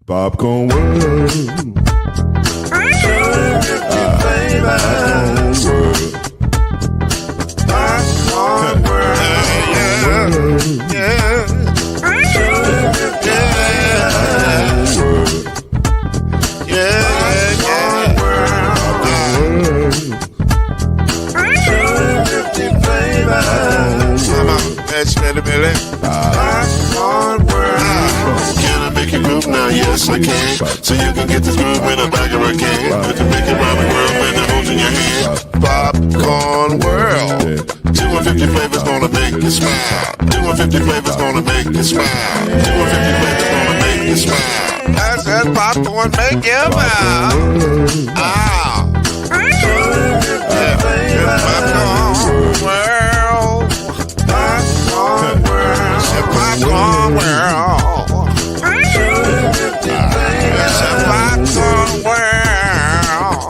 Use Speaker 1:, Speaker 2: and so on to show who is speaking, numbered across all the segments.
Speaker 1: Popcorn World. Popcorn World. Yeah.
Speaker 2: Can I make you move now? Yes, I can. So you can get this move in a bag of a can. You can make it round the world and it holds in your hand. Popcorn World. 250 flavors gonna make you smile. 250 flavors gonna make you smile. 250 flavors gonna make you smile. I said popcorn make you smile. Ah. Popcorn World. Popcorn World. Popcorn World. It's a popcorn world.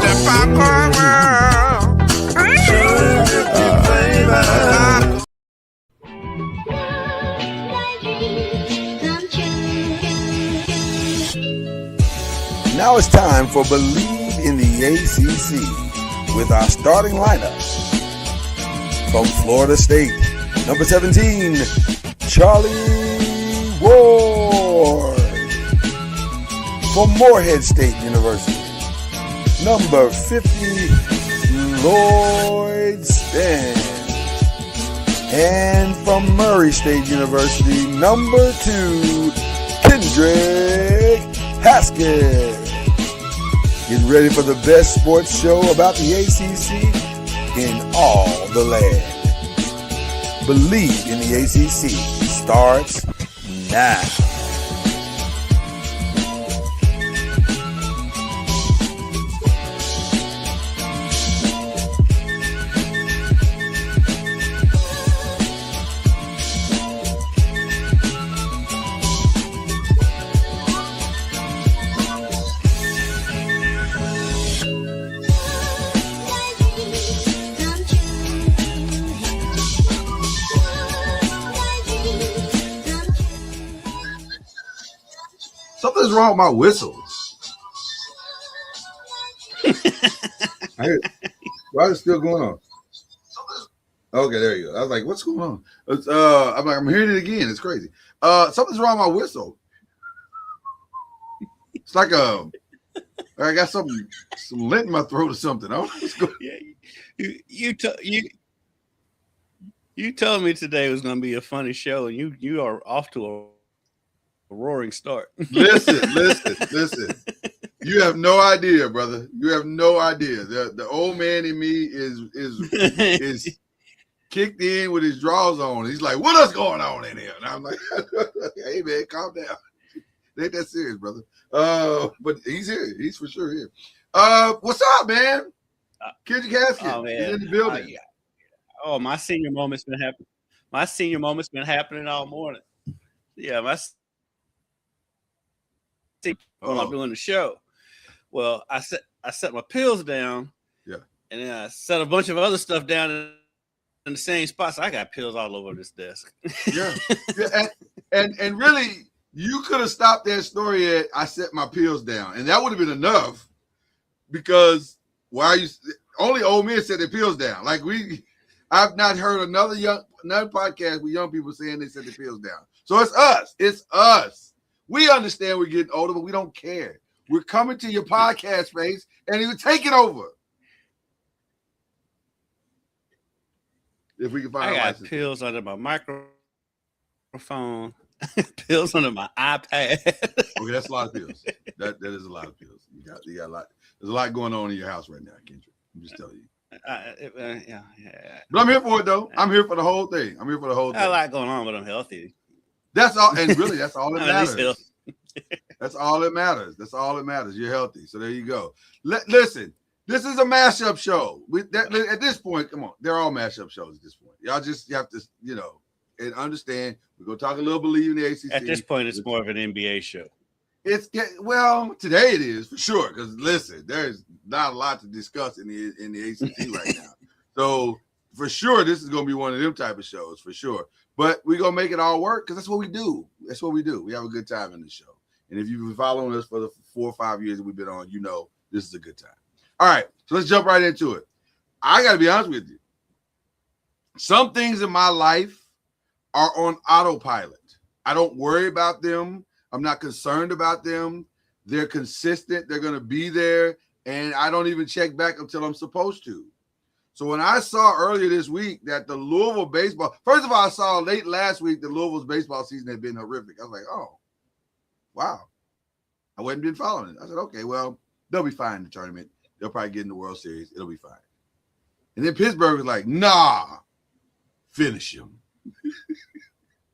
Speaker 2: It's a popcorn world.
Speaker 3: Now it's time for Believe in the ACC with our starting lineup. From Florida State, number 17, Charlie Ward. From Morehead State University, number 50, Lloyd Span. And from Murray State University, number 2, Kendrick Haskett. Get ready for the best sports show about the ACC in all the land. Believe in the ACC starts now.
Speaker 1: Something's wrong with my whistle. Why is it still going on? Okay, there you go. I was like, what's going on? I'm hearing it again. It's crazy. Something's wrong with my whistle. It's like I got some lint in my throat or something. I don't know what's going on.
Speaker 4: You told me today was going to be a funny show, and you are off to a roaring start.
Speaker 1: Listen. You have no idea, brother. You have no idea. The old man in me is kicked in with his drawers on. He's like, "What else going on in here?" And I'm like, "Hey man, calm down. It ain't that serious, brother." But he's here. He's for sure here. What's up, man? Kendrick Haskett.
Speaker 4: Oh man,
Speaker 1: he's in the building.
Speaker 4: Oh, my senior moment's been happening. My senior moment's been happening all morning. Yeah, while I'm doing the show. Well, I set my pills down.
Speaker 1: Yeah.
Speaker 4: And then I set a bunch of other stuff down in the same spots. So I got pills all over this desk.
Speaker 1: Yeah. And really, you could have stopped that story at I set my pills down. And that would have been enough because only old men set their pills down. Like I've not heard another podcast with young people saying they set their pills down. So it's us. It's us. We understand we're getting older, but we don't care. We're coming to your podcast space, and you take it over. If we can find
Speaker 4: I got pills under my microphone, pills under my iPad.
Speaker 1: Okay, that's a lot of pills. That is a lot of pills. You got a lot. There's a lot going on in your house right now, Kendrick. I'm just telling you.
Speaker 4: Yeah.
Speaker 1: But I'm here for it, though. I'm here for the whole thing. I got
Speaker 4: a lot going on, but I'm healthy.
Speaker 1: That's all, and really, that's all that matters.
Speaker 4: That's
Speaker 1: all that matters. That's all that matters. You're healthy, so there you go. Listen, this is a mashup show. At this point, come on, they're all mashup shows at this point. Y'all just have to, and understand. We're gonna talk a little Believe in the ACC.
Speaker 4: At this point, it's more of an NBA show.
Speaker 1: Today it is for sure. Because listen, there's not a lot to discuss in the ACC right now. So for sure, this is going to be one of them type of shows for sure. But we're going to make it all work because that's what we do. That's what we do. We have a good time in this show. And if you've been following us for the 4 or 5 years that we've been on, you know this is a good time. All right, so let's jump right into it. I got to be honest with you. Some things in my life are on autopilot. I don't worry about them. I'm not concerned about them. They're consistent. They're going to be there. And I don't even check back until I'm supposed to. So when I saw earlier this week that the Louisville baseball, first of all, I saw late last week that Louisville's baseball season had been horrific. I was like, oh, wow. I hadn't been following it. I said, okay, well, they'll be fine in the tournament. They'll probably get in the World Series. It'll be fine. And then Pittsburgh was like, nah, finish him.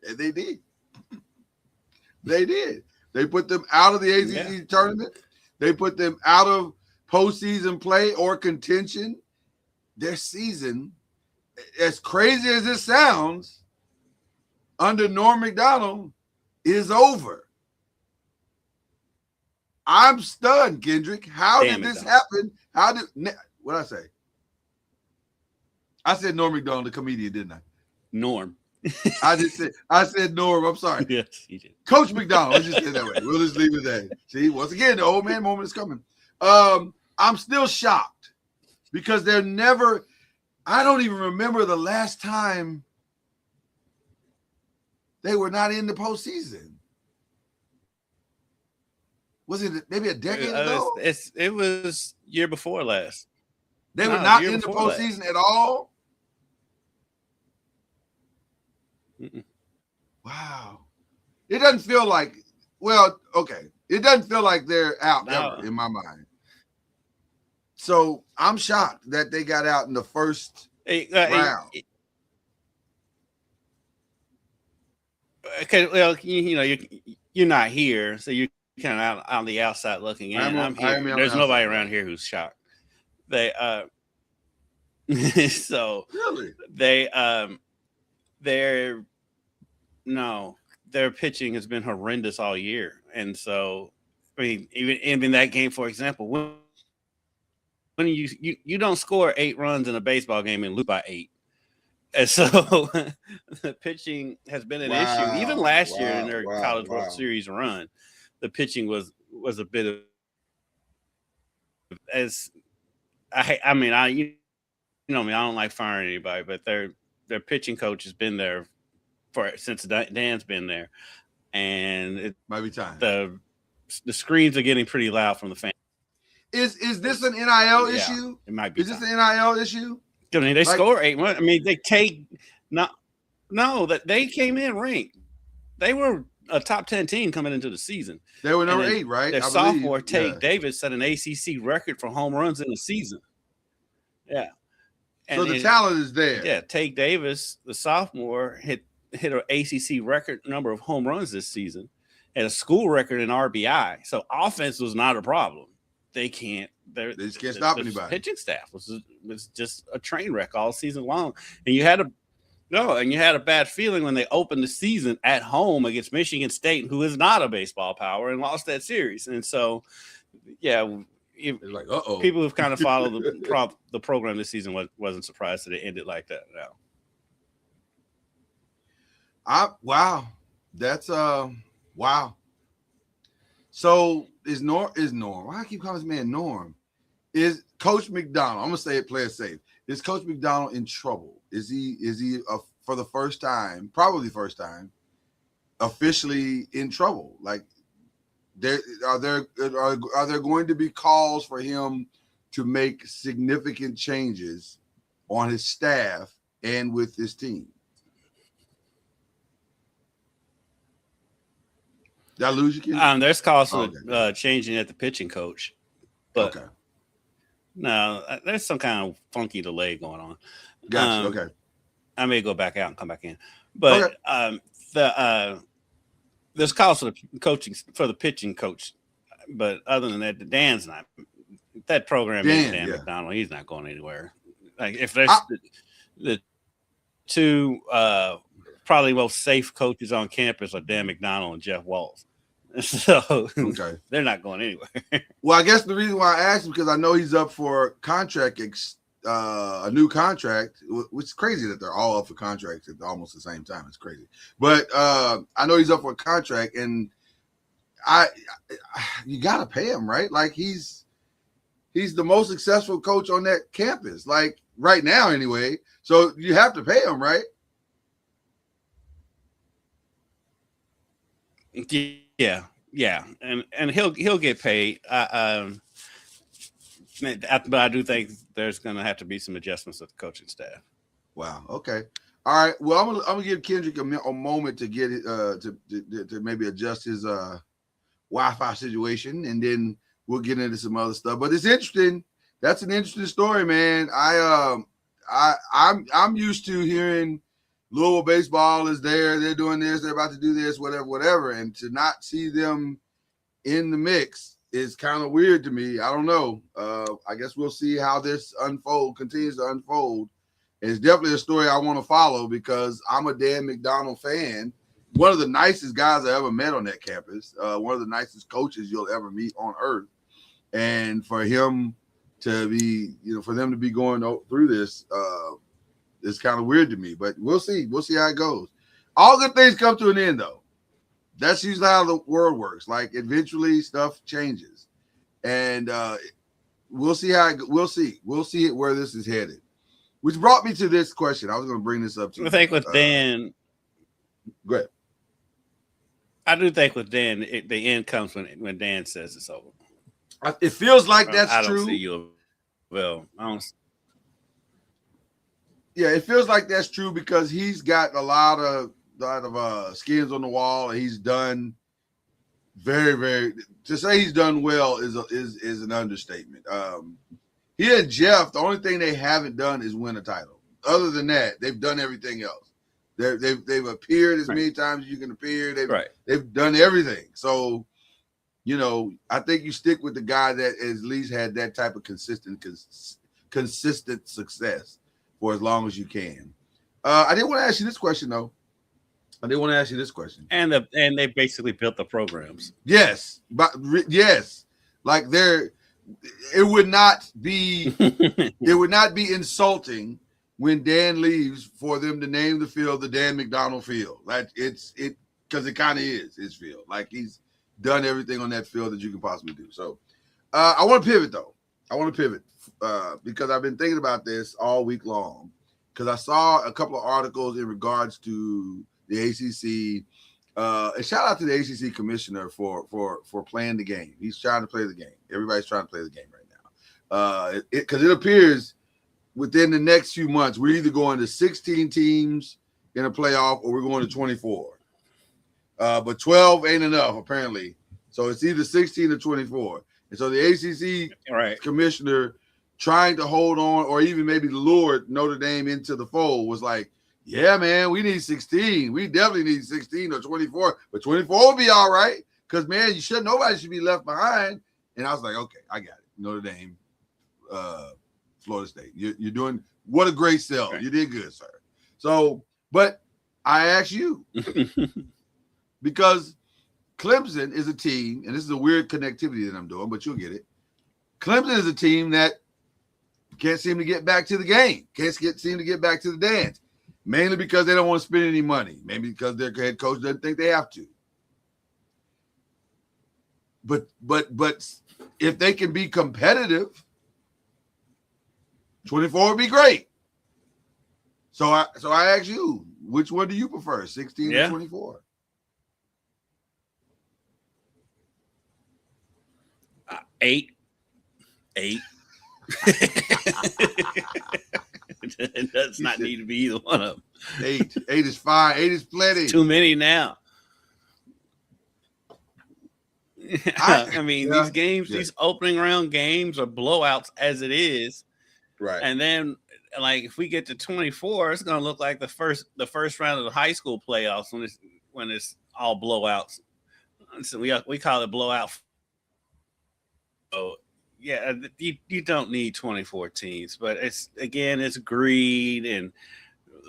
Speaker 1: And they did. They did. They put them out of the ACC tournament. They put them out of postseason play or contention. Their season, as crazy as it sounds, under Norm Macdonald, is over. I'm stunned, Kendrick. How did this happen? What did I say? I said Norm Macdonald, the comedian, didn't I?
Speaker 4: Norm.
Speaker 1: I said Norm. I'm sorry.
Speaker 4: Yes, you did.
Speaker 1: Coach McDonald. Let's just say it that way. We'll just leave it there. See, once again, the old man moment is coming. I'm still shocked because they're never. I don't even remember the last time they were not in the postseason. Was it maybe a decade ago?
Speaker 4: It was year before last.
Speaker 1: They were not in the postseason at all.
Speaker 4: Mm-mm.
Speaker 1: Wow. It doesn't feel like, well, okay. It doesn't feel like they're out ever in my mind. So I'm shocked that they got out in the first round.
Speaker 4: Okay, well, you're not here, so you're kind of out on the outside looking in. I'm here. There's nobody around here who's shocked. They so
Speaker 1: really
Speaker 4: their pitching has been horrendous all year, and so I mean, even in that game, for example, when you don't score 8 runs in a baseball game and lose by 8. And so the pitching has been an issue. Even last year in their College World Series run, the pitching was a bit of I mean, I don't like firing anybody, but their pitching coach has been there since Dan's been there, and it
Speaker 1: might be time.
Speaker 4: The screams are getting pretty loud from the fans.
Speaker 1: Is this an NIL issue?
Speaker 4: It might be.
Speaker 1: Is this an NIL issue?
Speaker 4: I mean, they score 8. I mean, they take that they came in ranked. They were a top 10 team coming into the season.
Speaker 1: They were number 8, right?
Speaker 4: Their sophomore Tate Davis set an ACC record for home runs in the season. Yeah.
Speaker 1: And so the talent is there.
Speaker 4: Yeah, Tate Davis, the sophomore, hit an ACC record number of home runs this season, had a school record in RBI. So offense was not a problem. They just can't stop anybody. Pitching staff was just a train wreck all season long, and you had a bad feeling when they opened the season at home against Michigan State, who is not a baseball power, and lost that series. And so, people who've kind of followed the program this season wasn't surprised that it ended like that. No.
Speaker 1: Wow, that's wow. So is Norm? Why do I keep calling this man Norm? Is Coach McDonald? I'm gonna say it, play it safe. Is Coach McDonald in trouble? Is he for the first time, probably first time, officially in trouble? Like, are there going to be calls for him to make significant changes on his staff and with his team? Did I lose you, Ken?
Speaker 4: There's calls for changing at the pitching coach, but no, there's some kind of funky delay going on.
Speaker 1: Gotcha. Okay,
Speaker 4: I may go back out and come back in, but there's calls for the pitching coach, but other than that, Dan's not. That program is Dan McDonald. He's not going anywhere. Like, if there's the two probably most safe coaches on campus are Dan McDonald and Jeff Walls. So they're not going anywhere.
Speaker 1: Well, I guess the reason why I asked is because I know he's up for contract a new contract, which is crazy that they're all up for contracts at almost the same time. It's crazy. But I know he's up for a contract, and you got to pay him, right? Like he's the most successful coach on that campus, like right now anyway. So you have to pay him, right?
Speaker 4: Yeah, and he'll get paid. But I do think there's going to have to be some adjustments with the coaching staff.
Speaker 1: Wow. Okay. All right. Well, I'm gonna give Kendrick a moment to get it to maybe adjust his Wi-Fi situation, and then we'll get into some other stuff. But it's interesting. That's an interesting story, man. I'm used to hearing Louisville baseball is there. They're doing this. They're about to do this. Whatever. And to not see them in the mix is kind of weird to me. I don't know. I guess we'll see how this continues to unfold. And it's definitely a story I want to follow because I'm a Dan McDonald fan. One of the nicest guys I ever met on that campus. One of the nicest coaches you'll ever meet on earth. And for him to be, for them to be going through this, it's kind of weird to me. But we'll see. We'll see how it goes. All good things come to an end, though. That's usually how the world works. Like eventually stuff changes, and we'll see we'll see where this is headed. Which brought me to this question. I was going to bring this up to you.
Speaker 4: I think with Dan,
Speaker 1: go ahead.
Speaker 4: I do think with Dan, the end comes when Dan says it's over.
Speaker 1: It feels like that's
Speaker 4: I don't
Speaker 1: true.
Speaker 4: See you. Well, I don't.
Speaker 1: Yeah, it feels like that's true because he's got a lot of skins on the wall, and he's done very, very. To say he's done well is an understatement. He and Jeff, the only thing they haven't done is win a title. Other than that, they've done everything else. They've appeared as many times as you can appear. They've done everything. So, I think you stick with the guy that at least had that type of consistent success for as long as you can. I did want to ask you this question though. And they basically built the programs. Yes, but yes, like it would not be insulting when Dan leaves for them to name the field the Dan McDonald Field. Like because it kind of is his field. Like he's done everything on that field that you can possibly do. So I want to pivot though. Because I've been thinking about this all week long. Because I saw a couple of articles in regards to the ACC. And shout out to the ACC commissioner for playing the game. He's trying to play the game. Everybody's trying to play the game right now. Because it appears within the next few months, we're either going to 16 teams in a playoff or we're going to 24. But 12 ain't enough, apparently. So it's either 16 or 24. And so the ACC commissioner trying to hold on or even maybe lure Notre Dame into the fold was like, yeah, man, we need 16. We definitely need 16 or 24. But 24 will be all right because, man, nobody should be left behind. And I was like, okay, I got it. Notre Dame, Florida State. You're doing – what a great sell. You did good, sir. So, but I ask you because Clemson is a team, and this is a weird connectivity that I'm doing, but you'll get it. Clemson is a team that can't seem to get back to the game, seem to get back to the dance, mainly because they don't want to spend any money, maybe because their head coach doesn't think they have to. But if they can be competitive, 24 would be great. So I ask you, which one do you prefer, 16 or 24?
Speaker 4: 8. It does not need to be either one of them.
Speaker 1: 8 is fine. 8 is plenty.
Speaker 4: Too many now. I mean, these games, these opening round games are blowouts as it is.
Speaker 1: Right.
Speaker 4: And then, like, if we get to 24, it's going to look like the first round of the high school playoffs when it's all blowouts. So we call it blowout. So, yeah, you don't need 24 teams, but it's greed and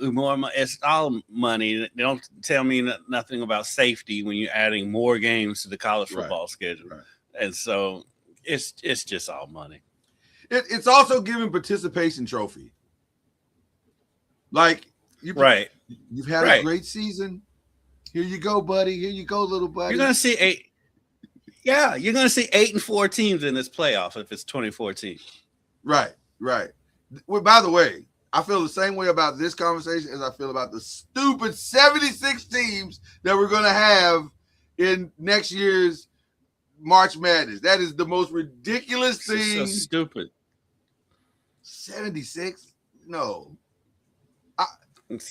Speaker 4: more. It's all money. They don't tell me nothing about safety when you're adding more games to the college football schedule, and so it's just all money.
Speaker 1: It's also giving participation trophy. Like you've had a great season. Here you go, buddy. Here you go, little buddy.
Speaker 4: You're gonna see 8. Yeah, you're gonna see 8-4 teams in this playoff if it's 2014.
Speaker 1: Right. Well, by the way, I feel the same way about this conversation as I feel about the stupid 76 teams that we're gonna have in next year's March Madness. That is the most ridiculous thing.
Speaker 4: So stupid.
Speaker 1: 76? No.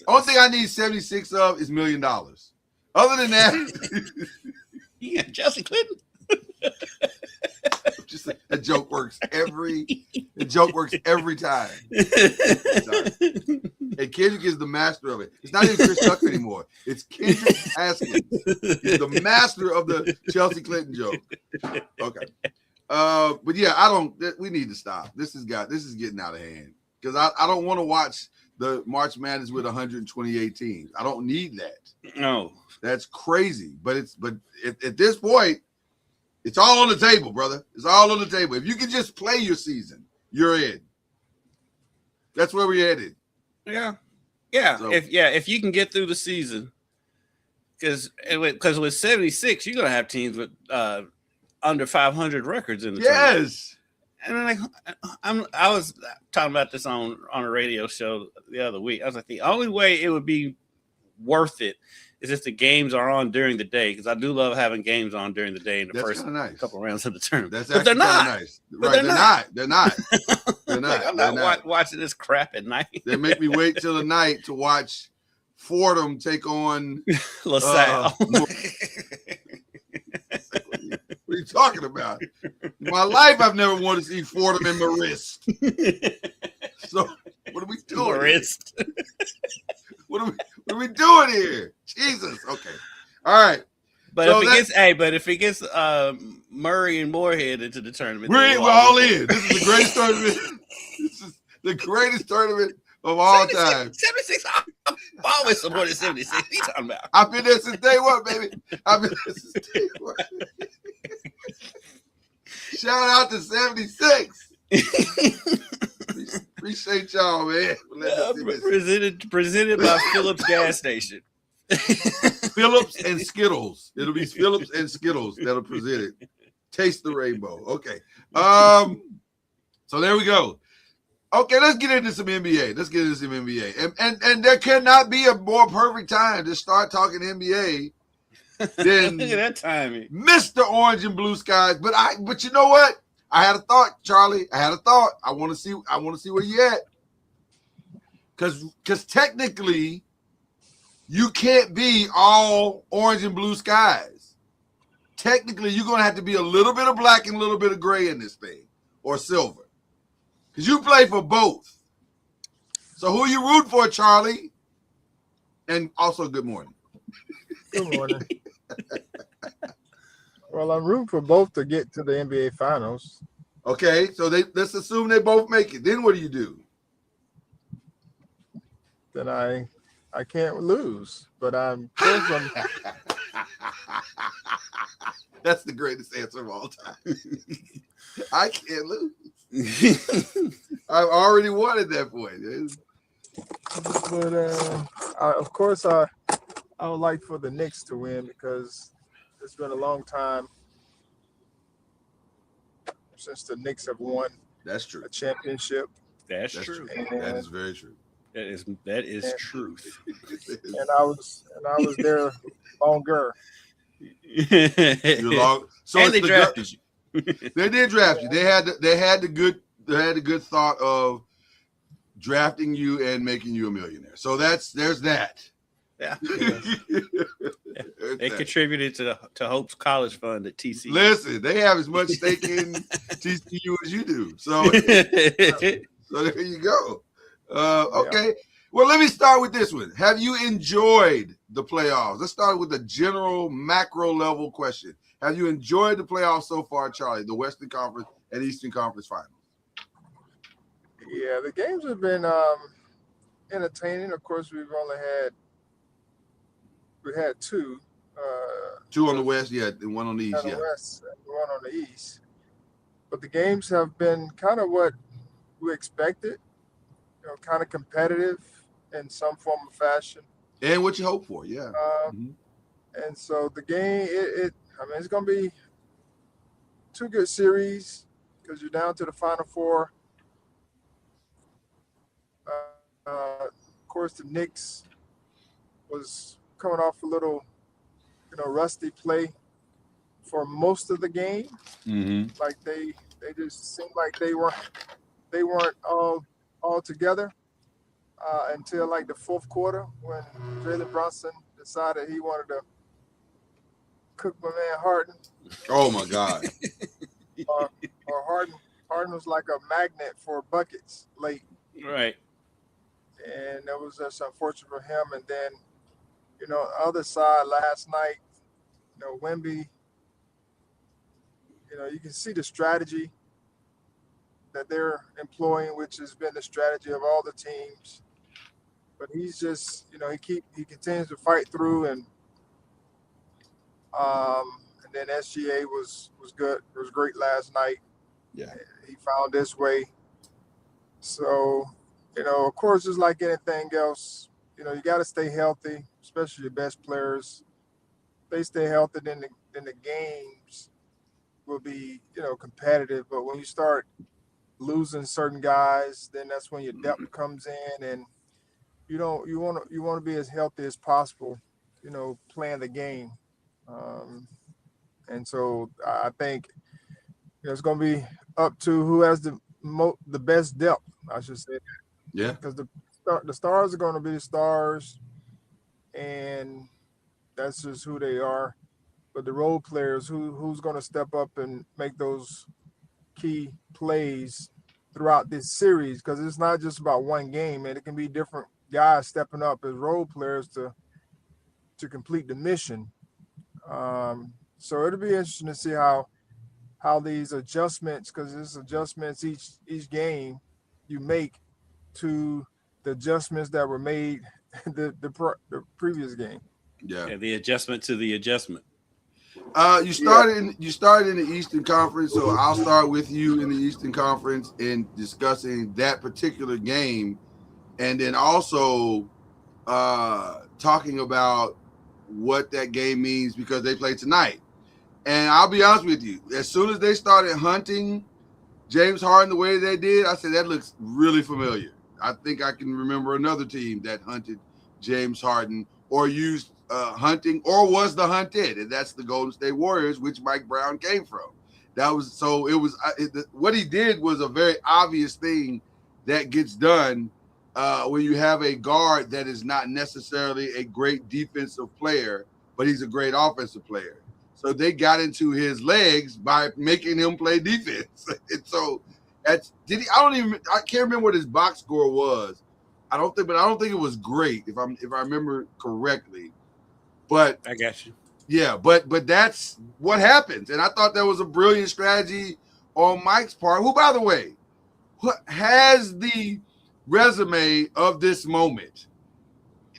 Speaker 1: Only thing I need 76 of is $1 million. Other than that,
Speaker 4: yeah, Chelsea Clinton.
Speaker 1: Just a joke works every time. And Kendrick is the master of it. It's not even Chris Tucker anymore. It's Kendrick Haskins. He's the master of the Chelsea Clinton joke. Okay. But yeah, we need to stop. This is getting out of hand. Because I don't want to watch the March Madness with 128 teams. I don't need that.
Speaker 4: No.
Speaker 1: That's crazy. But at this point, it's all on the table, brother. It's all on the table. If you can just play your season, you're in. That's where we're headed.
Speaker 4: Yeah. So, if you can get through the season, because with 76, you're gonna have teams with under 500 records in the tournament. And I was talking about this on a radio show the other week. I was like, the only way it would be worth it is if the games are on during the day, because I do love having games on during the day in the first couple rounds of the tournament.
Speaker 1: But they're not. Nice. Right, they're not.
Speaker 4: Like, I'm not watching this crap at night.
Speaker 1: They make me wait till the night to watch Fordham take on
Speaker 4: LaSalle.
Speaker 1: What are you talking about? In my life, I've never wanted to see Fordham and Marist. So what are we doing?
Speaker 4: Marist.
Speaker 1: What are we doing here? Jesus. Okay. All right.
Speaker 4: But so if it gets Murray and Moorhead into the tournament,
Speaker 1: we're all in. This is the greatest tournament. This is the greatest tournament of all time.
Speaker 4: 76. I'm always supported 76. What are you talking about?
Speaker 1: I've been there since day one, baby. I've been there since day one. Shout out to 76. Appreciate y'all, man.
Speaker 4: Presented by Phillips Gas Station.
Speaker 1: Phillips and Skittles. It'll be Phillips and Skittles that'll present it. Taste the rainbow. Okay. So there we go. Okay, let's get into some NBA. And there cannot be a more perfect time to start talking NBA than
Speaker 4: look at that timing.
Speaker 1: Mr. Orange and Blue Skies. But you know what? I had a thought, Charlie. I want to see where you at. Because technically, you can't be all orange and blue skies. Technically, you're gonna have to be a little bit of black and a little bit of gray in this thing, or silver. Because you play for both. So who you root for, Charlie? And also, good morning.
Speaker 5: Good morning. Well, I'm rooting for both to get to the NBA Finals.
Speaker 1: Okay, so let's assume they both make it. Then what do?
Speaker 5: Then I can't lose, but I'm.
Speaker 1: That's the greatest answer of all time. I can't lose. I've already wanted that point.
Speaker 5: But of course, I would like for the Knicks to win because it's been a long time since the Knicks have won.
Speaker 1: That's true.
Speaker 5: A championship.
Speaker 4: That's true.
Speaker 1: That is very true.
Speaker 4: That is truth.
Speaker 5: And I was there longer.
Speaker 1: So
Speaker 4: and they drafted you.
Speaker 1: They did draft you. They had the good thought of drafting you and making you a millionaire. So there's that.
Speaker 4: Yeah. They contributed to Hope's college fund at TCU.
Speaker 1: Listen, they have as much stake in TCU as you do. So there you go. Okay. Yeah. Well, let me start with this one. Have you enjoyed the playoffs? Let's start with a general macro level question. Have you enjoyed the playoffs so far, Charlie, the Western Conference and Eastern Conference Finals?
Speaker 5: Yeah, the games have been entertaining. Of course, we had two.
Speaker 1: Two on the West, yeah, and one on the East,
Speaker 5: yeah. West, and one on the East. But the games have been kind of what we expected, kind of competitive in some form of fashion.
Speaker 1: And what you hope for, yeah.
Speaker 5: And so the game, it's going to be two good series because you're down to the Final Four. Of course, the Knicks was coming off a little, rusty play for most of the game. Like they just seemed like they weren't all together until like the fourth quarter when Jalen Brunson decided he wanted to cook my man Harden.
Speaker 1: Oh my God!
Speaker 5: or Harden was like a magnet for buckets late.
Speaker 4: Right.
Speaker 5: And that was just unfortunate for him. And then, other side last night, Wemby, you can see the strategy that they're employing, which has been the strategy of all the teams. But he's just, he continues to fight through, and then SGA was good. It was great last night.
Speaker 1: Yeah,
Speaker 5: he found his way. So, of course, just like anything else, you got to stay healthy, especially your best players. If they stay healthy, then the games will be, competitive. But when you start losing certain guys, then that's when your depth comes in, and you want to be as healthy as possible, playing the game. And so I think it's going to be up to who has the best depth, I should say.
Speaker 1: Yeah,
Speaker 5: because the stars are going to be the stars, and that's just who they are. But the role players, who's going to step up and make those key plays throughout this series, because it's not just about one game, and it can be different guys stepping up as role players to complete the mission. So it'll be interesting to see how these adjustments, because there's adjustments each game you make to the adjustments that were made the previous game.
Speaker 4: Yeah, the adjustment to the adjustment.
Speaker 1: You started in the Eastern Conference, so I'll start with you in the Eastern Conference in discussing that particular game, and then also talking about what that game means because they play tonight. And I'll be honest with you, as soon as they started hunting James Harden the way they did, I said that looks really familiar. I think I can remember another team that hunted James Harden or used hunting or was the hunted, and that's the Golden State Warriors, which Mike Brown came from. What he did was a very obvious thing that gets done when you have a guard that is not necessarily a great defensive player, but he's a great offensive player. So they got into his legs by making him play defense. And so I can't remember what his box score was. I don't think it was great if I remember correctly. But
Speaker 4: I got you.
Speaker 1: Yeah, but that's what happens. And I thought that was a brilliant strategy on Mike's part, who, by the way, has the resume of this moment.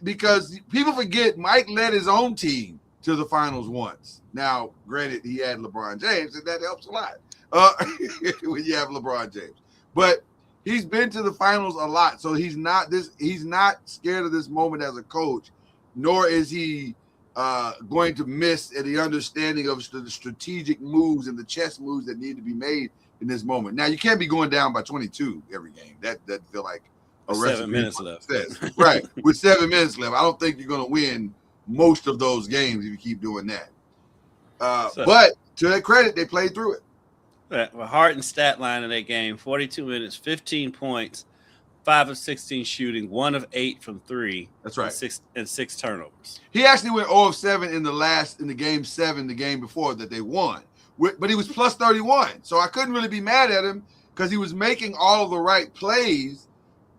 Speaker 1: Because people forget Mike led his own team to the finals once. Now, granted, he had LeBron James, and that helps a lot when you have LeBron James. But he's been to the finals a lot, so he's not scared of this moment as a coach, nor is he going to miss at the understanding of the strategic moves and the chess moves that need to be made in this moment. Now, you can't be going down by 22 every game. That feel like a
Speaker 4: 7 minutes left.
Speaker 1: Right, with 7 minutes left, I don't think you're going to win most of those games if you keep doing that. But to their credit, they played through it.
Speaker 4: Well, Harden's stat line in that game: 42 minutes, 15 points, 5 of 16 shooting, 1 of 8 from 3.
Speaker 1: That's right.
Speaker 4: And 6 turnovers.
Speaker 1: He actually went 0 of 7 in the game 7, the game before that they won. But he was plus 31, so I couldn't really be mad at him because he was making all of the right plays.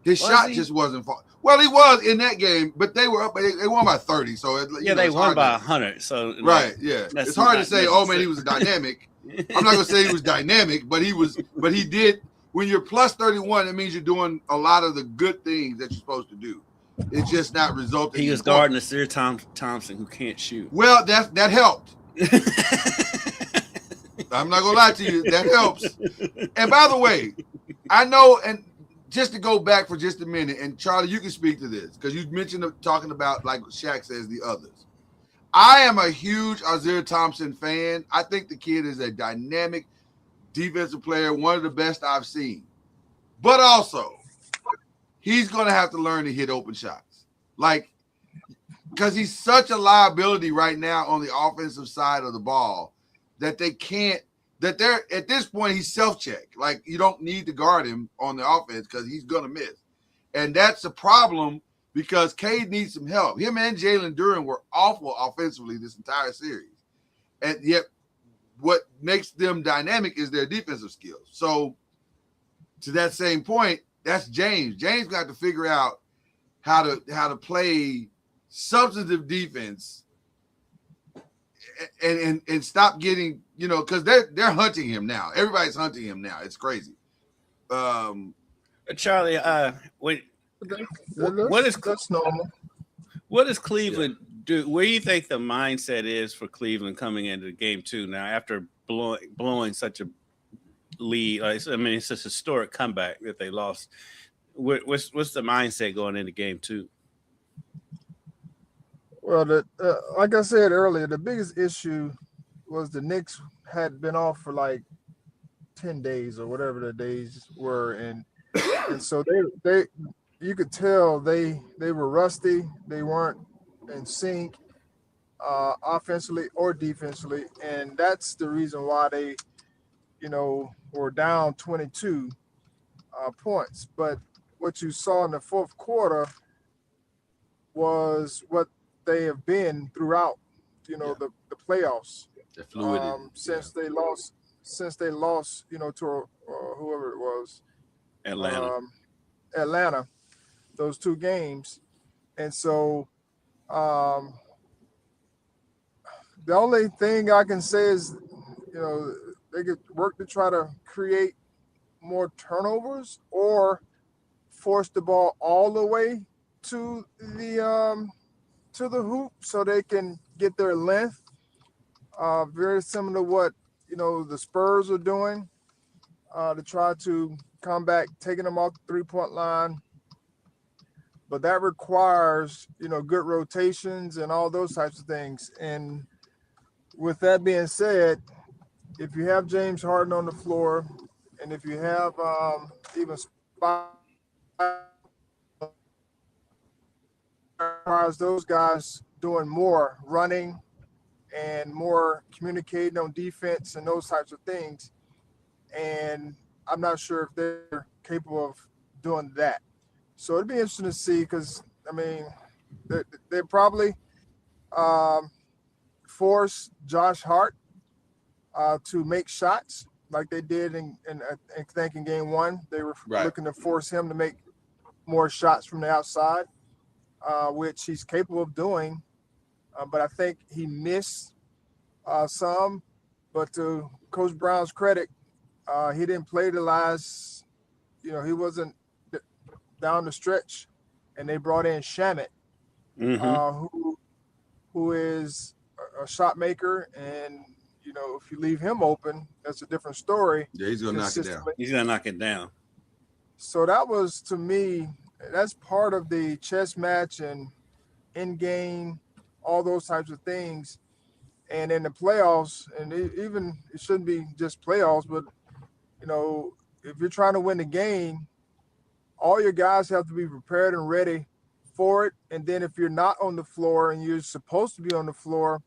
Speaker 1: His shot just wasn't far. Well, he was in that game, but they were up. They won by 30. So
Speaker 4: they won by 100. So
Speaker 1: right, yeah, it's hard to say. Oh man, he was dynamic. I'm not gonna say he was dynamic, but he was. But he did. When you're plus 31, it means you're doing a lot of the good things that you're supposed to do. It's just not resulting.
Speaker 4: He was guarding Nasir Thompson, who can't shoot.
Speaker 1: Well, that helped. I'm not gonna lie to you. That helps. And by the way, I know, and just to go back for just a minute, and Charlie, you can speak to this because you mentioned talking about, like Shaq says, the others. I am a huge Isaiah Thompson fan. I think the kid is a dynamic defensive player, one of the best I've seen. But also, he's going to have to learn to hit open shots. Like, because he's such a liability right now on the offensive side of the ball that they can't, that they're, at this point, he's self-check. Like, you don't need to guard him on the offense because he's going to miss. And that's a problem because Cade needs some help. Him and Jalen Duren were awful offensively this entire series. And yet, what makes them dynamic is their defensive skills. So, to that same point, that's James. James got to figure out how to play substantive defense and stop getting, you know, because they're hunting him now. Everybody's hunting him now. It's crazy.
Speaker 4: Charlie, what is
Speaker 5: that's normal?
Speaker 4: What does Cleveland do? Where do you think the mindset is for Cleveland coming into game 2 now after blowing such a lead? I mean, it's a historic comeback that they lost. What's the mindset going into game 2?
Speaker 5: Well, like I said earlier, the biggest issue was the Knicks had been off for like 10 days or whatever the days were, and so they you could tell they were rusty. They weren't in sync offensively or defensively, and that's the reason why they, you know, were down 22 points. But what you saw in the fourth quarter was what they have been throughout, you know, the playoffs.
Speaker 1: The fluidity.
Speaker 5: Since they lost, you know, to whoever it was, Atlanta, those 2 games. And so the only thing I can say is, you know, they could work to try to create more turnovers or force the ball all the way to the hoop so they can get their length. Very similar to what, you know, the Spurs are doing to try to come back, taking them off the 3-point line. But that requires, you know, good rotations and all those types of things. And with that being said, if you have James Harden on the floor, and if you have even requires those guys doing more running and more communicating on defense and those types of things. And I'm not sure if they're capable of doing that. So it'd be interesting to see because, I mean, they probably force Josh Hart to make shots like they did in game 1. They were looking to force him to make more shots from the outside, which he's capable of doing. But I think he missed some. But to Coach Brown's credit, he didn't play the last, you know, he wasn't down the stretch. And they brought in Shamet, who is a shot maker. And, you know, if you leave him open, that's a different story.
Speaker 1: Yeah, he's going to knock it down.
Speaker 4: He's going to knock it down.
Speaker 5: So that was, to me, that's part of the chess match and in-game, all those types of things. And in the playoffs, and even it shouldn't be just playoffs, but, you know, if you're trying to win the game, all your guys have to be prepared and ready for it. And then if you're not on the floor and you're supposed to be on the floor,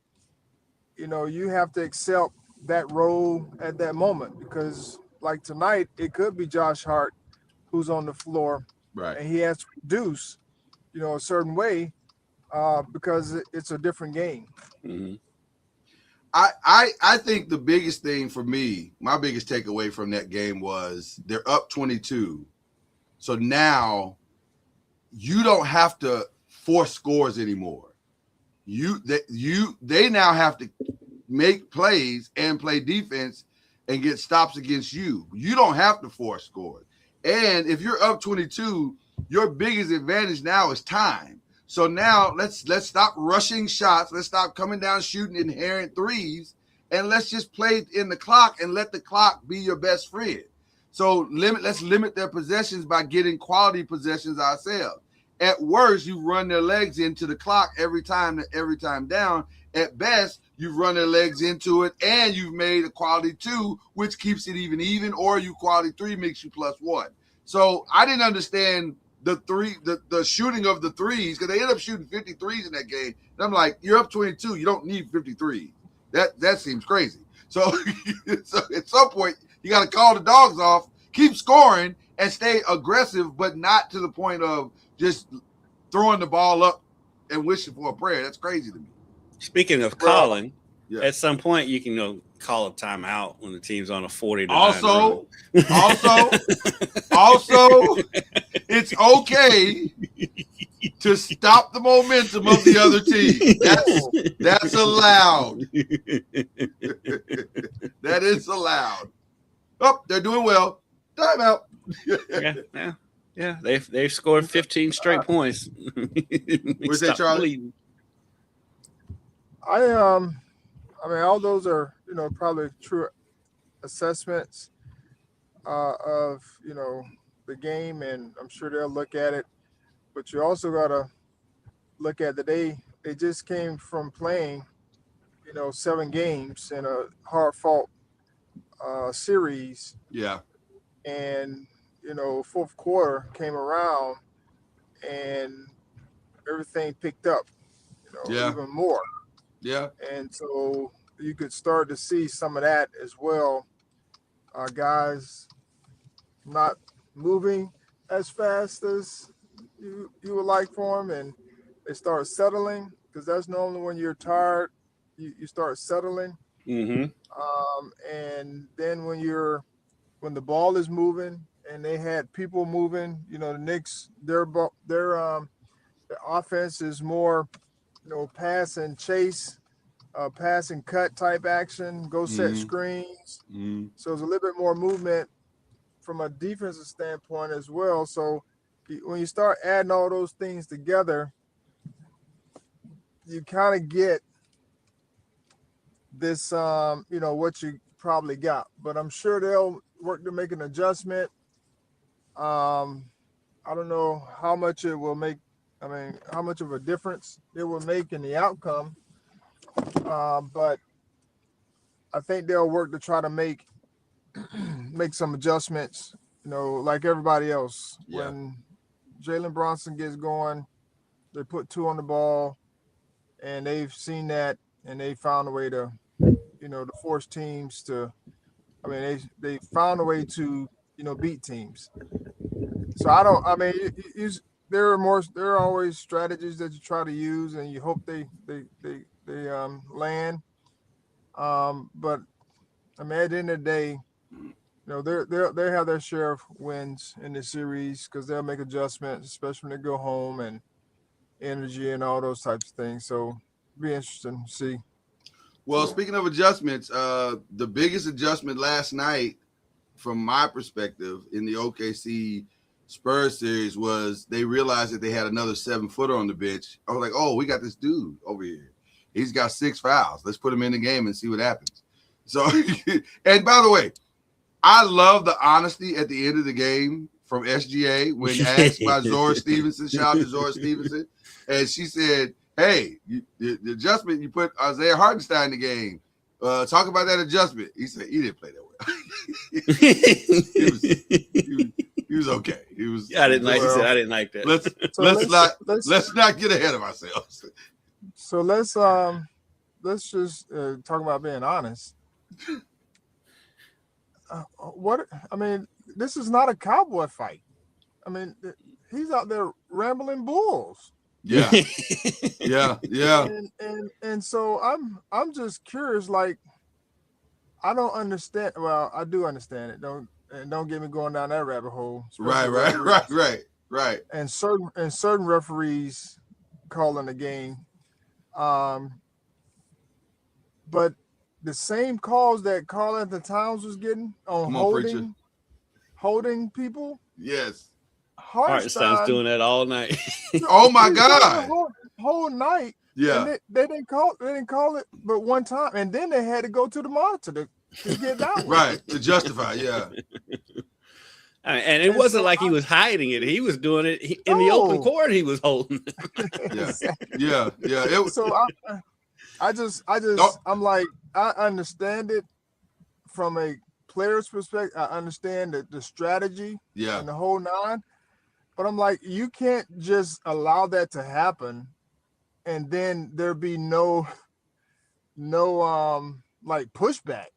Speaker 5: you know, you have to accept that role at that moment. Because like tonight, it could be Josh Hart who's on the floor.
Speaker 1: Right.
Speaker 5: And he has to produce, you know, a certain way because it's a different game.
Speaker 4: Mm-hmm.
Speaker 1: I think the biggest thing for me, my biggest takeaway from that game was they're up 22. So now you don't have to force scores anymore. They now have to make plays and play defense and get stops against you. You don't have to force scores. And if you're up 22, your biggest advantage now is time. So now let's stop rushing shots. Let's stop coming down shooting inherent threes, and let's just play in the clock and let the clock be your best friend. So let's limit their possessions by getting quality possessions ourselves. At worst, you run their legs into the clock every time down. At best, you run their legs into it, and you've made a quality 2, which keeps it even, or you quality 3 makes you +1. So I didn't understand the shooting of the threes, because they ended up shooting 53s in that game. And I'm like, you're up 22, you don't need 53. That seems crazy. So at some point, you got to call the dogs off, keep scoring, and stay aggressive, but not to the point of just throwing the ball up and wishing for a prayer. That's crazy to me.
Speaker 4: Speaking of calling, at some point you can call a timeout when the team's on a 40-9
Speaker 1: Also, it's okay to stop the momentum of the other team. That's allowed. That is allowed. Oh, they're doing well. Timeout.
Speaker 4: Yeah. They've scored 15 straight points.
Speaker 1: What's that, Charlie?
Speaker 5: I mean, all those are probably true assessments of the game, and I'm sure they'll look at it. But you also got to look at that they just came from playing 7 games in a hard-fought series.
Speaker 1: Yeah.
Speaker 5: And fourth quarter came around and everything picked up, even more.
Speaker 1: Yeah.
Speaker 5: And so you could start to see some of that as well. Guys not moving as fast as you would like for them, and they start settling, because that's normally when you're tired, you start settling.
Speaker 4: Mm-hmm.
Speaker 5: And then when the ball is moving and they had people moving, the Knicks, their offense is more, pass and chase, pass and cut type action, go set screens.
Speaker 1: Mm-hmm.
Speaker 5: So there's a little bit more movement from a defensive standpoint as well. So when you start adding all those things together, you kind of get this, what you probably got. But I'm sure they'll work to make an adjustment. I don't know how much it will make. I mean, how much of a difference it will make in the outcome. But I think they'll work to try to make some adjustments, like everybody else.
Speaker 1: Yeah.
Speaker 5: When Jalen Brunson gets going, they put 2 on the ball, and they've seen that, and they found a way to, to force teams to. I mean, they found a way to, beat teams. So there are always strategies that you try to use, and you hope they land. But I mean, at the end of the day, they have their share of wins in the series, because they'll make adjustments, especially when they go home, and energy and all those types of things. So it'll be interesting to see.
Speaker 1: Well, speaking of adjustments, the biggest adjustment last night, from my perspective, in the OKC Spurs series was they realized that they had another 7-footer on the bench. I was like, oh, we got this dude over here. He's got 6 fouls. Let's put him in the game and see what happens. So, and by the way, I love the honesty at the end of the game from SGA when asked by Zora Stevenson. Shout out to Zora Stevenson. And she said, hey, the adjustment, you put Isaiah Hartenstein in the game. Talk about that adjustment. He said he didn't play that well. He was okay. He was.
Speaker 4: Yeah, I didn't like. He said I didn't like that.
Speaker 1: Let's not get ahead of ourselves.
Speaker 5: So let's just talk about being honest. This is not a cowboy fight. I mean, he's out there rambling bulls.
Speaker 1: Yeah. Yeah.
Speaker 5: And so I'm just curious, like, I don't understand. Well, I do understand it. Don't get me going down that rabbit hole.
Speaker 1: Right.
Speaker 5: And certain referees calling the game. But the same calls that Karl Anthony Towns was getting on holding people.
Speaker 1: Yes.
Speaker 4: Hartenstein's doing that all night.
Speaker 1: Oh my God.
Speaker 5: Whole night.
Speaker 1: Yeah.
Speaker 5: And they didn't call it but one time, and then they had to go to the monitor to get that one.
Speaker 1: Right, to justify, yeah.
Speaker 4: And it wasn't like he was hiding it. He was doing it in the open court. He was holding it.
Speaker 1: Yeah.
Speaker 5: I'm like, I understand it from a player's perspective. I understand the strategy and the whole nine, but I'm like, you can't just allow that to happen and then there be no like pushback.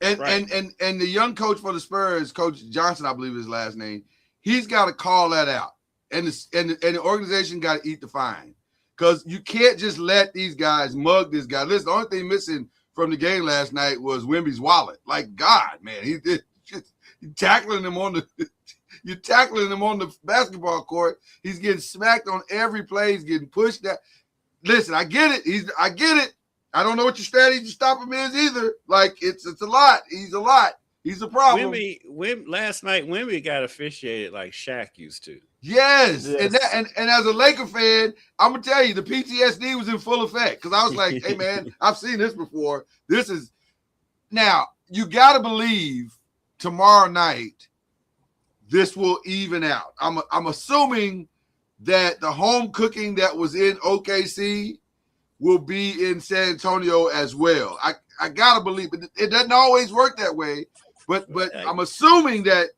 Speaker 1: And the young coach for the Spurs, Coach Johnson, I believe his last name, he's got to call that out. And the organization got to eat the fine. Because you can't just let these guys mug this guy. Listen, the only thing missing from the game last night was Wemby's wallet. Like, God, man, you're tackling him on the basketball court. He's getting smacked on every play. He's getting pushed down. Listen, I get it. I get it. I don't know what your strategy to stop him is either. Like, it's a lot. He's a lot. He's a problem.
Speaker 4: Last night, Wemby got officiated like Shaq used to.
Speaker 1: Yes. And as a Laker fan, I'm gonna tell you, the PTSD was in full effect because I was like, hey man, I've seen this before. Now you gotta believe tomorrow night this will even out. I'm assuming that the home cooking that was in OKC will be in San Antonio as well. I gotta believe it doesn't always work that way, but I'm assuming that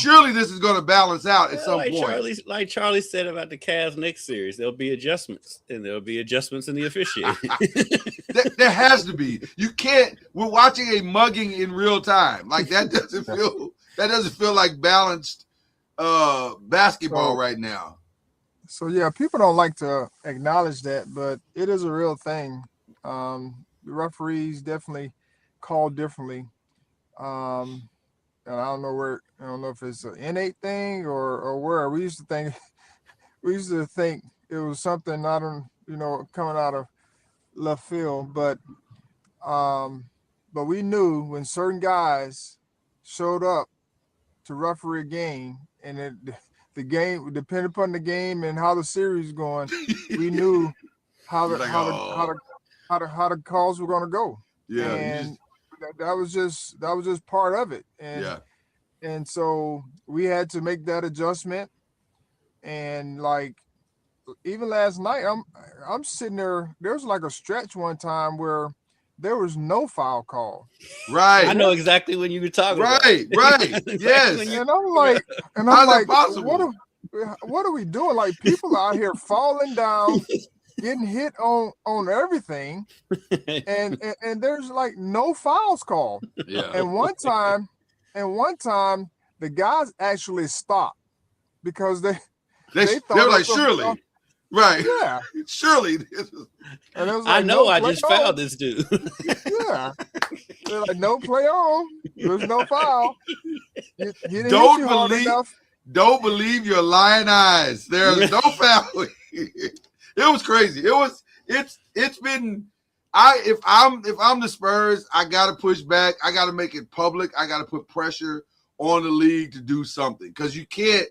Speaker 1: surely this is going to balance out at some point.
Speaker 4: Like Charlie said about the Cavs next series, there'll be adjustments, and there'll be adjustments in the officiating.
Speaker 1: There has to be. You can't. We're watching a mugging in real time. Like that doesn't feel like balanced basketball right now.
Speaker 5: So yeah, people don't like to acknowledge that, but it is a real thing. The referees definitely call differently. And I don't know if it's an innate thing or where. We used to think it was something coming out of left field, but we knew when certain guys showed up to referee a game, and the game depended upon the game and how the series was going, we knew how the calls were going to go.
Speaker 1: Yeah,
Speaker 5: and that was just part of it. And so we had to make that adjustment. And like even last night, I'm sitting there. There was like a stretch one time where there was no foul call.
Speaker 1: Right.
Speaker 4: I know exactly when you were talking.
Speaker 1: Right. Yes.
Speaker 5: And I'm like, what are we doing? Like people out here falling down, getting hit on everything, and there's like no fouls called.
Speaker 1: Yeah.
Speaker 5: And one time the guys actually stopped because they
Speaker 1: were like, surely. Right.
Speaker 5: Yeah.
Speaker 1: Surely.
Speaker 5: And it was like,
Speaker 4: I know I just fouled this dude.
Speaker 5: Yeah. They're like, no play on. There's no foul. You didn't
Speaker 1: Don't believe your lying eyes. There's no foul. It was crazy. It's been if I'm the Spurs, I gotta push back. I gotta make it public. I gotta put pressure on the league to do something. Because you can't,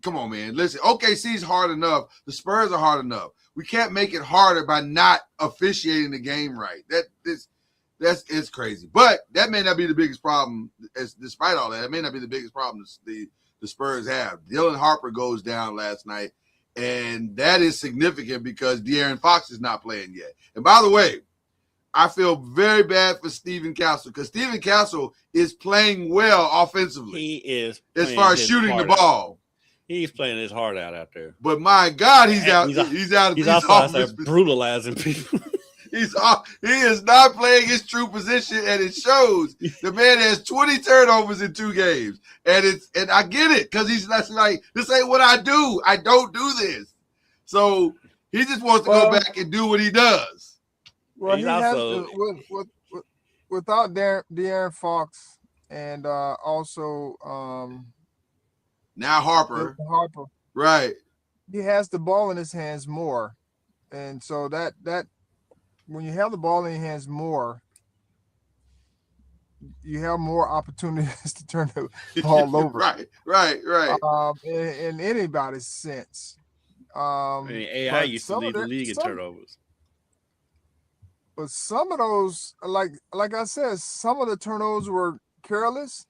Speaker 1: come on, man. Listen, OKC's hard enough. The Spurs are hard enough. We can't make it harder by not officiating the game right. It's crazy. But that may not be the biggest problem. Despite all that, it may not be the biggest problem the Spurs have. Dylan Harper goes down last night, and that is significant because De'Aaron Fox is not playing yet. And by the way, I feel very bad for Stephen Castle because Stephen Castle is playing well offensively.
Speaker 4: He is,
Speaker 1: as far as shooting the ball.
Speaker 4: He's playing his heart out there.
Speaker 1: But my God, he's out. He's
Speaker 4: also out there brutalizing people.
Speaker 1: He is not playing his true position, and it shows. The man has 20 turnovers in 2 games, and I get it because he's like, this ain't what I do. I don't do this. So he just wants to go back and do what he does.
Speaker 5: Well, he has to, without De'Aaron Fox and also
Speaker 1: now Harper, right?
Speaker 5: He has the ball in his hands more, and so that when you have the ball in your hands more, you have more opportunities to turn the ball over.
Speaker 1: Right.
Speaker 5: In anybody's sense.
Speaker 4: AI used to lead the league in turnovers.
Speaker 5: But some of those, like I said, some of the turnovers were careless,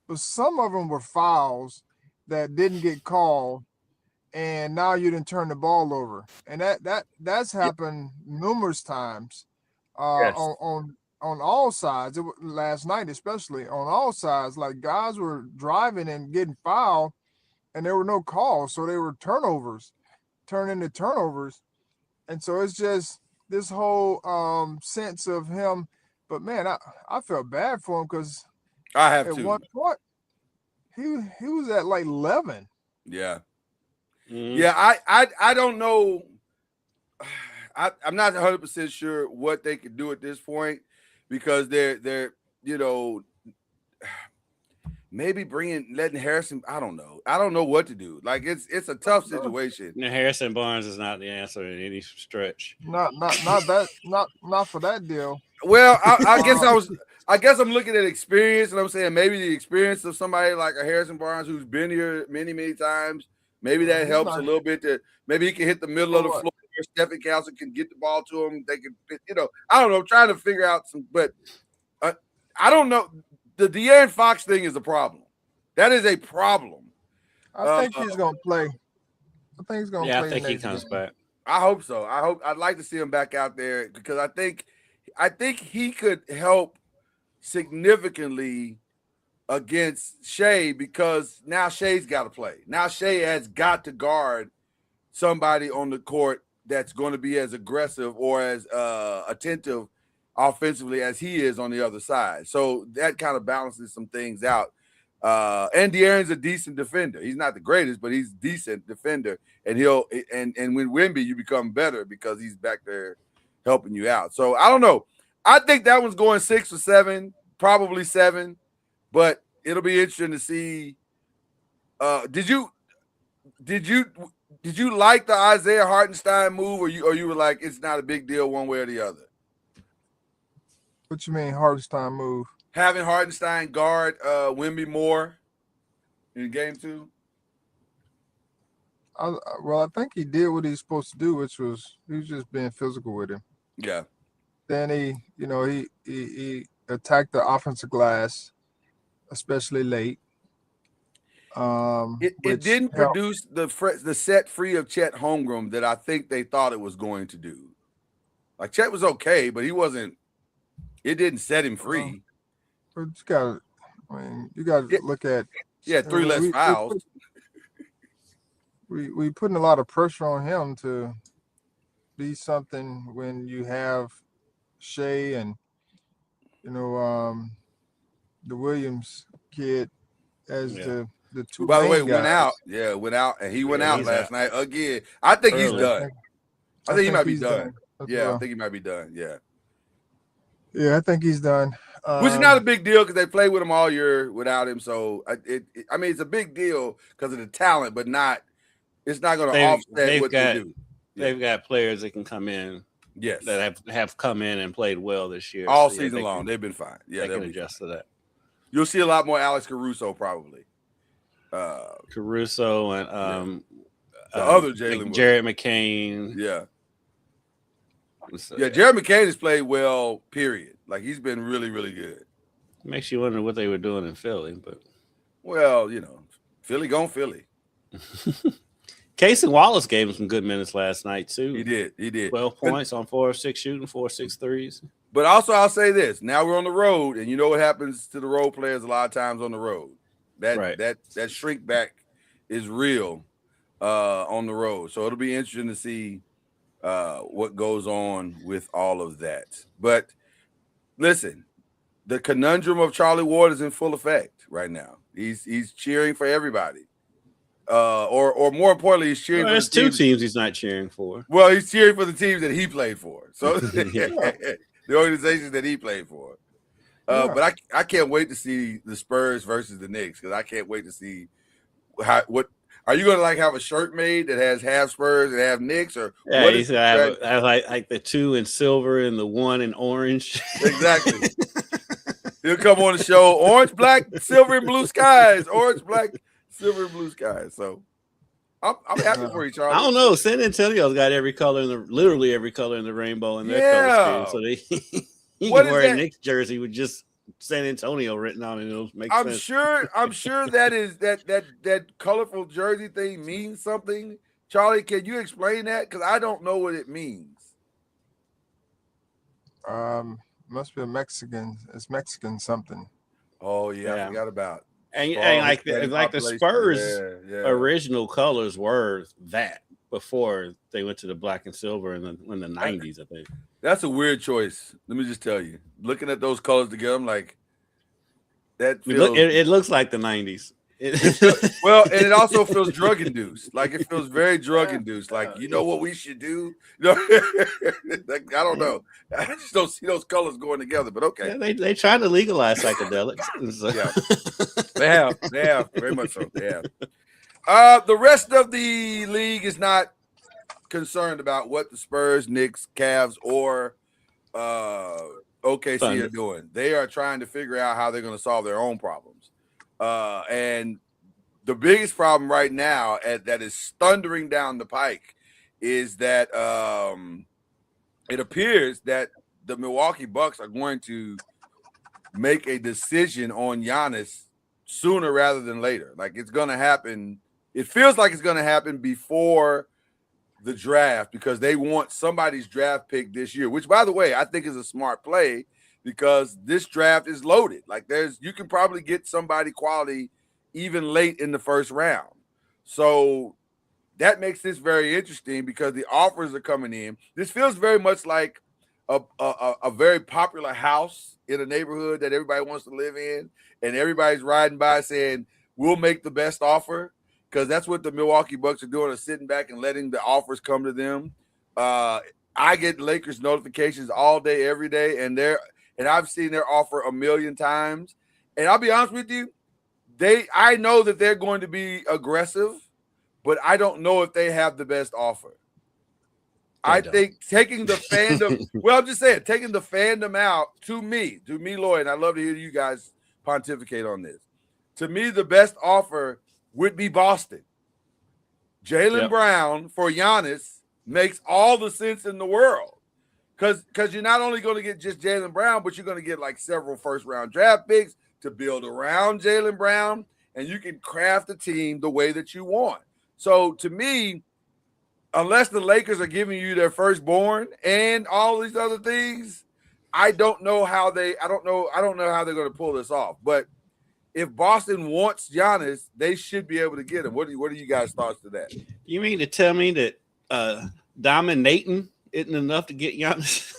Speaker 5: but some of them were fouls that didn't get called, and now you didn't turn the ball over, and that's happened numerous times on all sides. Last night, especially on all sides, like guys were driving and getting fouled, and there were no calls, so they were turnovers, turn into turnovers, and so it's just this whole sense of him. But man, I felt bad for him because
Speaker 3: I have
Speaker 5: at
Speaker 3: to.
Speaker 5: one point he was at like 11.
Speaker 3: Yeah.
Speaker 4: Mhm.
Speaker 3: Yeah, I don't know. I'm not 100% sure what they could do at this point because they're maybe letting Harrison. I don't know what to do. Like it's a tough situation.
Speaker 4: Harrison Barnes is not the answer in any stretch.
Speaker 5: Not for that deal.
Speaker 3: Well, I guess I'm looking at experience, and I'm saying maybe the experience of somebody like a Harrison Barnes who's been here many times. Maybe that helps a little bit. Maybe he can hit the middle of the floor. Stephen Council can get the ball to him. They can, I don't know. I'm trying to figure out but I don't know. The De'Aaron Fox thing is a problem. That is a problem.
Speaker 5: I think he's gonna play. I think he's gonna play.
Speaker 4: Yeah, I think he comes back.
Speaker 3: I hope so. I'd like to see him back out there because I think he could help significantly against Shea because now Shea's got to play. Now Shea has got to guard somebody on the court that's going to be as aggressive or as attentive offensively as he is on the other side. So that kind of balances some things out. And De'Aaron's a decent defender. He's not the greatest, but he's a decent defender. And and when Wemby, you become better because he's back there helping you out. So I don't know. I think that one's going 6 or 7, probably 7. But it'll be interesting to see. Did you like the Isaiah Hartenstein move, or you were like it's not a big deal one way or the other?
Speaker 5: What you mean Hartenstein move?
Speaker 3: Having Hartenstein guard Wemby more in game 2.
Speaker 5: I think he did what he's supposed to do, which was he was just being physical with him.
Speaker 3: Yeah.
Speaker 5: Then he attacked the offensive glass, especially late.
Speaker 3: It didn't produce the set free of Chet Holmgren that I think they thought it was going to do. Like Chet was okay, but he wasn't. It didn't set him free.
Speaker 5: But you got to look at
Speaker 3: 3 less fouls.
Speaker 5: We putting a lot of pressure on him to be something when you have Shea and the Williams kid as the two.
Speaker 3: Who, by the way,
Speaker 5: guys.
Speaker 3: went out. Yeah, went out, and he went out last night again. I think he's done. I think he might be done. Yeah, I think he might be done. Yeah.
Speaker 5: Yeah, I think he's done.
Speaker 3: Which is not a big deal because they played with him all year without him. So it's a big deal because of the talent, but it's not going to offset what they do.
Speaker 4: They've got players that can come in.
Speaker 3: Yes,
Speaker 4: that have come in and played well this year
Speaker 3: all season long. They've been fine. Yeah,
Speaker 4: they can adjust to that.
Speaker 3: You'll see a lot more Alex Caruso probably.
Speaker 4: Caruso and
Speaker 3: the other Jalen
Speaker 4: Jared McCain.
Speaker 3: Yeah. Jared McCain has played well, period. Like, he's been really, really good.
Speaker 4: Makes you wonder what they were doing in Philly, but.
Speaker 3: Well, Philly gone Philly.
Speaker 4: Casey Wallace gave him some good minutes last night, too.
Speaker 3: He did.
Speaker 4: 12 points on 4 of 6 shooting, 4 of 6 threes.
Speaker 3: But also, I'll say this. Now we're on the road, and you know what happens to the role players a lot of times on the road. That shrink back is real on the road. So it'll be interesting to see what goes on with all of that. But listen, the conundrum of Charlie Ward is in full effect right now. He's cheering for everybody. Or more importantly, he's cheering for
Speaker 4: there's two teams he's not cheering for.
Speaker 3: Well, he's cheering for the teams that he played for. So the organizations that he played for. But I can't wait to see the Spurs versus the Knicks because I can't wait to see what are you going to have a shirt made that has half Spurs and half Knicks or
Speaker 4: what he's gonna have like the 2 in silver and the 1 in orange.
Speaker 3: Exactly. He'll come on the show orange, black, silver, and blue skies. Orange, black, silver, and blue skies. So I'm happy for you, Charlie.
Speaker 4: I don't know. San Antonio's got literally every color in the rainbow in their color scheme. So he can wear a Knicks jersey with just San Antonio written on it. It'll make
Speaker 3: I'm
Speaker 4: sense.
Speaker 3: sure that colorful jersey thing means something. Charlie, can you explain that? Because I don't know what it means.
Speaker 5: Must be a Mexican. It's Mexican something.
Speaker 3: Oh yeah. I forgot about.
Speaker 4: And
Speaker 3: Strong
Speaker 4: like the
Speaker 3: population.
Speaker 4: Spurs
Speaker 3: Yeah.
Speaker 4: original colors were that before they went to the black and silver in the 90s, I think.
Speaker 3: That's a weird choice. Let me just tell you. Looking at those colors together, I'm like, that feels...
Speaker 4: It looks like the 90s.
Speaker 3: Well, and it also feels drug induced. Like it feels very drug induced. Like, you know what we should do? Like, I don't know. I just don't see those colors going together. But okay,
Speaker 4: yeah, they try to legalize psychedelics. So.
Speaker 3: Yeah, they have very much so. They have. The rest of the league is not concerned about what the Spurs, Knicks, Cavs, or OKC are doing. They are trying to figure out how they're going to solve their own problems. And the biggest problem right now that is thundering down the pike is that it appears that the Milwaukee Bucks are going to make a decision on Giannis sooner rather than later. Like it's going to happen. It feels like it's going to happen before the draft because they want somebody's draft pick this year, which, by the way, I think is a smart play because this draft is loaded. Like you can probably get somebody quality even late in the first round. So that makes this very interesting because the offers are coming in. This feels very much like a very popular house in a neighborhood that everybody wants to live in, and everybody's riding by saying, we'll make the best offer, because that's what the Milwaukee Bucks are doing, is sitting back and letting the offers come to them. I get Lakers notifications all day, every day, and I've seen their offer a million times. And I'll be honest with you, I know that they're going to be aggressive, but I don't know if they have the best offer. I think taking the fandom, well, I'm just saying, taking the fandom out, to me, Lloyd, and I'd love to hear you guys pontificate on this. To me, the best offer would be Boston. Jaylen Brown for Giannis makes all the sense in the world. Because you're not only going to get just Jaylen Brown, but you're going to get like several first-round draft picks to build around Jaylen Brown, and you can craft the team the way that you want. So to me, unless the Lakers are giving you their firstborn and all these other things, I don't know how they're going to pull this off. But if Boston wants Giannis, they should be able to get him. What are you guys' thoughts to that?
Speaker 4: You mean to tell me that dominating isn't enough to get Giannis?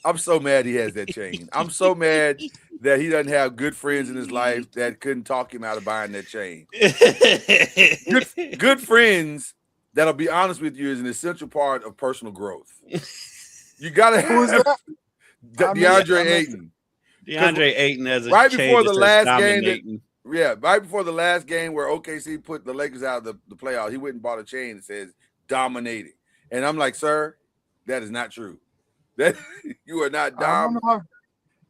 Speaker 3: I'm so mad he has that chain. I'm so mad that he doesn't have good friends in his life that couldn't talk him out of buying that chain. Good friends, that'll be honest with you, is an essential part of personal growth. You got to have DeAndre Ayton.
Speaker 4: DeAndre Ayton has a
Speaker 3: right
Speaker 4: chain
Speaker 3: before the last
Speaker 4: dominating.
Speaker 3: game. Right before the last game where OKC put the Lakers out of the playoffs, he went and bought a chain that says dominating. And I'm like, sir, that is not true. That you are not dominating.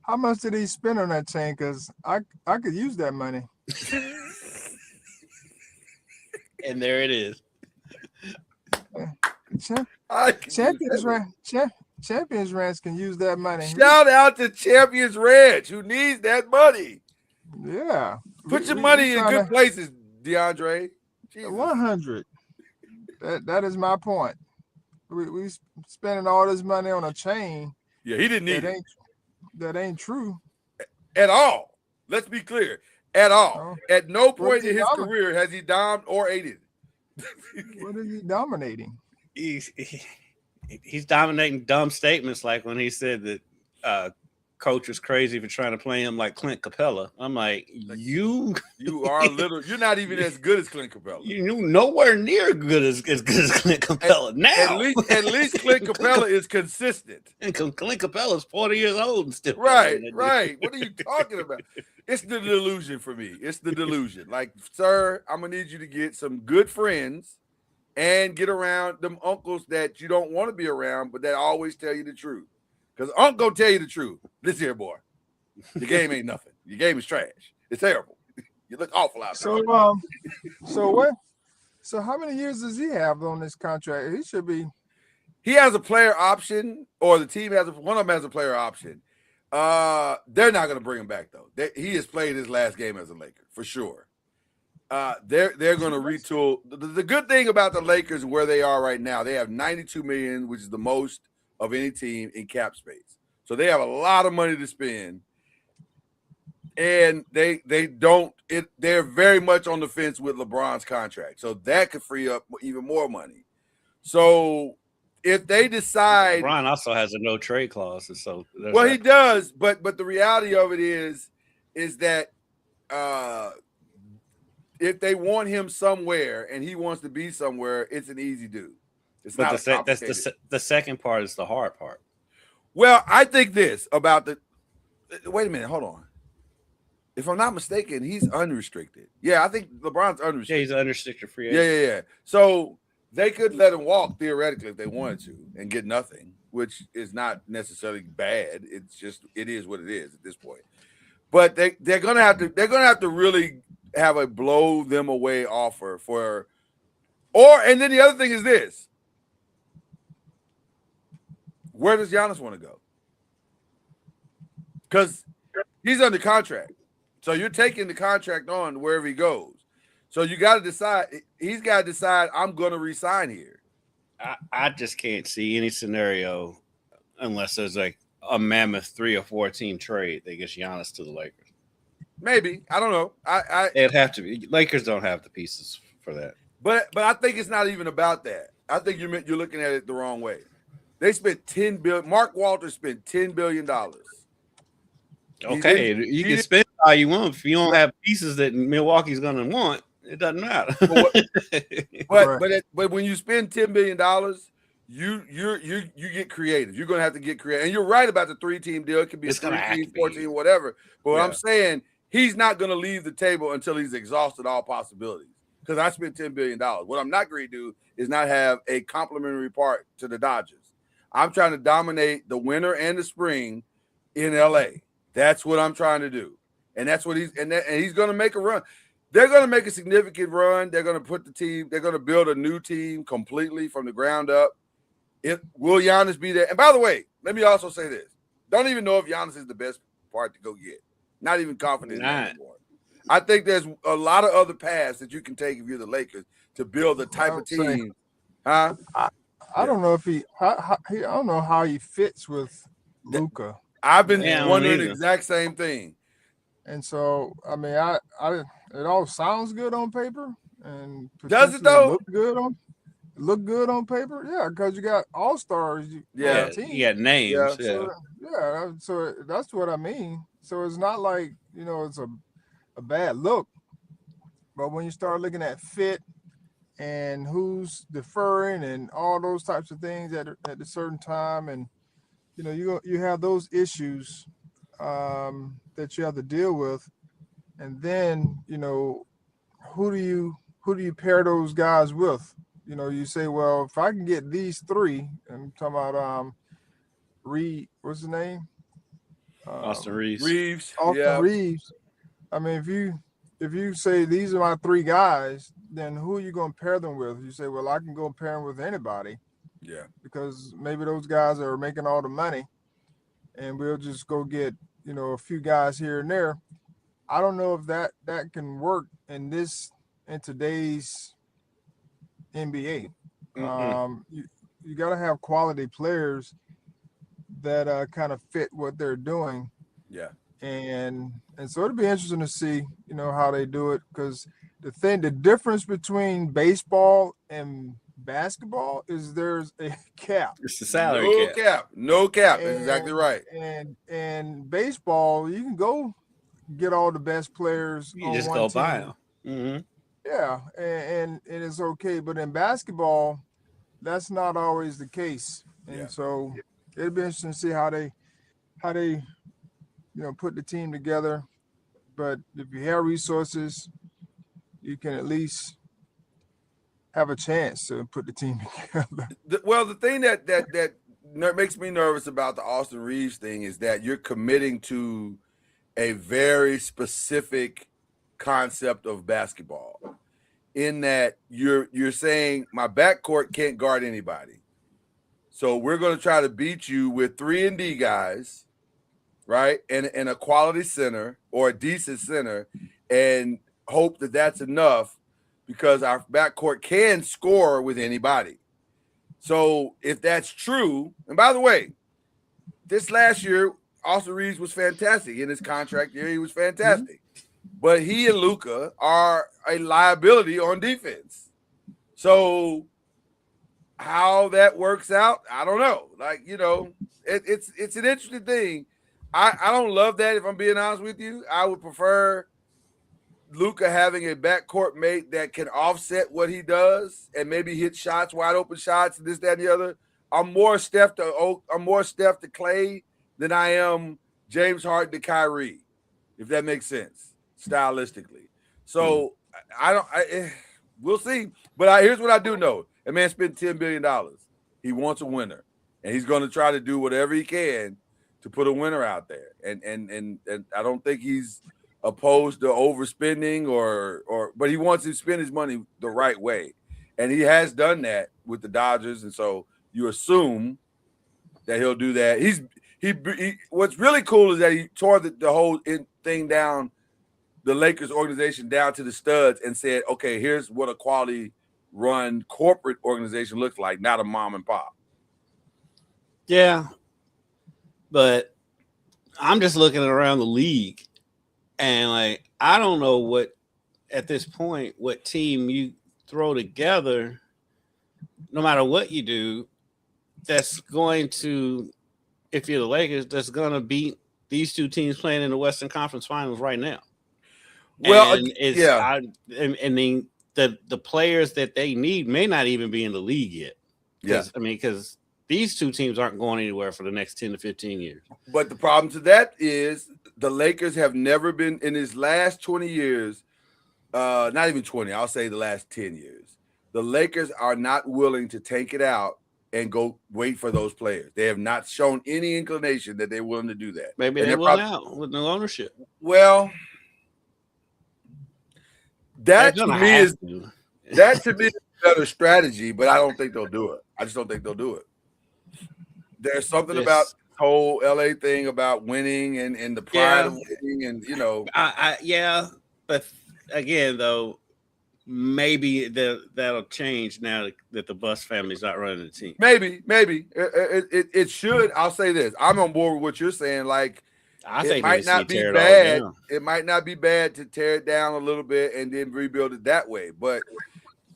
Speaker 5: How much did he spend on that chain? Because I could use that money.
Speaker 4: And there it is.
Speaker 5: Champions Ranch can use that money.
Speaker 3: Shout out to Champions Ranch, who needs that money.
Speaker 5: Yeah.
Speaker 3: Put your money in good places, DeAndre.
Speaker 5: 100. That is my point. We spending all this money on a chain.
Speaker 3: Yeah, he didn't need it.
Speaker 5: That ain't true.
Speaker 3: At all. Let's be clear. At all. No. At no point in his career has he dominated or aided.
Speaker 5: What is he dominating?
Speaker 4: He's dominating dumb statements like when he said that coach was crazy for trying to play him like Clint Capella. I'm like, you
Speaker 3: are you're not even as good as Clint Capella.
Speaker 4: You're nowhere near good as Clint Capella now.
Speaker 3: At least Clint Capella is consistent.
Speaker 4: And Clint Capella is 40 years old and still
Speaker 3: right. What are you talking about? It's the delusion for me. It's the delusion. Like, sir, I'm gonna need you to get some good friends and get around them uncles that you don't want to be around, but that always tell you the truth. Because Uncle gonna tell you the truth. Listen here, boy. The game ain't nothing. Your game is trash. It's terrible. You look awful out there.
Speaker 5: So what? So how many years does he have on this contract? He should be
Speaker 3: he has a player option, or the team one of them has a player option. They're not going to bring him back though. He has played his last game as a Laker for sure. They're going to retool. The good thing about the Lakers and where they are right now, they have $92 million, which is the most of any team in cap space. So they have a lot of money to spend, and they're very much on the fence with LeBron's contract. So that could free up even more money. So if they decide,
Speaker 4: LeBron also has a no trade clause, so
Speaker 3: he does. But the reality of it is that if they want him somewhere and he wants to be somewhere, it's an easy do. It's not
Speaker 4: that's the second part is the hard part.
Speaker 3: Well, I think this about wait a minute, hold on. If I'm not mistaken, he's unrestricted. Yeah, I think LeBron's unrestricted.
Speaker 4: Yeah, he's an unrestricted free agent.
Speaker 3: Yeah. So they could let him walk theoretically if they wanted to and get nothing, which is not necessarily bad. It's just it is what it is at this point. But they're gonna have to really have a blow them away offer and then the other thing is this. Where does Giannis want to go? Because he's under contract. So you're taking the contract on wherever he goes. So you got to decide. He's got to decide, I'm going to resign here.
Speaker 4: I just can't see any scenario unless there's like a mammoth 3 or 4 team trade that gets Giannis to the Lakers.
Speaker 3: Maybe. I don't know.
Speaker 4: It'd have to be. Lakers don't have the pieces for that.
Speaker 3: But I think it's not even about that. I think you're looking at it the wrong way. They spent $10 billion. Mark Walters spent $10 billion.
Speaker 4: Okay, you can spend all you want. If you don't have pieces that Milwaukee's going to want, it doesn't matter.
Speaker 3: but when you spend $10 billion, you get creative. You're going to have to get creative. And you're right about the 3-team deal. It could be a 3-team, 4-team, whatever. But what I'm saying, he's not going to leave the table until he's exhausted all possibilities. Because I spent $10 billion. What I'm not going to do is not have a complimentary part to the Dodgers. I'm trying to dominate the winter and the spring in LA. That's what I'm trying to do. And that's what he's going to make a run. They're going to make a significant run. They're going to build a new team completely from the ground up. Will Giannis be there? And by the way, let me also say this. Don't even know if Giannis is the best part to go get. Not even confident in that anymore. I think there's a lot of other paths that you can take if you're the Lakers to build the type of team.
Speaker 5: I don't know if I don't know how he fits with Luka.
Speaker 3: I've been wondering the exact same thing.
Speaker 5: And so, I mean, it all sounds good on paper, and
Speaker 3: does it though?
Speaker 5: Look good on paper, yeah, because you got all stars.
Speaker 4: Yeah, you got names.
Speaker 5: So that's what I mean. So it's not like it's a bad look, but when you start looking at fit and who's deferring and all those types of things at a certain time, and you have those issues that you have to deal with, and then who do you pair those guys with? You say, well, if I can get these 3, I'm talking about what's his name?
Speaker 4: Austin Reeves.
Speaker 5: Reeves. I mean, if you say these are my 3 guys, then who are you going to pair them with? You say, well, I can go pair them with anybody.
Speaker 3: Yeah. Because
Speaker 5: maybe those guys are making all the money, and we'll just go get a few guys here and there. I don't know if that can work in today's NBA. You got to have quality players that kind of fit what they're doing.
Speaker 3: Yeah.
Speaker 5: And so it'll be interesting to see, how they do it, because the difference between baseball and basketball is there's a cap.
Speaker 4: It's the salary cap.
Speaker 3: No cap. That's exactly right.
Speaker 5: And baseball, you can go get all the best players.
Speaker 4: You just go buy them. Mm-hmm.
Speaker 5: Yeah, and it's okay. But in basketball, that's not always the case. And so it'll be interesting to see how they put the team together. But if you have resources, you can at least have a chance to put the team together.
Speaker 3: The thing that makes me nervous about the Austin Reeves thing is that you're committing to a very specific concept of basketball, in that you're saying my backcourt can't guard anybody. So we're going to try to beat you with 3-and-D guys, right? And a quality center or a decent center, and hope that that's enough because our backcourt can score with anybody. So if that's true, and by the way, this last year, Austin Reeves was fantastic. In his contract year, he was fantastic. But he and Luka are a liability on defense. So how that works out, I don't know. Like, you know, it's an interesting thing. I don't love that, if I'm being honest with you. I would prefer Luka having a backcourt mate that can offset what he does and maybe hit shots, wide open shots, and this, that, and the other. I'm more Steph to Clay than I am James Harden to Kyrie, if that makes sense stylistically. So we'll see. But here's what I do know: a man spent $10 billion. He wants a winner, and he's going to try to do whatever he can to put a winner out there. And I don't think he's opposed to overspending but he wants to spend his money the right way, and he has done that with the Dodgers. And so you assume that he'll do that. He what's really cool is that he tore the whole thing down, the Lakers organization down to the studs, and said, okay, here's what a quality run corporate organization looks like, not a mom and pop.
Speaker 4: Yeah. But I'm just looking around the league, and like, I don't know what team you throw together, no matter what you do, that's going to, if you're the Lakers, that's going to beat these two teams playing in the Western Conference Finals right now.
Speaker 3: Well,
Speaker 4: and the players that they need may not even be in the league yet.
Speaker 3: Yeah.
Speaker 4: Because these two teams aren't going anywhere for the next 10 to 15 years.
Speaker 3: But the problem to that is the Lakers have never been, in his last 20 years, not even 20, I'll say the last 10 years, the Lakers are not willing to take it out and go wait for those players. They have not shown any inclination that they're willing to do that.
Speaker 4: Maybe they will now with no ownership.
Speaker 3: Well, that to me is a better strategy, but I don't think they'll do it. I just don't think they'll do it. There's something about the whole LA thing about winning and the pride of winning, and you know.
Speaker 4: But again, though, maybe that'll change now that the Buss family's not running the team.
Speaker 3: Maybe it should. I'll say this: I'm on board with what you're saying. Like,
Speaker 4: I think
Speaker 3: it might not be bad. It might not be bad to tear it down a little bit and then rebuild it that way. But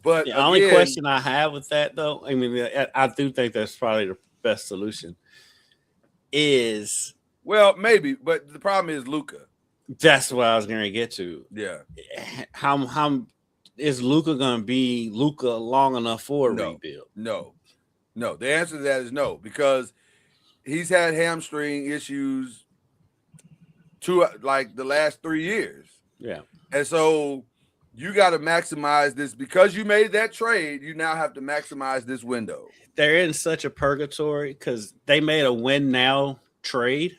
Speaker 4: the only question I have with that, though, I mean, I do think that's probably the best solution.
Speaker 3: Maybe, but the problem is Luka. That's
Speaker 4: what I was going to get to.
Speaker 3: Yeah,
Speaker 4: how is Luka going to be Luka long enough for a rebuild?
Speaker 3: No. The answer to that is no, because he's had hamstring issues like the last 3 years.
Speaker 4: Yeah,
Speaker 3: and so you got to maximize this because you made that trade. You now have to maximize this window.
Speaker 4: They're in such a purgatory because they made a win now trade.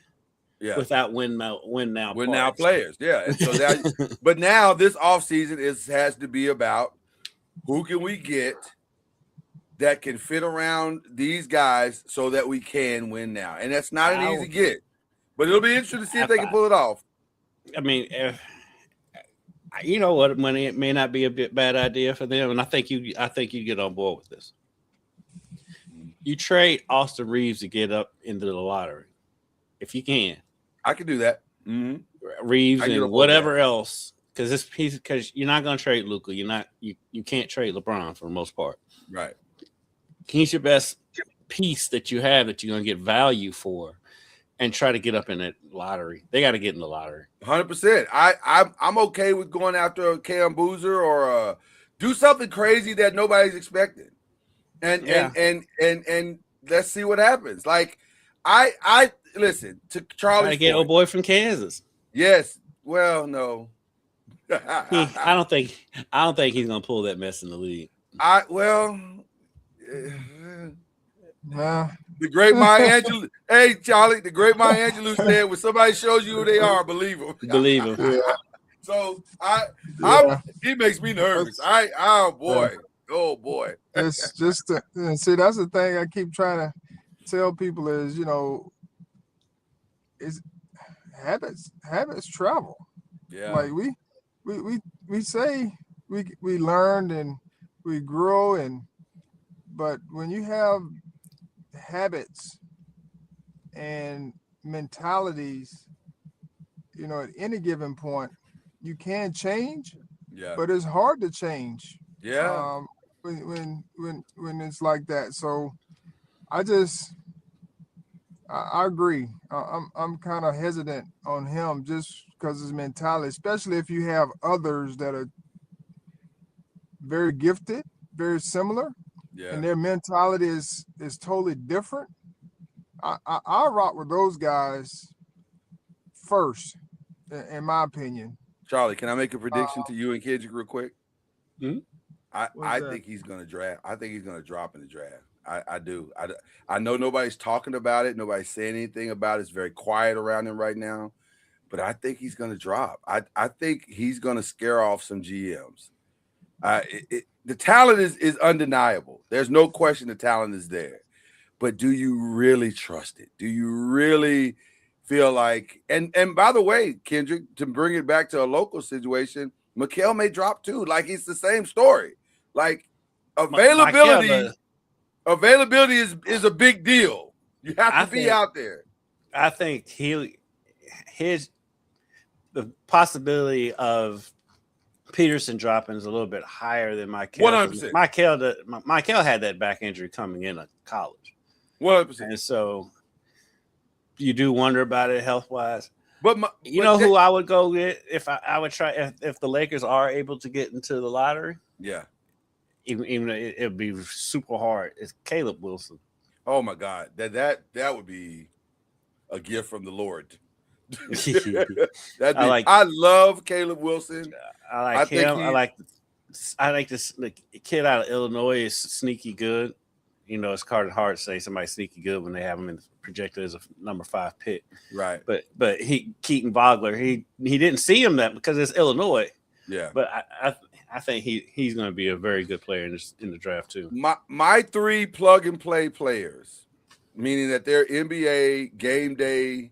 Speaker 4: Yeah. Without win now
Speaker 3: players. Yeah. And so but now this offseason has to be about who can we get that can fit around these guys so that we can win now. And that's not an easy get. But it'll be interesting to see if they can pull it off.
Speaker 4: I mean, you know what, money, it may not be a bad idea for them, and I think you get on board with this. You trade Austin Reeves to get up into the lottery, if you can.
Speaker 3: I can do that. Mm-hmm.
Speaker 4: Reeves and whatever else, because you're not going to trade Luka. You can't trade LeBron for the most part.
Speaker 3: Right.
Speaker 4: He's your best piece that you have that you're going to get value for, and try to get up in that lottery. They got to get in the lottery.
Speaker 3: 100%. I'm okay with going after a Cam Boozer or do something crazy that nobody's expecting, and let's see what happens. Like I listen to Charlie.
Speaker 4: Get old boy from Kansas.
Speaker 3: Yes. Well, no.
Speaker 4: I don't think he's gonna pull that mess in the league.
Speaker 3: The great Maya Angelou. Hey, Charlie, the great Maya Angelou said, when somebody shows you who they are, believe them.
Speaker 4: Believe them.
Speaker 5: Yeah.
Speaker 3: So he makes me nervous. Oh boy.
Speaker 5: It's just see, that's the thing I keep trying to tell people is, is habits travel.
Speaker 3: Yeah.
Speaker 5: Like we say we learned and we grow, but when you have habits and mentalities, at any given point, you can change,
Speaker 3: Yeah.
Speaker 5: but it's hard to change.
Speaker 3: Yeah.
Speaker 5: When it's like that. So I agree. I'm kind of hesitant on him just because his mentality, especially if you have others that are very gifted, very similar, and their mentality is totally different. I rock with those guys first, in my opinion.
Speaker 3: Charlie, can I make a prediction to you and Kendrick real quick?
Speaker 4: Mm-hmm.
Speaker 3: I think he's going to draft. I think he's going to drop in the draft. I do. I know nobody's talking about it. Nobody's saying anything about it. It's very quiet around him right now. But I think he's going to drop. I think he's going to scare off some GMs. The talent is undeniable. There's no question the talent is there. But do you really trust it? Do you really feel like – and by the way, Kendrick, to bring it back to a local situation, Mikal may drop too. Like, it's the same story. Like, availability is a big deal. You have to be out there.
Speaker 4: I think the possibility of Peterson dropping is a little bit higher than Mikal.
Speaker 3: 100%.
Speaker 4: Mikal had that back injury coming in at college.
Speaker 3: 100%.
Speaker 4: And so you do wonder about it health-wise.
Speaker 3: But
Speaker 4: who I would go get if I would try if the Lakers are able to get into the lottery?
Speaker 3: Yeah.
Speaker 4: Even it would be super hard. It's Caleb Wilson.
Speaker 3: Oh my God. That would be a gift from the Lord. I love Caleb Wilson.
Speaker 4: I like him. I like this kid out of Illinois is sneaky good. It's hard to say somebody's sneaky good when they have him projected as a number 5 pick.
Speaker 3: Right.
Speaker 4: But Keaton Vogler, he didn't see him that because it's Illinois.
Speaker 3: Yeah.
Speaker 4: But I think he's going to be a very good player in the draft too.
Speaker 3: My 3 plug and play players, meaning that they're NBA game day,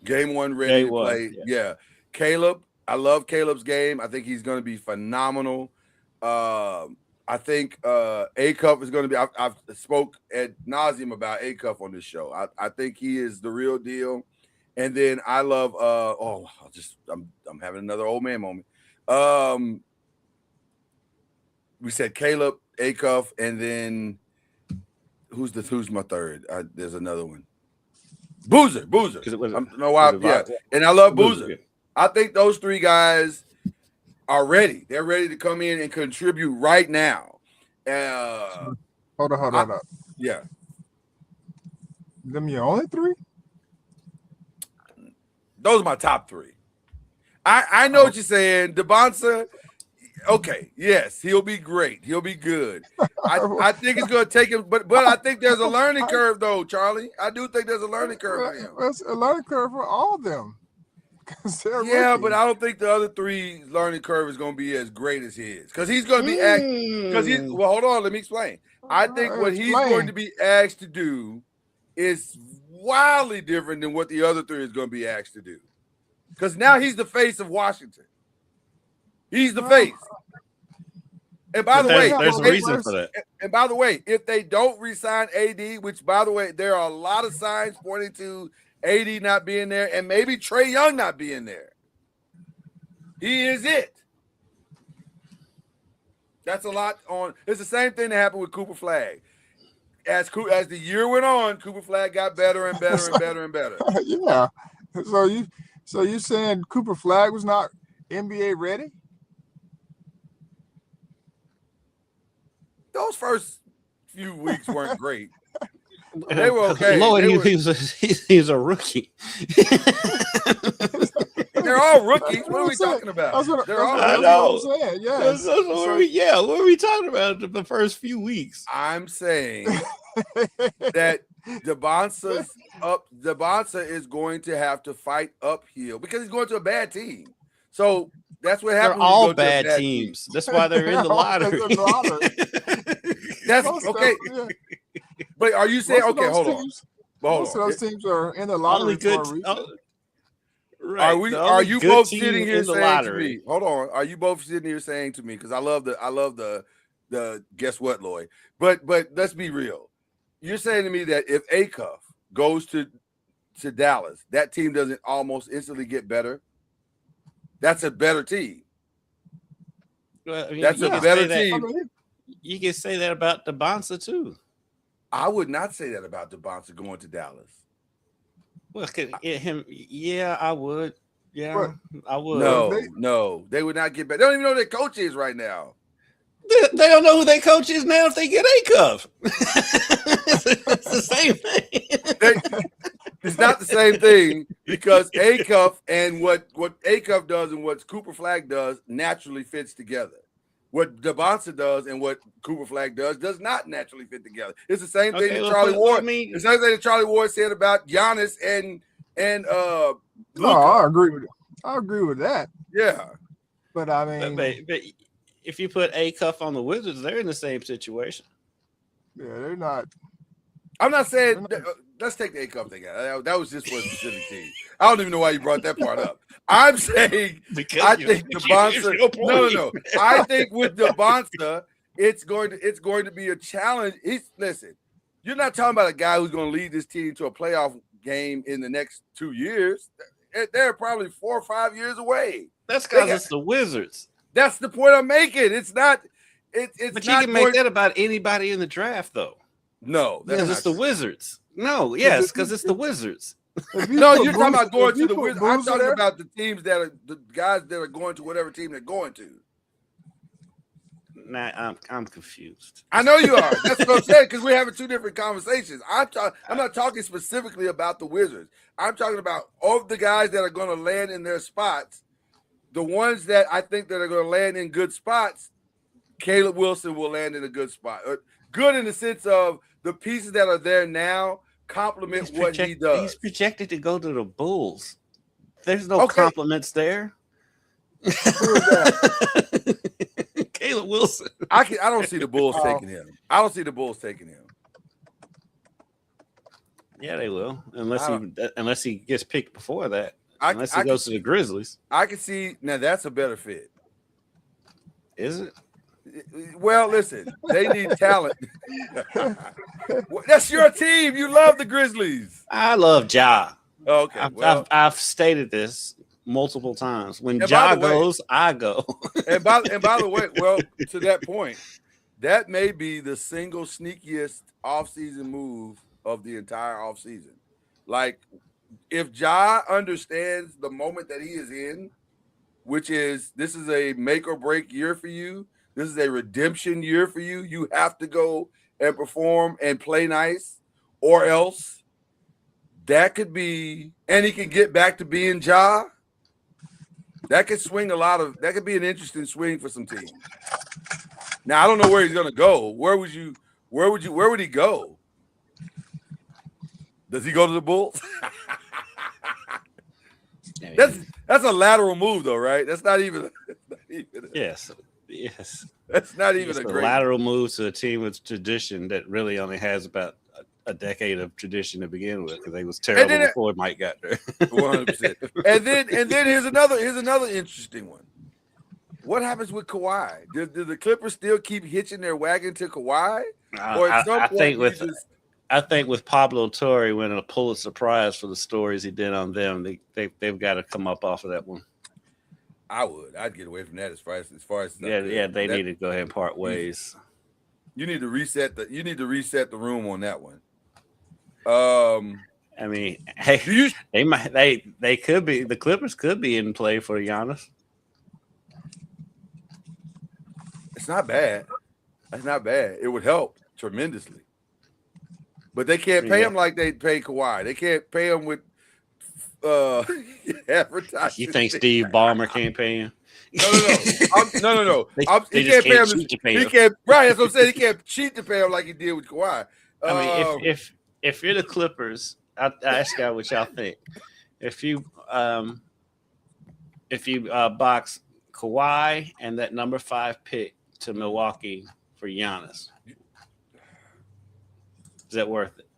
Speaker 3: game 1 ready to play. Yeah. Caleb, I love Caleb's game. I think he's going to be phenomenal. I think A-Cuff is going to be. I've spoke ad nauseum about A-Cuff on this show. I think he is the real deal. And then I love. I'm having another old man moment. We said Caleb, A-Cuff, and then who's my third? There's another one. Boozer. And I love Boozer. I think those 3 guys are ready. They're ready to come in and contribute right now.
Speaker 5: Hold on.
Speaker 3: Yeah.
Speaker 5: Them your only 3?
Speaker 3: Those are my top 3. I know what you're saying. DeBonsa, okay, yes, he'll be great. He'll be good. I think it's going to take him, but I think there's a learning curve, though, Charlie. I do think there's a learning curve for him.
Speaker 5: There's a learning curve for all of them.
Speaker 3: Yeah, rookies. But I don't think the other 3 learning curve is going to be as great as his because he's going to be asked. Because hold on, let me explain. I think what he's going to be asked to do is wildly different than what the other 3 is going to be asked to do. Because now he's the face of Washington. He's the face. And by the way,
Speaker 4: there's a reason for that.
Speaker 3: And by the way, if they don't re-sign AD, which by the way, there are a lot of signs pointing to AD not being there, and maybe Trae Young not being there. He is it. That's a lot on. It's the same thing that happened with Cooper Flagg. As the year went on, Cooper Flagg got better and better and better and better.
Speaker 5: Yeah. So you saying Cooper Flagg was not NBA ready?
Speaker 3: Those first few weeks weren't great. They were okay.
Speaker 4: Lord, he's a rookie.
Speaker 3: They're all rookies. What are we talking about? They're all
Speaker 5: rookies. That's what I'm saying. Yes.
Speaker 4: What are we talking about the first few weeks?
Speaker 3: I'm saying that DeBonsa is going to have to fight uphill because he's going to a bad team. So that's what happens.
Speaker 4: They're all bad teams. That's why they're in the lottery.
Speaker 3: That's okay. But are you saying
Speaker 5: Most of
Speaker 3: okay?
Speaker 5: those
Speaker 3: Hold on.
Speaker 5: teams-
Speaker 3: Hold
Speaker 5: Most
Speaker 3: on.
Speaker 5: of those teams are in the lottery for a reason.
Speaker 4: Right.
Speaker 3: Are you both sitting here
Speaker 4: in the
Speaker 3: saying
Speaker 4: lottery.
Speaker 3: to me? Hold on. Are you both sitting here saying to me? Because I love the guess what, Lloyd? But let's be real. You're saying to me that if Acuff goes to Dallas, that team doesn't almost instantly get better. That's a better team.
Speaker 4: Well, I mean,
Speaker 3: That's a better team.
Speaker 4: You can say that about the Bonsa too.
Speaker 3: I would not say that about DeBonsa going to Dallas.
Speaker 4: Well, yeah, I would. Yeah, I would.
Speaker 3: No, they would not get better. They don't even know who their coach is right now.
Speaker 4: They don't know who their coach is now if they get Acuff. It's the same thing.
Speaker 3: It's not the same thing because Acuff and what Acuff does and what Cooper Flag does naturally fits together. What DeBonsa does and what Cooper Flag does not naturally fit together. It's the same thing that Charlie Ward. The same thing that Charlie Ward said about Giannis and Luka.
Speaker 5: No, I agree with it. I agree with that.
Speaker 3: Yeah,
Speaker 5: but I mean,
Speaker 4: but if you put Acuff on the Wizards, they're in the same situation.
Speaker 5: Yeah, they're not.
Speaker 3: I'm not saying. Let's take the Acuff thing out. That was just for a specific team. I don't even know why you brought that part up. I'm saying I think DeBonsa. No. I think with DeBonsa, it's going to be a challenge. Listen. You're not talking about a guy who's going to lead this team to a playoff game in the next 2 years. They're probably 4 or 5 years away.
Speaker 4: That's because it's the Wizards.
Speaker 3: That's the point I'm making. It's not. It's
Speaker 4: but
Speaker 3: not
Speaker 4: you can make that about anybody in the draft, though.
Speaker 3: No,
Speaker 4: because it's the Wizards. No, yes, because it's the Wizards.
Speaker 3: No, you're talking about going to the Wizards. I'm talking about the teams that are the guys that are going to whatever team they're going to.
Speaker 4: Nah, I'm confused.
Speaker 3: I know you are. That's what I'm saying because we're having two different conversations. I'm not talking specifically about the Wizards. I'm talking about all of the guys that are going to land in their spots. The ones that I think that are going to land in good spots, Caleb Wilson will land in a good spot. Good in the sense of the pieces that are there now complement what he does.
Speaker 4: He's projected to go to the Bulls. There's no compliments there. Caleb Wilson.
Speaker 3: I don't see the Bulls taking him. I don't see the Bulls taking him.
Speaker 4: Yeah, they will, unless he gets picked before that. Unless he goes to the Grizzlies.
Speaker 3: I can see now that's a better fit.
Speaker 4: Is it?
Speaker 3: Well, listen, they need talent. That's your team. You love the Grizzlies.
Speaker 4: I love Ja.
Speaker 3: Okay,
Speaker 4: I've stated this multiple times. When Ja goes, I go.
Speaker 3: and by the way, well, to that point, that may be the single sneakiest offseason move of the entire offseason. Like, if Ja understands the moment that he is in, which is this is a make or break year for you, this is a redemption year for you, you have to go and perform and play nice, or else that could be, and he can get back to being Ja. That could swing that could be an interesting swing for some teams. Now I don't know where he's gonna go. Where would he go? Does he go to the Bulls? That's a lateral move though, right? That's not even
Speaker 4: Yes.
Speaker 3: That's not even
Speaker 4: a lateral move to a team with tradition that really only has about a decade of tradition to begin with, because they was terrible before Mike got there.
Speaker 3: 100%. And then here's another interesting one. What happens with Kawhi? Do the Clippers still keep hitching their wagon to Kawhi? Or at some point
Speaker 4: I think with Pablo Torre winning a Pulitzer Prize for the stories he did on them, they've got to come up off of that one.
Speaker 3: I'd get away from that as far as
Speaker 4: they need to go ahead and part ways.
Speaker 3: You need to reset the room on that one.
Speaker 4: I mean, hey, they could be, the Clippers could be in play for Giannis.
Speaker 3: It's not bad. That's not bad. It would help tremendously. But they can't pay him like they pay Kawhi. They can't pay him with advertising.
Speaker 4: You think Steve Ballmer can't pay him?
Speaker 3: No. He can't pay him. He can't. Right, that's what I'm saying. He can't cheat to pay him like he did with Kawhi.
Speaker 4: I mean, if you're the Clippers, I ask y'all what y'all think. If you box Kawhi and that number 5 pick to Milwaukee for Giannis, Is that worth it?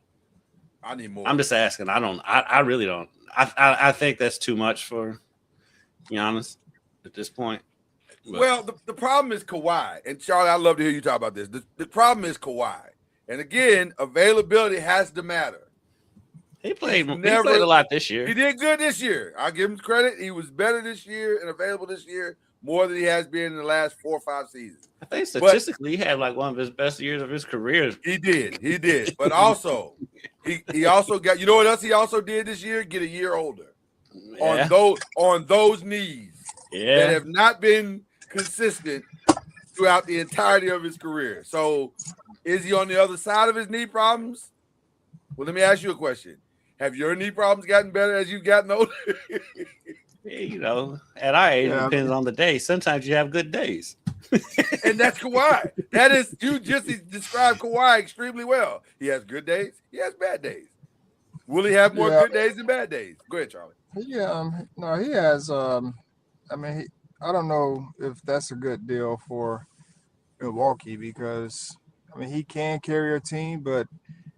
Speaker 1: I need more.
Speaker 4: I'm just asking. I really don't. I think that's too much for Giannis at this point. But.
Speaker 1: Well, the problem is Kawhi. And Charlie, I'd love to hear you talk about this. The problem is Kawhi. And again, availability has to matter.
Speaker 4: He played a lot this year.
Speaker 1: He did good this year. I'll give him credit. He was better this year and available this year more than he has been in the last 4 or 5 seasons.
Speaker 4: I think statistically, he had like one of his best years of his career.
Speaker 1: He did. But also, he also got, you know what else he also did this year? Get a year older. Yeah. On those knees that have not been consistent throughout the entirety of his career. So is he on the other side of his knee problems? Well, let me ask you a question. Have your knee problems gotten better as you've gotten older?
Speaker 4: You know, at our age, it depends on the day. Sometimes you have good days.
Speaker 1: And that's Kawhi. That is, you just described Kawhi extremely well. He has good days. He has bad days. Will he have more good days than bad days? Go ahead, Charlie.
Speaker 5: No, he has. I don't know if that's a good deal for Milwaukee because, he can carry a team, but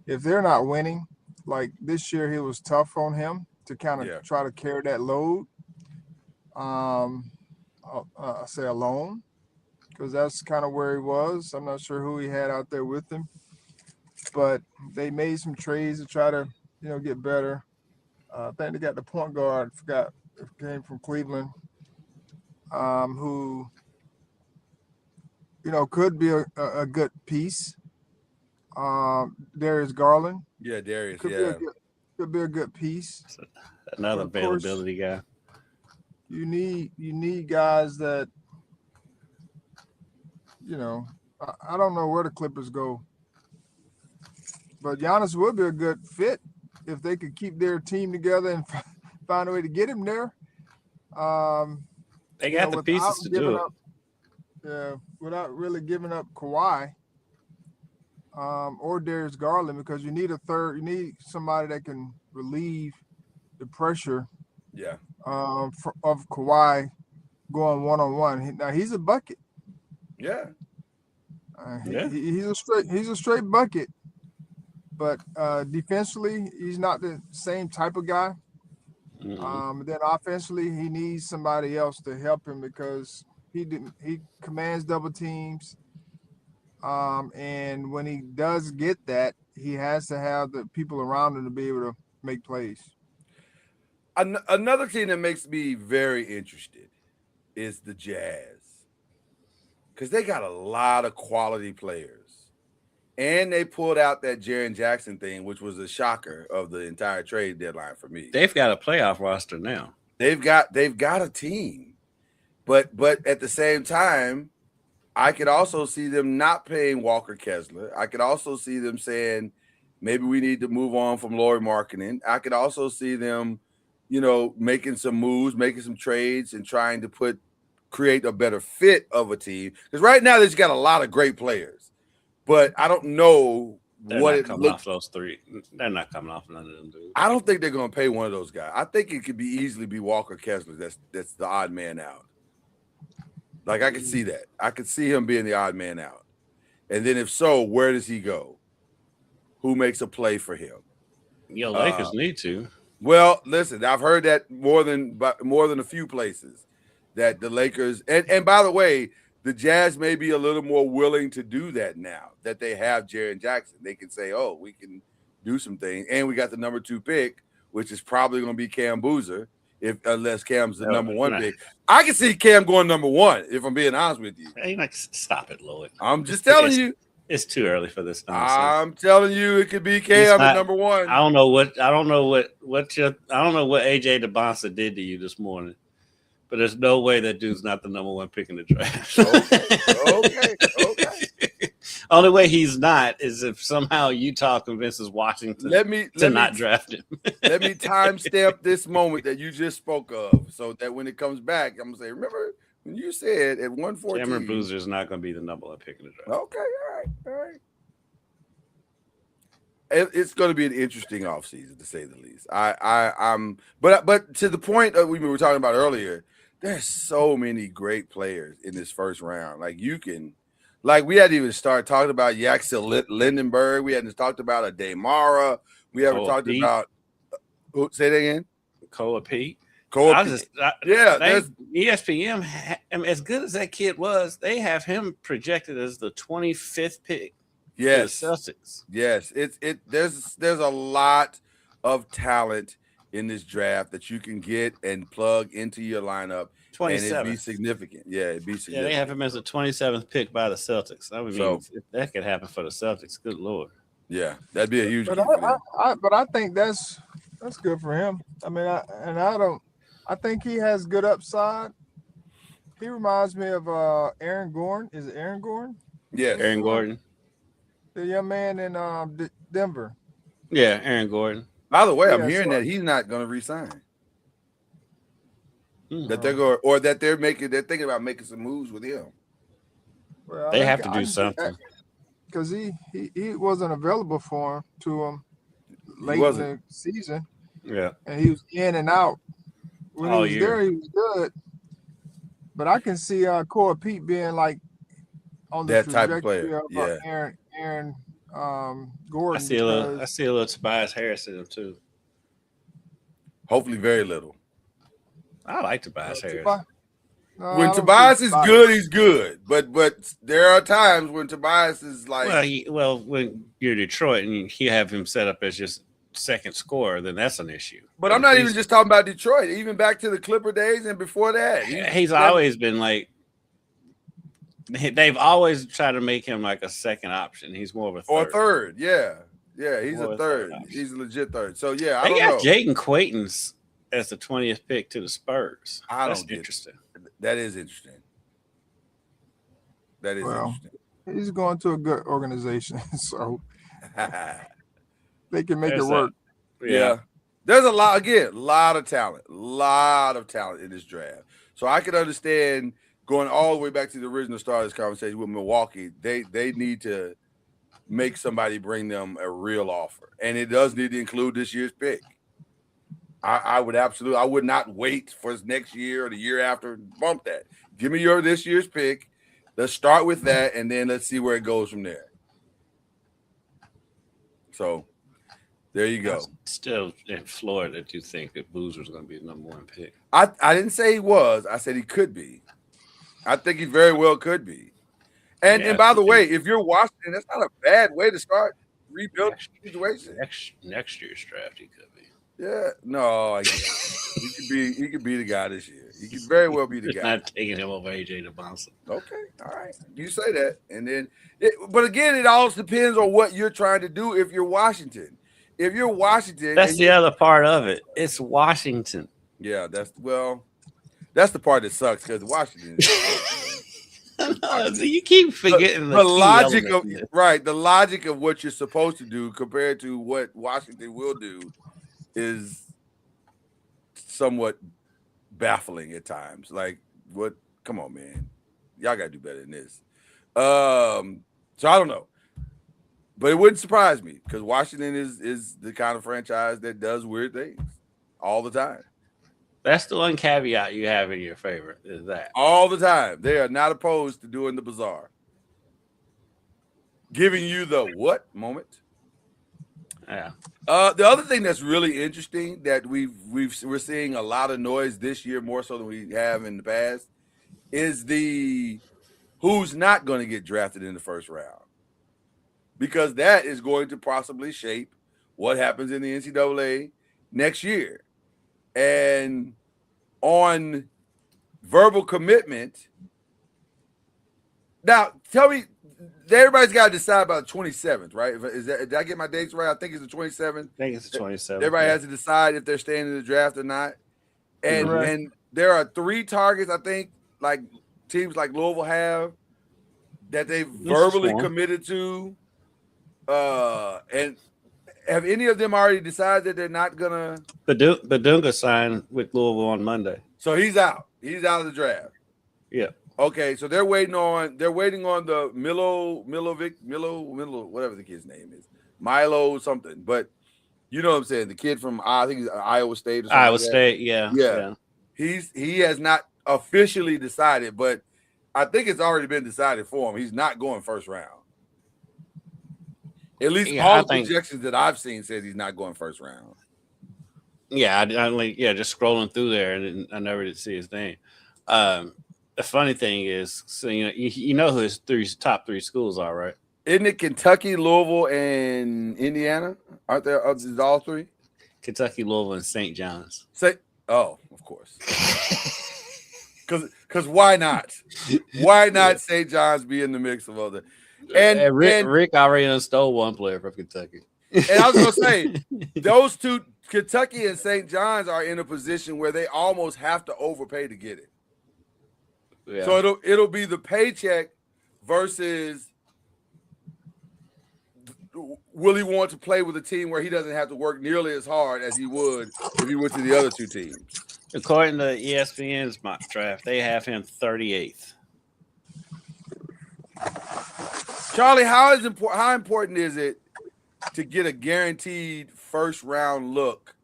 Speaker 5: if they're not winning, like this year, he was tough on him to kind of try to carry that load. I say alone because that's kind of where he was. I'm not sure who he had out there with him, but they made some trades to try to, get better. I think they got the point guard. I forgot if it came from Cleveland, who, could be a good piece. Darius Garland.
Speaker 1: Yeah, Darius.
Speaker 5: Could be a good piece.
Speaker 4: Another availability guy.
Speaker 5: You need guys that, I don't know where the Clippers go, but Giannis would be a good fit if they could keep their team together and find a way to get him there.
Speaker 4: They got the pieces to do it.
Speaker 5: Yeah, without really giving up Kawhi or Darius Garland, because you need you need somebody that can relieve the pressure.
Speaker 1: Yeah.
Speaker 5: Of Kawhi going one-on-one. Now he's a bucket.
Speaker 1: Yeah.
Speaker 5: He's a straight bucket, but defensively he's not the same type of guy. Mm-hmm. Then offensively he needs somebody else to help him because he commands double teams. And when he does get that, he has to have the people around him to be able to make plays.
Speaker 1: Another team that makes me very interested is the Jazz, because they got a lot of quality players, and they pulled out that Jaren Jackson thing, which was a shocker of the entire trade deadline for me.
Speaker 4: They've got a playoff roster now.
Speaker 1: They've got a team, but at the same time, I could also see them not paying Walker Kessler. I could also see them saying maybe we need to move on from Lauri Markkanen. I could also see them, making some moves, making some trades, and trying to create a better fit of a team. Because right now, they've got a lot of great players, but I don't know what it looks.
Speaker 4: Off those three. They're not coming off none of them, dude.
Speaker 1: I don't think they're going to pay one of those guys. I think it could easily be Walker Kessler. That's the odd man out. Like I could see that. I could see him being the odd man out. And then if so, where does he go? Who makes a play for him?
Speaker 4: Lakers need to.
Speaker 1: Well, listen, I've heard that more than a few places that the Lakers and by the way, the Jazz may be a little more willing to do that now that they have Jaren Jackson. They can say, "Oh, we can do some things," and we got the number 2 pick, which is probably going to be Cam Boozer, unless Cam's the number 1 pick. I can see Cam going number 1. If I'm being honest with you,
Speaker 4: hey, stop it, Lloyd.
Speaker 1: I'm just telling you.
Speaker 4: It's too early for this nonsense.
Speaker 1: I'm telling you, it could be Cam at number 1.
Speaker 4: I don't know what AJ DeBonsa did to you this morning, but there's no way that dude's not the number 1 pick in the draft. Okay. Only way he's not is if somehow Utah convinces Washington to not draft him.
Speaker 1: Let me timestamp this moment that you just spoke of, so that when it comes back, I'm gonna say, remember when you said at 114,
Speaker 4: Cameron Boozer is not going to be the number 1 pick in the draft.
Speaker 1: Okay, all right. It's going to be an interesting offseason, to say the least. But to the point that we were talking about earlier, there's so many great players in this first round. Like
Speaker 3: Like we hadn't even started talking about Yaxel Lindenberg. We hadn't talked about a Damara. We haven't talked about. Say that again.
Speaker 4: Koa Pete.
Speaker 3: ESPN.
Speaker 4: I mean, as good as that kid was, they have him projected as the 25th pick.
Speaker 3: Yes,
Speaker 4: for the Celtics.
Speaker 3: Yes, there's a lot of talent in this draft that you can get and plug into your lineup, and it'd be significant. Yeah, it'd be significant.
Speaker 4: Yeah, they have him as the 27th pick by the Celtics. I mean, if that could happen for the Celtics, good Lord.
Speaker 3: Yeah, that'd be a huge.
Speaker 5: But I think that's good for him. I mean, I think he has good upside. He reminds me of Aaron Gordon. Is it Aaron Gordon?
Speaker 3: Yes,
Speaker 4: Aaron Gordon.
Speaker 5: The young man in Denver.
Speaker 4: Yeah, Aaron Gordon.
Speaker 3: By the way, I'm hearing that he's not going to resign. That they're thinking about making some moves with him.
Speaker 4: Well, they have to do something
Speaker 5: because he wasn't available for him late in the season.
Speaker 4: Yeah,
Speaker 5: and he was in and out. When he was there, he was good. But I can see Koa Pete being like on the
Speaker 3: that type of player.
Speaker 5: Of Aaron Gordon.
Speaker 4: I see a little Tobias Harris in him too.
Speaker 3: Hopefully, very little.
Speaker 4: I like Tobias Harris.
Speaker 3: When Tobias is good, he's good. But there are times when Tobias is like,
Speaker 4: when you're Detroit and you have him set up as just second scorer, then that's an issue.
Speaker 3: But I'm not even just talking about Detroit. Even back to the Clipper days and before that,
Speaker 4: he's always been like. They've always tried to make him like a second option. He's more of a third.
Speaker 3: Or third, yeah. He's a third. He's a legit third. So yeah,
Speaker 4: they got Jaden Quayton's as the 20th pick to the Spurs. That's interesting.
Speaker 3: That is interesting. Interesting.
Speaker 5: He's going to a good organization, so they can make it work.
Speaker 3: Yeah. There's a lot of talent in this draft. So I can understand. Going all the way back to the original start of this conversation with Milwaukee, they need to make somebody bring them a real offer. And it does need to include this year's pick. I would not wait for next year or the year after. Bump that. Give me this year's pick. Let's start with that, and then let's see where it goes from there. So there you go.
Speaker 4: Still in Florida, do you think that Boozer's going to be the number one pick?
Speaker 3: I didn't say he was. I said he could be. I think he very well could be. And by the way, if you're Washington, that's not a bad way to start rebuilding the situation.
Speaker 4: Next year's draft, he could be.
Speaker 3: Yeah, no, he could be the guy this year. He could very well be the guy.
Speaker 4: Not taking him over AJ DeBonson.
Speaker 3: Okay, all right. You say that, and then, but again, it all depends on what you're trying to do. If you're Washington,
Speaker 4: that's the other part of it. It's Washington.
Speaker 3: Yeah, that's the part that sucks because Washington.
Speaker 4: You keep forgetting
Speaker 3: the logic of the logic of what you're supposed to do compared to what Washington will do is somewhat baffling at times. Like, what? Come on, man, y'all gotta do better than this. So I don't know, but it wouldn't surprise me because Washington is the kind of franchise that does weird things all the time.
Speaker 4: That's the one caveat you have in your favor is that.
Speaker 3: All the time. They are not opposed to doing the bizarre. Giving you the what moment.
Speaker 4: Yeah.
Speaker 3: The other thing that's really interesting that we're seeing a lot of noise this year, more so than we have in the past, is the who's not going to get drafted in the first round. Because that is going to possibly shape what happens in the NCAA next year. And on verbal commitment, now tell me, everybody's got to decide about the 27th, right? Did I get my dates right? I think it's the 27th.
Speaker 4: I think it's the 27th.
Speaker 3: Everybody has to decide if they're staying in the draft or not. And there are 3 targets, I think, like teams like Louisville have that they've verbally committed to. And have any of them already decided that they're not gonna?
Speaker 4: Badunga signed with Louisville on Monday,
Speaker 3: so he's out. He's out of the draft.
Speaker 4: Yeah.
Speaker 3: Okay, so they're waiting on the Milo, whatever the kid's name is, Milo something. But you know what I'm saying? The kid from I think he's Iowa State. Or something
Speaker 4: Iowa
Speaker 3: like
Speaker 4: State, yeah.
Speaker 3: He has not officially decided, but I think it's already been decided for him. He's not going first round. At least all the projections that I've seen says he's not going first round.
Speaker 4: Yeah, just scrolling through there, and I never did see his name. The funny thing is, so you know who his top 3 schools are, right?
Speaker 3: Isn't it Kentucky, Louisville, and Indiana? Aren't there all 3?
Speaker 4: Kentucky, Louisville, and St. John's.
Speaker 3: Of course. Because why not? Why not St. John's be in the mix of other? And
Speaker 4: Rick already stole one player from Kentucky.
Speaker 3: And I was going to say, those 2, Kentucky and St. John's, are in a position where they almost have to overpay to get it. Yeah. So it'll be the paycheck versus will he want to play with a team where he doesn't have to work nearly as hard as he would if he went to the other 2 teams.
Speaker 4: According to ESPN's mock draft, they have him 38th.
Speaker 3: Charlie, how important is it to get a guaranteed first round look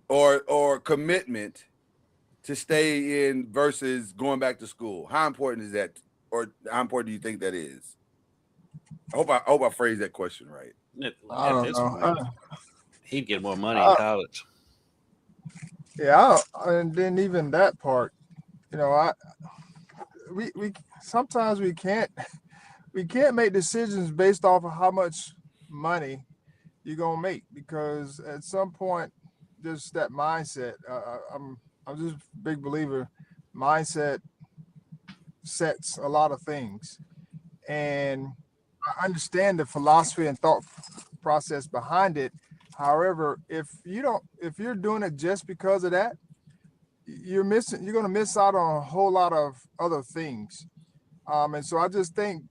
Speaker 3: or commitment to stay in versus going back to school? How important is that, or how important do you think that is? I hope I phrased that question right.
Speaker 5: I don't know.
Speaker 4: He'd get more money in college.
Speaker 5: Yeah, and then even that part, we sometimes we can't make decisions based off of how much money you're gonna make, because at some point, just that mindset. I'm just a big believer. Mindset sets a lot of things, and I understand the philosophy and thought process behind it. However, if you're doing it just because of that, you're going to miss out on a whole lot of other things. And so I just think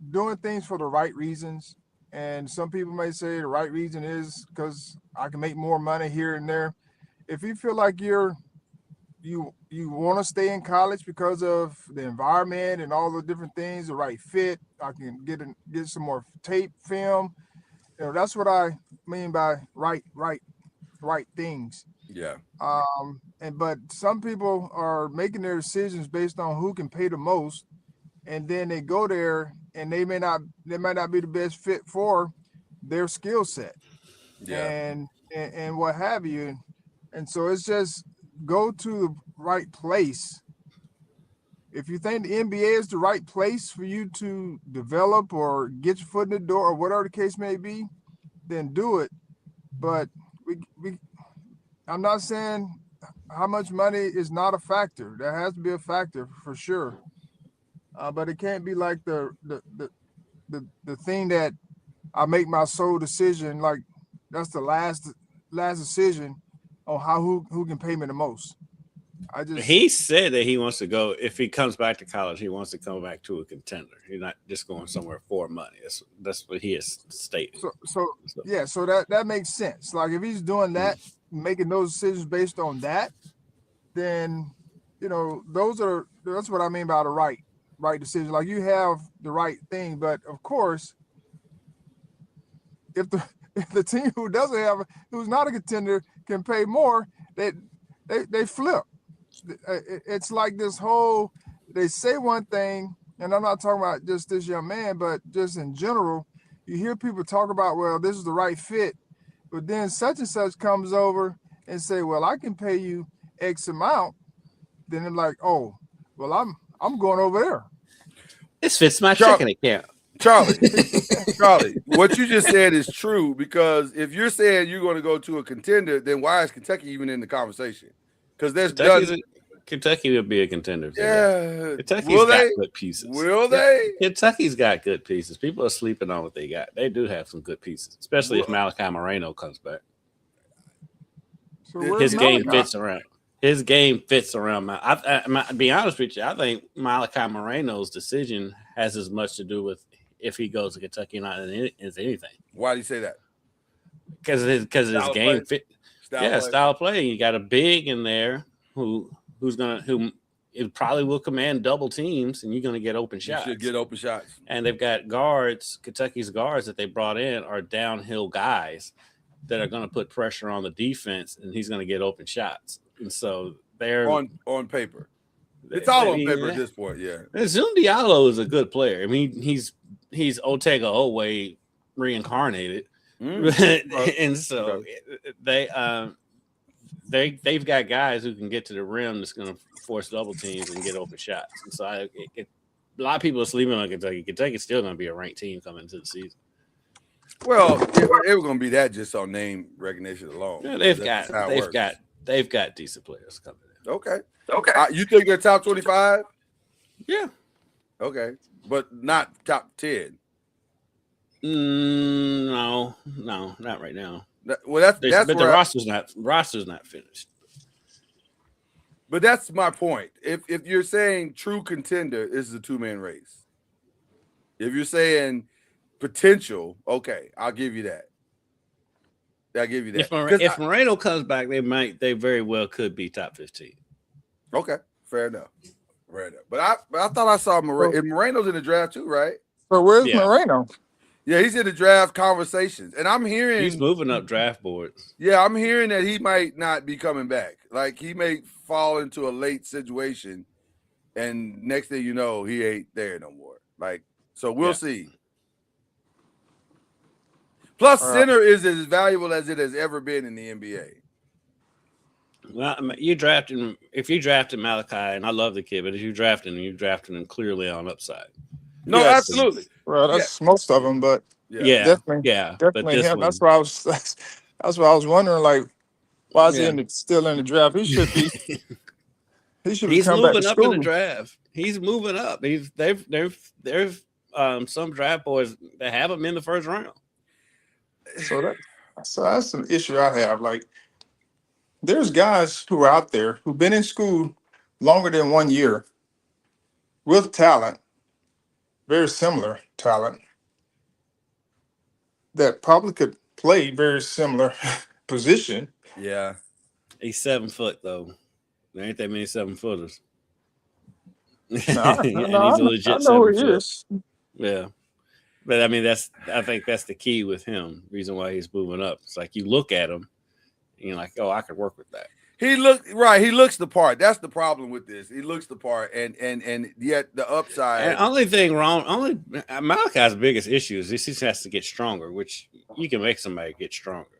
Speaker 5: doing things for the right reasons, and some people may say the right reason is because I can make more money here and there. If you feel like you want to stay in college because of the environment and all the different things, the right fit, I can get some more tape, film. That's what I mean by right things.
Speaker 3: Yeah.
Speaker 5: But some people are making their decisions based on who can pay the most, and then they go there and they might not be the best fit for their skill set.
Speaker 3: Yeah.
Speaker 5: And what have you. And so it's just go to the right place. If you think the NBA is the right place for you to develop or get your foot in the door or whatever the case may be, then do it. But I'm not saying how much money is not a factor. There has to be a factor for sure. But it can't be like the thing that I make my sole decision, like that's the last decision on who can pay me the most.
Speaker 4: He said that he wants to go, if he comes back to college, he wants to come back to a contender. He's not just going somewhere for money. That's what he has stated.
Speaker 5: So that makes sense. Like if he's doing that, making those decisions based on that, then that's what I mean by the right decision. Like you have the right thing, but of course, if the team who's not a contender can pay more, they flip. It's like this whole, they say one thing, and I'm not talking about just this young man, but just in general, you hear people talk about, well, this is the right fit, but then such and such comes over and say, well, I can pay you X amount. Then they're like, oh, well, I'm going over there.
Speaker 4: This fits my checking account.
Speaker 3: Charlie, what you just said is true, because if you're saying you're going to go to a contender, then why is Kentucky even in the conversation? Because
Speaker 4: Kentucky would be a contender.
Speaker 3: Yeah.
Speaker 4: Kentucky's got good pieces.
Speaker 3: Will they?
Speaker 4: Kentucky's got good pieces. People are sleeping on what they got. They do have some good pieces, especially if Malachi Moreno comes back.
Speaker 5: So
Speaker 4: his game fits around. His game fits around. To be honest with you, I think Malachi Moreno's decision has as much to do with if he goes to Kentucky or not as anything.
Speaker 3: Why do you say that?
Speaker 4: Because his game fit. Style play. You got a big in there who probably will command double teams, and you're going to get open shots.
Speaker 3: You should get open shots.
Speaker 4: And they've got guards. Kentucky's guards that they brought in are downhill guys that are going to put pressure on the defense, and he's going to get open shots. And so they're
Speaker 3: on paper. It's all on paper at this point. Yeah.
Speaker 4: Zoom Diallo is a good player. I mean, he's Otega Oweh reincarnated, and so they've got guys who can get to the rim that's going to force double teams and get open shots. And so a lot of people are sleeping on Kentucky. Kentucky's still going to be a ranked team coming into the season.
Speaker 3: Well, it was going to be that just on name recognition alone.
Speaker 4: Yeah, they've got decent players coming in.
Speaker 3: Okay. You think they're top 25?
Speaker 4: Yeah.
Speaker 3: Okay, but not top 10.
Speaker 4: No, not right now.
Speaker 3: Well, but
Speaker 4: the roster's not finished.
Speaker 3: But that's my point. If you're saying true contender, is a two-man race. If you're saying potential, okay, I'll give you that.
Speaker 4: If Moreno comes back, they very well could be top 15.
Speaker 3: Okay, fair enough. But I thought I saw Moreno. Moreno's in the draft too, right?
Speaker 5: But where's Moreno?
Speaker 3: Yeah, he's in the draft conversations, and I'm hearing
Speaker 4: he's moving up draft boards.
Speaker 3: Yeah, I'm hearing that he might not be coming back. Like he may fall into a late situation, and next thing you know, he ain't there no more. Like, so we'll see. Plus, center is as valuable as it has ever been in the NBA.
Speaker 4: Well, if you drafted Malachi, and I love the kid, but if you drafted him clearly on upside.
Speaker 3: No, absolutely.
Speaker 5: Well, that's most of them, but definitely him. That's why I was wondering, like, why is he still in the draft? He should be. He's
Speaker 4: moving up in the draft. He's moving up. There's some draft boys that have him in the first round.
Speaker 5: So that's an issue I have. Like, there's guys who are out there who've been in school longer than 1 year with talent, very similar talent, that probably could play very similar position.
Speaker 3: Yeah.
Speaker 4: He's 7 foot, though. There ain't that many 7-footers.
Speaker 5: He's a legit 7 foot.
Speaker 4: Yeah. But I mean, I think that's the key with him. Reason why he's moving up. It's like you look at him, and you're like, oh, I could work with that.
Speaker 3: He looks the part. That's the problem with this. He looks the part, and yet the upside.
Speaker 4: And Malachi's biggest issue is he just has to get stronger, which you can make somebody get stronger.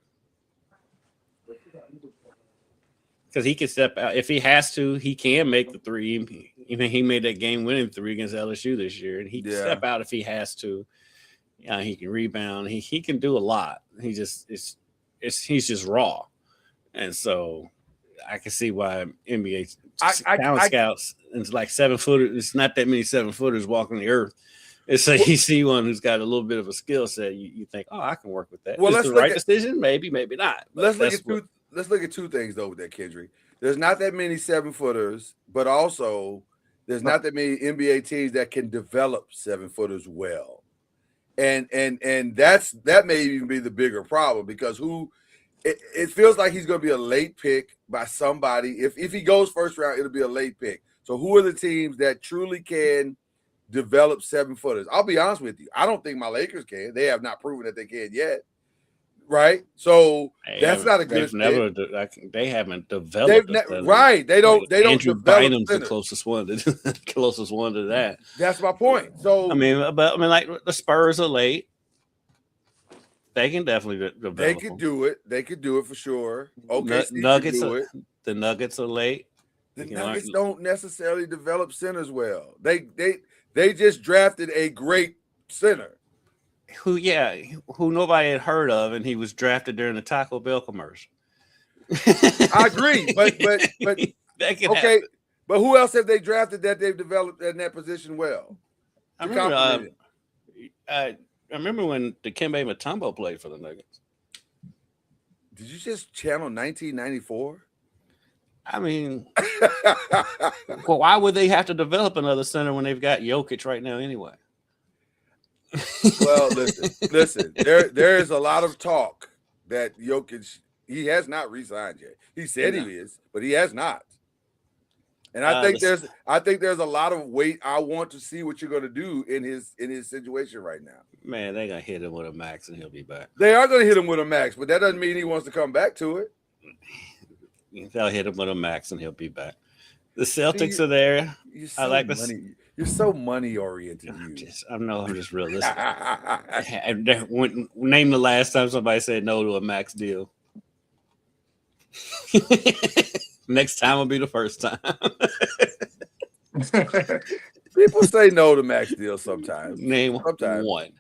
Speaker 4: Because he can step out if he has to. He can make the three. Even he made that game-winning 3 against LSU this year, and he can step out if he has to. He can rebound. He can do a lot. He just he's just raw, and so I can see why NBA talent scouts and it's like 7-footers. It's not that many 7-footers walking the earth. It's like you see one who's got a little bit of a skill set. You think, oh, I can work with that. Well, is the right decision? Maybe not.
Speaker 3: Let's look at 2 things though with that, Kendrick. There's not that many 7-footers, but also there's not that many NBA teams that can develop 7-footers well. And that may even be the bigger problem because it feels like he's going to be a late pick by somebody. If he goes first round, it'll be a late pick. So who are the teams that truly can develop 7-footers? I'll be honest with you. I don't think my Lakers can. They have not proven that they can yet. Right, so that's not a good.
Speaker 4: They haven't developed.
Speaker 3: Right, they don't.
Speaker 4: Andrew Bynum's the closest one to that.
Speaker 3: That's my point. So
Speaker 4: like the Spurs are late. They can definitely develop.
Speaker 3: They could do it. They could do it for sure. Okay,
Speaker 4: the Nuggets are late.
Speaker 3: The Nuggets don't necessarily develop centers well. They just drafted a great center.
Speaker 4: Who nobody had heard of, and he was drafted during the Taco Bell commercial.
Speaker 3: I agree, but okay. Happen. But who else have they drafted that they've developed in that position well?
Speaker 4: I remember when Dikembe Mutombo played for the Nuggets.
Speaker 3: Did you just channel 1994?
Speaker 4: I mean, well, why would they have to develop another center when they've got Jokic right now anyway?
Speaker 3: Well, listen. There is a lot of talk that Jokic he has not re-signed yet. He said he is, but he has not. And I think there's a lot of weight. I want to see what you're going to do in his situation right now.
Speaker 4: Man, they're gonna hit him with a max and he'll be back.
Speaker 3: They are going to hit him with a max, but that doesn't mean he wants to come back to it.
Speaker 4: They'll hit him with a max and he'll be back. The Celtics are there.
Speaker 3: I like this. You're so money oriented.
Speaker 4: I'm just realistic. Name the last time somebody said no to a max deal. Next time will be the first time.
Speaker 3: People say no to max deals sometimes.
Speaker 4: Name one.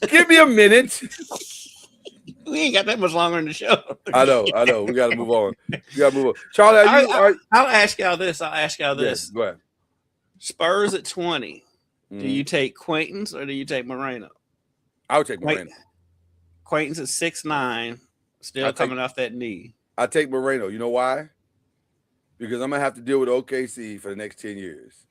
Speaker 3: Give me a minute.
Speaker 4: We ain't got that much longer in the show.
Speaker 3: I know. We got to move on. Charlie,
Speaker 4: I'll ask y'all this.
Speaker 3: Yes, go ahead.
Speaker 4: Spurs at 20. Mm-hmm. Do you take Quaintance or do you take Moreno?
Speaker 3: I would take Moreno.
Speaker 4: Quaintance at 6'9", still coming off that knee.
Speaker 3: I take Moreno. You know why? Because I'm going to have to deal with OKC for the next 10 years.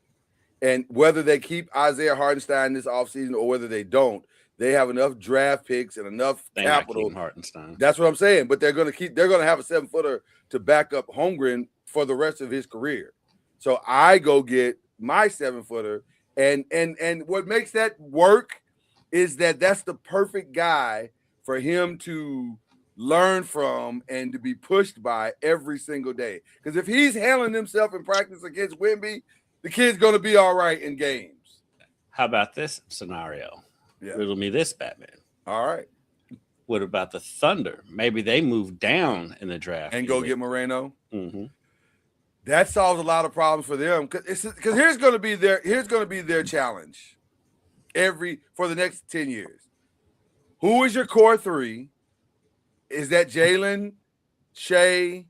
Speaker 3: And whether they keep Isaiah Hartenstein this offseason or whether they don't, they have enough draft picks and enough capital.
Speaker 4: Hartenstein.
Speaker 3: That's what I'm saying. But they're going to have a 7-footer to back up Holmgren for the rest of his career. So I go get my 7-footer. And what makes that work is that's the perfect guy for him to learn from and to be pushed by every single day. Because if he's handling himself in practice against Wemby, the kid's going to be all right in games.
Speaker 4: How about this scenario? Yeah. Riddle me this, Batman.
Speaker 3: All right.
Speaker 4: What about the Thunder? Maybe they move down in the draft
Speaker 3: and go get Moreno.
Speaker 4: Mm-hmm.
Speaker 3: That solves a lot of problems for them. Because here's going to be their challenge for the next 10 years. Who is your core three? Is that Jalen, Shea,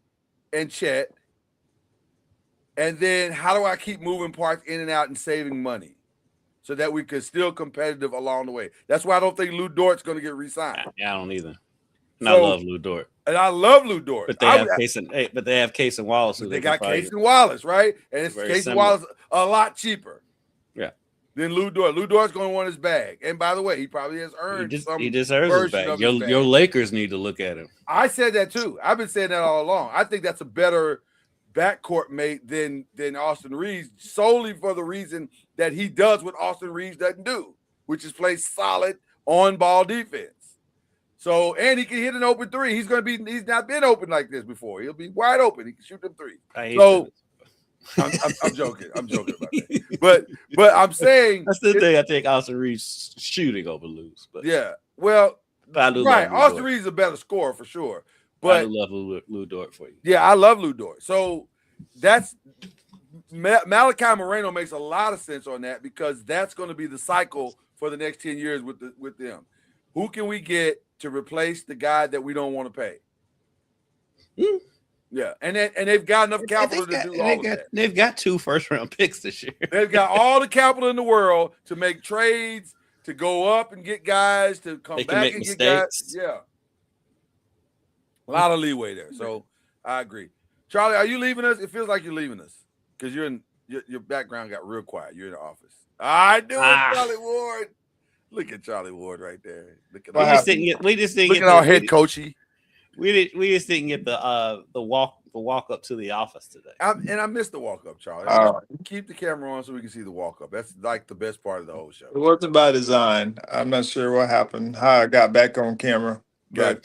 Speaker 3: and Chet? And then how do I keep moving parts in and out and saving money so that we could still competitive along the way? That's why I don't think Lou Dort's going to get re-signed.
Speaker 4: Yeah, I don't either. And I love Lou Dort.
Speaker 3: And I love Lou Dort.
Speaker 4: But they have Case and Wallace.
Speaker 3: They got Case and Wallace, right? And it's Case and Wallace a lot cheaper.
Speaker 4: Yeah.
Speaker 3: Than Lou Dort. Lou Dort's going to want his bag. And by the way, he probably has earned
Speaker 4: he deserves his bag. Your Lakers need to look at him.
Speaker 3: I said that too. I've been saying that all along. I think that's a better backcourt mate than Austin Reeves, solely for the reason that he does what Austin Reeves doesn't do, which is play solid on-ball defense. So, and he can hit an open three. He's not been open like this before. He'll be wide open. He can shoot them three. I'm joking. I'm joking about that. But I'm saying
Speaker 4: that's the thing. I think Austin Reeves shooting over Lou's. But
Speaker 3: yeah, well, right. Austin Reeves is a better scorer for sure. But
Speaker 4: I do love Lou Dort for you.
Speaker 3: Yeah, I love Lou Dort. So that's Malachi Moreno makes a lot of sense on that because that's going to be the cycle for the next 10 years with them. Who can we get to replace the guy that we don't want to pay? Yeah, and they've got enough capital to do all of that.
Speaker 4: They've got 2 first-round picks this year.
Speaker 3: They've got all the capital in the world to make trades, to go up and get guys, to come back and get guys. Yeah. A lot of leeway there. So I agree. Charlie, are you leaving us? It feels like you're leaving us because your background got real quiet. You're in the office. I do it, Charlie Ward. Look at Charlie Ward right there. Look at our head coachy.
Speaker 4: We just didn't get the walk up to the office today.
Speaker 3: I missed the walk up, Charlie. Keep the camera on so we can see the walk up. That's like the best part of the whole show.
Speaker 5: It wasn't by design. I'm not sure what happened. How I got back on camera. But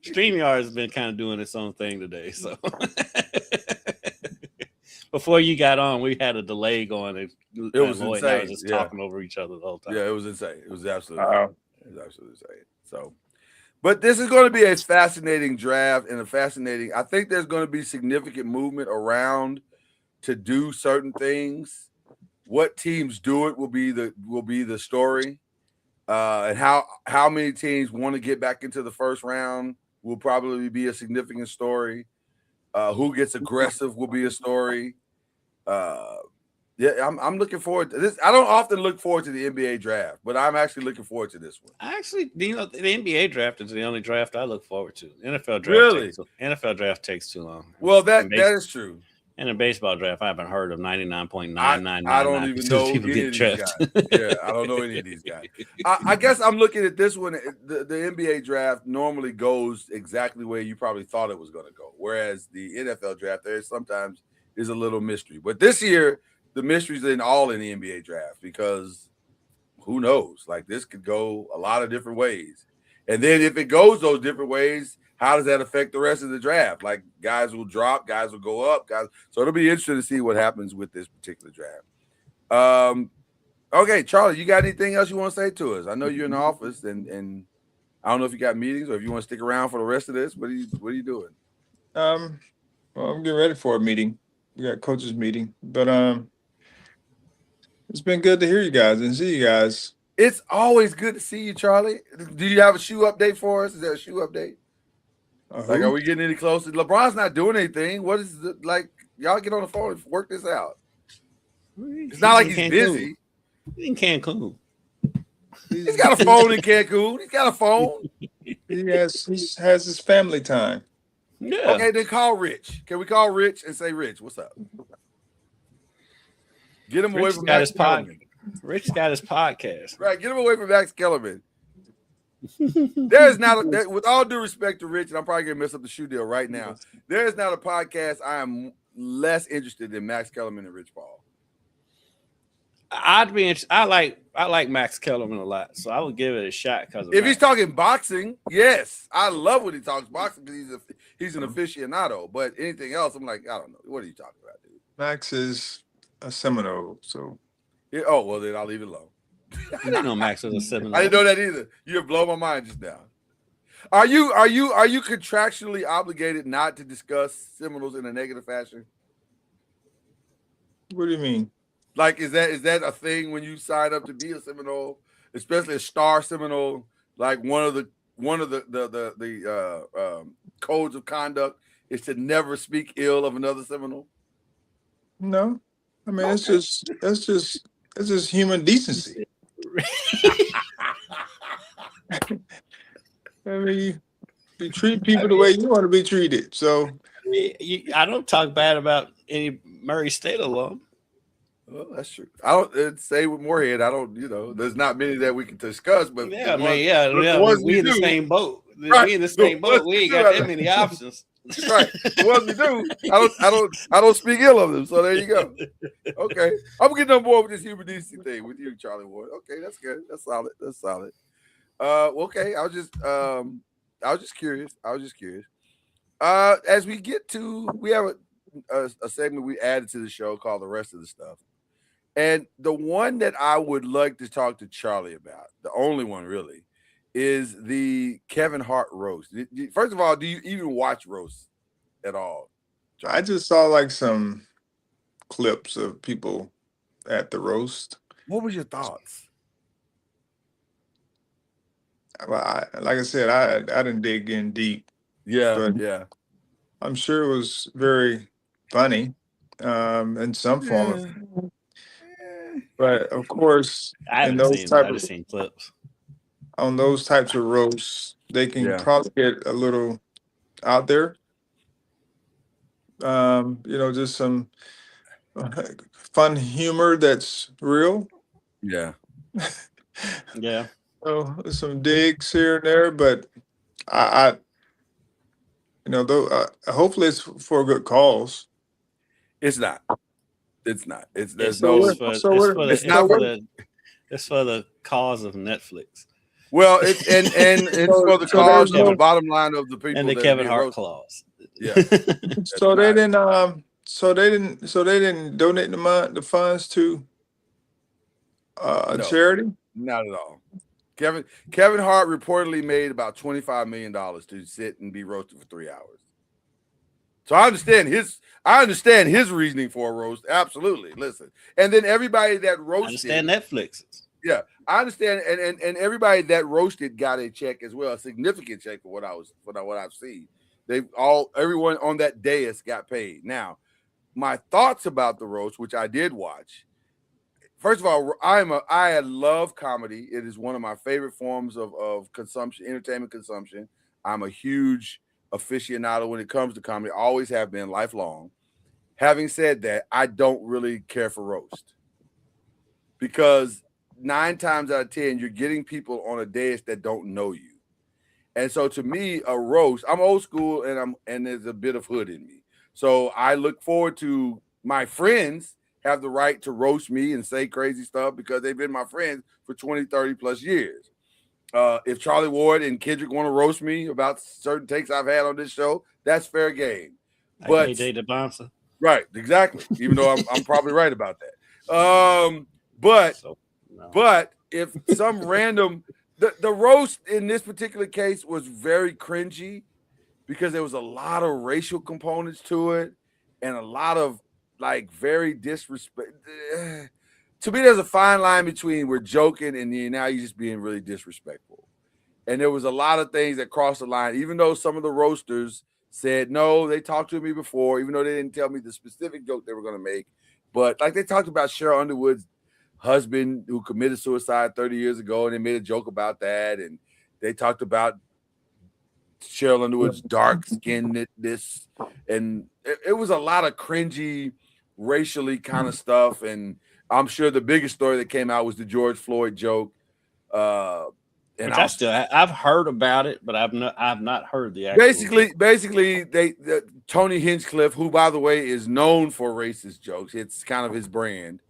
Speaker 4: StreamYard has been kind of doing its own thing today. So before you got on, we had a delay going. It was insane. I was just talking over each other the whole time.
Speaker 3: Yeah, it was insane. It was absolutely insane. So, but this is going to be a fascinating draft and I think there's going to be significant movement around to do certain things. What teams do it will be the story. And how many teams want to get back into the first round will probably be a significant story. Who gets aggressive will be a story. I'm looking forward to this. I don't often look forward to the NBA draft, but I'm actually looking forward to this one.
Speaker 4: Actually, the NBA draft is the only draft I look forward to. NFL draft takes too long.
Speaker 3: Well, that is true.
Speaker 4: In a baseball draft, I haven't heard of 99.999%.
Speaker 3: I don't even know any of these guys. Yeah, I don't know any of these guys. I guess I'm looking at this one. The NBA draft normally goes exactly where you probably thought it was going to go, whereas the NFL draft there sometimes is a little mystery. But this year, the mystery's all in the NBA draft because who knows? Like this could go a lot of different ways. And then if it goes those different ways, how does that affect the rest of the draft? Like guys will drop, guys will go up, guys. So it'll be interesting to see what happens with this particular draft. Okay, Charlie, you got anything else you want to say to us? I know you're in the office, and I don't know if you got meetings or if you want to stick around for the rest of this. What are you doing?
Speaker 6: Well, I'm getting ready for a meeting. We got coaches meeting, but it's been good to hear you guys and see you guys.
Speaker 3: It's always good to see you, Charlie. Do you have a shoe update for us? Is there a shoe update? Like, are we getting any closer? LeBron's not doing anything. What is it like? Y'all get on the phone and work this out. It's not like he's busy.
Speaker 4: In Cancun.
Speaker 3: He's got a phone in Cancun. He's got a phone.
Speaker 6: He has his family time.
Speaker 4: Yeah.
Speaker 3: Okay, then call Rich. Can we call Rich and say, Rich, what's up? Get him away from Max Kellerman.
Speaker 4: Rich got his podcast.
Speaker 3: Right, get him away from Max Kellerman. There is not, with all due respect to Rich, and I'm probably going to mess up the shoe deal right now, there is not a podcast I am less interested in Max Kellerman and Rich Paul.
Speaker 4: I'd be interested. I like Max Kellerman a lot, so I would give it a shot because
Speaker 3: if he's talking boxing, yes, I love when he talks boxing because he's an aficionado. But anything else, I'm like, I don't know. What are you talking about, dude?
Speaker 6: Max is a Seminole, so
Speaker 3: Yeah, oh well, then I'll leave it alone.
Speaker 4: I didn't know Max was a Seminole.
Speaker 3: I didn't know that either. You have blown my mind just now. Are you contractually obligated not to discuss Seminoles in a negative fashion?
Speaker 6: What do you mean?
Speaker 3: Like, is that a thing when you sign up to be a Seminole, especially a star Seminole? Like one of the codes of conduct is to never speak ill of another Seminole.
Speaker 6: No, I mean it's just human decency. I mean, you treat people the way you want to be treated. So
Speaker 4: I don't talk bad about any Murray State alum.
Speaker 3: Well, that's true. I don't say with Moorhead. I don't. There's not many that we can discuss. But
Speaker 4: yeah, we in the same boat.
Speaker 3: Right.
Speaker 4: We in the same boat. We ain't got that many options.
Speaker 3: Right. The ones we do, I don't speak ill of them. So there you go. Okay, I'm getting on board with this human decency thing with you, Charlie Ward. Okay, that's good. That's solid. Okay. I was just curious. As we get to, we have a segment we added to the show called The Rest of the Stuff. And the one that I would like to talk to Charlie about, the only one really, is the Kevin Hart roast. First of all, do you even watch roasts at all, Charlie?
Speaker 6: I just saw like some clips of people at the roast.
Speaker 3: What was your thoughts?
Speaker 6: Well, like I said, I didn't dig in deep.
Speaker 3: Yeah.
Speaker 6: I'm sure it was very funny in some form. But of course,
Speaker 4: I've seen clips.
Speaker 6: On those types of roasts, they can probably get a little out there. Just some fun humor that's real.
Speaker 3: Yeah.
Speaker 4: Yeah.
Speaker 6: So some digs here and there, but I hopefully it's for good cause.
Speaker 3: It's not. It's
Speaker 4: for the cause of Netflix.
Speaker 3: Well, it's for the cause of the bottom line of the people
Speaker 4: and the Kevin Hart clause.
Speaker 3: Yeah.
Speaker 6: So they didn't donate the funds to a charity?
Speaker 3: Not at all. Kevin Hart reportedly made about $25 million to sit and be roasted for 3 hours. So I understand his reasoning for a roast. Absolutely. Listen. And then everybody that roasted.
Speaker 4: I understand Netflix.
Speaker 3: Yeah, I understand. And everybody that roasted got a check as well, a significant check for what I've seen. Everyone on that dais got paid. Now, my thoughts about the roast, which I did watch. First of all, I love comedy. It is one of my favorite forms of consumption, entertainment consumption. I'm a huge aficionado when it comes to comedy. Always have been, lifelong. Having said that, I don't really care for roast because 9 times out of 10, you're getting people on a dais that don't know you. And so to me, a roast, I'm old school and there's a bit of hood in me. So I look forward to my friends have the right to roast me and say crazy stuff because they've been my friends for 20, 30 plus years. If Charlie Ward and Kendrick want to roast me about certain takes I've had on this show, that's fair game.
Speaker 4: But AJ the bouncer.
Speaker 3: Right, exactly. Even though I'm probably right about that. But if some random the roast in this particular case was very cringy because there was a lot of racial components to it and a lot of like very disrespect. To me, there's a fine line between we're joking and now you're just being really disrespectful. And there was a lot of things that crossed the line, even though some of the roasters said, no, they talked to me before, even though they didn't tell me the specific joke they were going to make. But like they talked about Cheryl Underwood's husband who committed suicide 30 years ago, and they made a joke about that. And they talked about Cheryl Underwood's dark-skinnedness. And it was a lot of cringy, racially kind of stuff. And I'm sure the biggest story that came out was the George Floyd joke. And
Speaker 4: I've heard about it, but I've not heard the actual.
Speaker 3: Basically, Tony Hinchcliffe, who by the way is known for racist jokes, it's kind of his brand.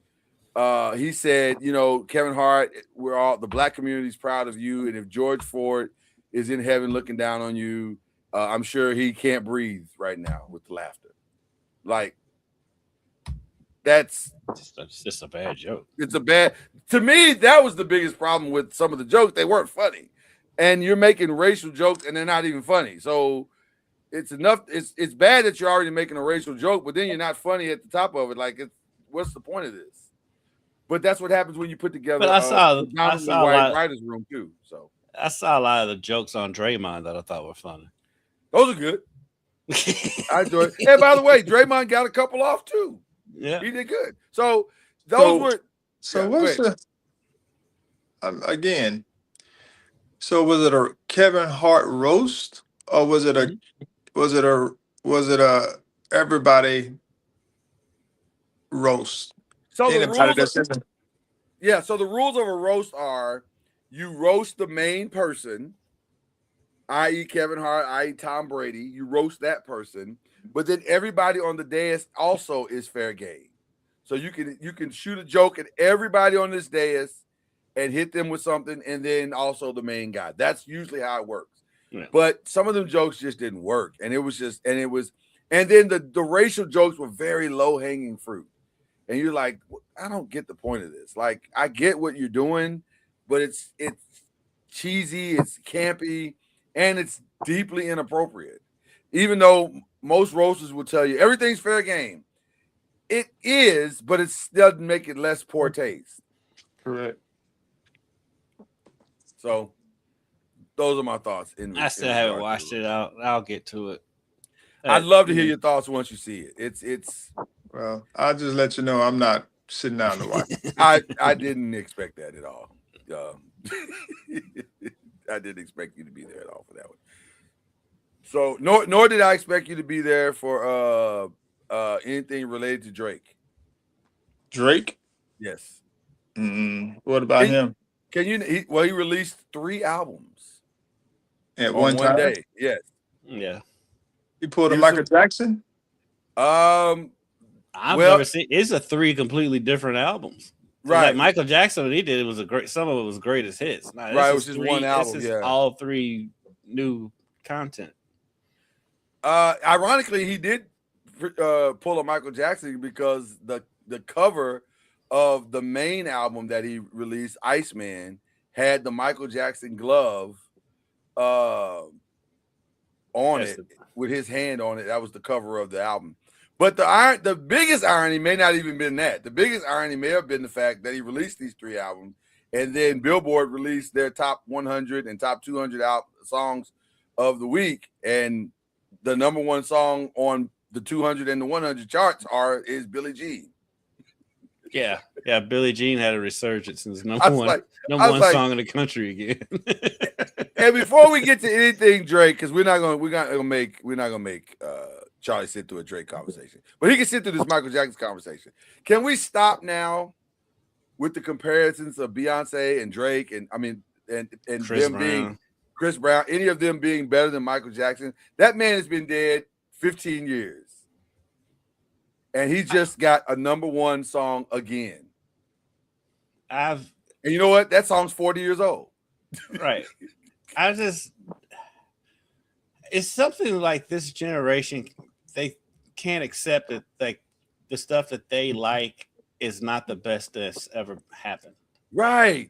Speaker 3: He said, Kevin Hart, the black community is proud of you, and if George Floyd is in heaven looking down on you, I'm sure he can't breathe right now with laughter. Like that's
Speaker 4: just a bad joke.
Speaker 3: To me, that was the biggest problem with some of the jokes. They weren't funny. And you're making racial jokes and they're not even funny. So it's enough. It's bad that you're already making a racial joke, but then you're not funny at the top of it. Like, what's the point of this? But that's what happens when you put together
Speaker 4: I saw
Speaker 3: white writers' room too. So
Speaker 4: I saw a lot of the jokes on Draymond that I thought were funny.
Speaker 3: Those are good. I enjoyed it. Hey, by the way, Draymond got a couple off too.
Speaker 4: Yeah,
Speaker 3: he did good. So those were.
Speaker 6: So what's the again? So was it a Kevin Hart roast, or was it a everybody roast?
Speaker 3: So
Speaker 6: the rules of a roast are: you roast the main person, i.e. Kevin Hart, i.e. Tom Brady. You roast that person, but then everybody on the dais also is fair game. So you can shoot a joke at everybody on this dais and hit them with something, and then also the main guy. That's usually how it works. Yeah. But some of them jokes just didn't work, and then the racial jokes were very low-hanging fruit. And you're like, I don't get the point of this. Like, I get what you're doing, but it's cheesy, it's campy, and it's deeply inappropriate. Even though most roasters will tell you everything's fair game. It is, but it doesn't make it less poor taste. Correct.
Speaker 3: So those are my thoughts.
Speaker 4: I still haven't watched it. I'll get to it.
Speaker 3: I'd love to hear your thoughts once you see it. It's
Speaker 6: well, I'll just let you know I'm not sitting down to watch it.
Speaker 3: I didn't expect that at all. I didn't expect you to be there at all for that one. So nor did I expect you to be there for anything related to Drake.
Speaker 6: Drake?
Speaker 3: Yes.
Speaker 6: What about him?
Speaker 3: He released 3 albums
Speaker 6: at one
Speaker 3: day. Yes.
Speaker 4: Yeah.
Speaker 6: He pulled a Michael Jackson?
Speaker 4: I've never seen. It's 3 completely different albums.
Speaker 3: Right.
Speaker 4: Like Michael Jackson, what he did was some of it was greatest hits.
Speaker 3: Right. It was just one album.
Speaker 4: This is all 3 new content.
Speaker 3: Ironically, he did pull a Michael Jackson because the cover of the main album that he released, Iceman, had the Michael Jackson glove on it with his hand on it. That was the cover of the album. But the biggest irony may not even been that. The biggest irony may have been the fact that he released these 3 albums, and then Billboard released their top 100 and top 200 songs of the week, and the number 1 song on the 200 and the 100 charts is Billie Jean.
Speaker 4: Yeah, Billie Jean had a resurgence and is number one song in the country again.
Speaker 3: And before we get to anything Drake, because we're not gonna make Charlie sit through a Drake conversation, but he can sit through this Michael Jackson conversation. Can we stop now with the comparisons of Beyonce and Drake and Chris Brown, any of them being better than Michael Jackson? That man has been dead 15 years. And he just got a number 1 song again. And you know what? That song's 40 years old.
Speaker 4: Right. It's something like this generation, they can't accept that like the stuff that they like is not the best that's ever happened.
Speaker 6: Right.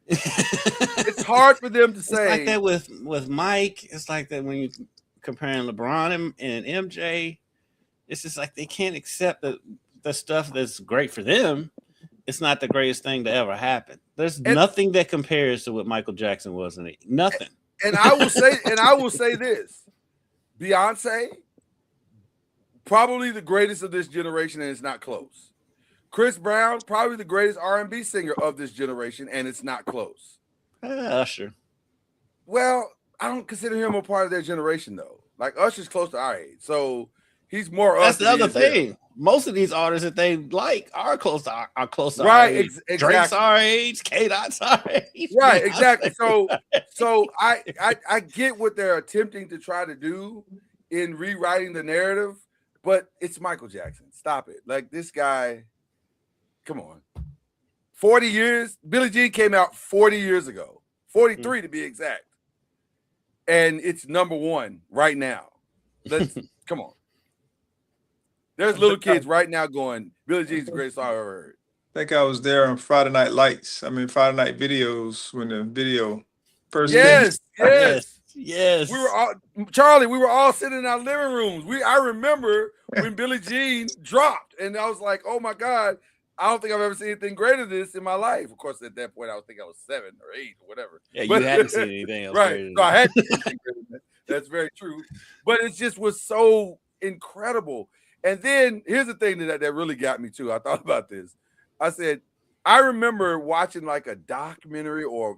Speaker 6: It's hard for them to say.
Speaker 4: It's like that with Mike. It's like that when you comparing LeBron and MJ. It's just like they can't accept that the stuff that's great for them. It's not the greatest thing to ever happen. There's nothing that compares to what Michael Jackson was in it. Nothing.
Speaker 6: And I will say this: Beyonce, probably the greatest of this generation, and it's not close. Chris Brown, probably the greatest R&B singer of this generation, and it's not close.
Speaker 4: Usher.
Speaker 6: Well, I don't consider him a part of their generation, though. Like Usher's close to our age, so he's more.
Speaker 4: That's the other thing. Most of these artists that they like are close to
Speaker 6: right,
Speaker 4: our age.
Speaker 6: Exactly.
Speaker 4: Drake's our age, K-Dot's our age.
Speaker 6: Right, exactly. So I get what they're attempting to try to do in rewriting the narrative, but it's Michael Jackson. Stop it. Like this guy, come on. 40 years. Billie Jean came out 40 years ago. 43 to be exact. And it's number one right now. Let's come on. There's little kids right now going, Billie Jean's the greatest song I've ever heard.
Speaker 7: I think I was there on Friday Night Lights. I mean, Friday Night Videos when the video first
Speaker 6: Yes.
Speaker 4: Yes.
Speaker 6: We were all sitting in our living rooms. I remember when Billie Jean dropped, and I was like, oh my God, I don't think I've ever seen anything greater than this in my life. Of course, at that point, I think I was 7 or 8 or whatever.
Speaker 4: Yeah, you hadn't seen anything else.
Speaker 6: Right. So I hadn't seen anything greater than that. That's very true. But it just was so incredible. And then here's the thing that really got me too. I thought about this. I said, I remember watching like a documentary or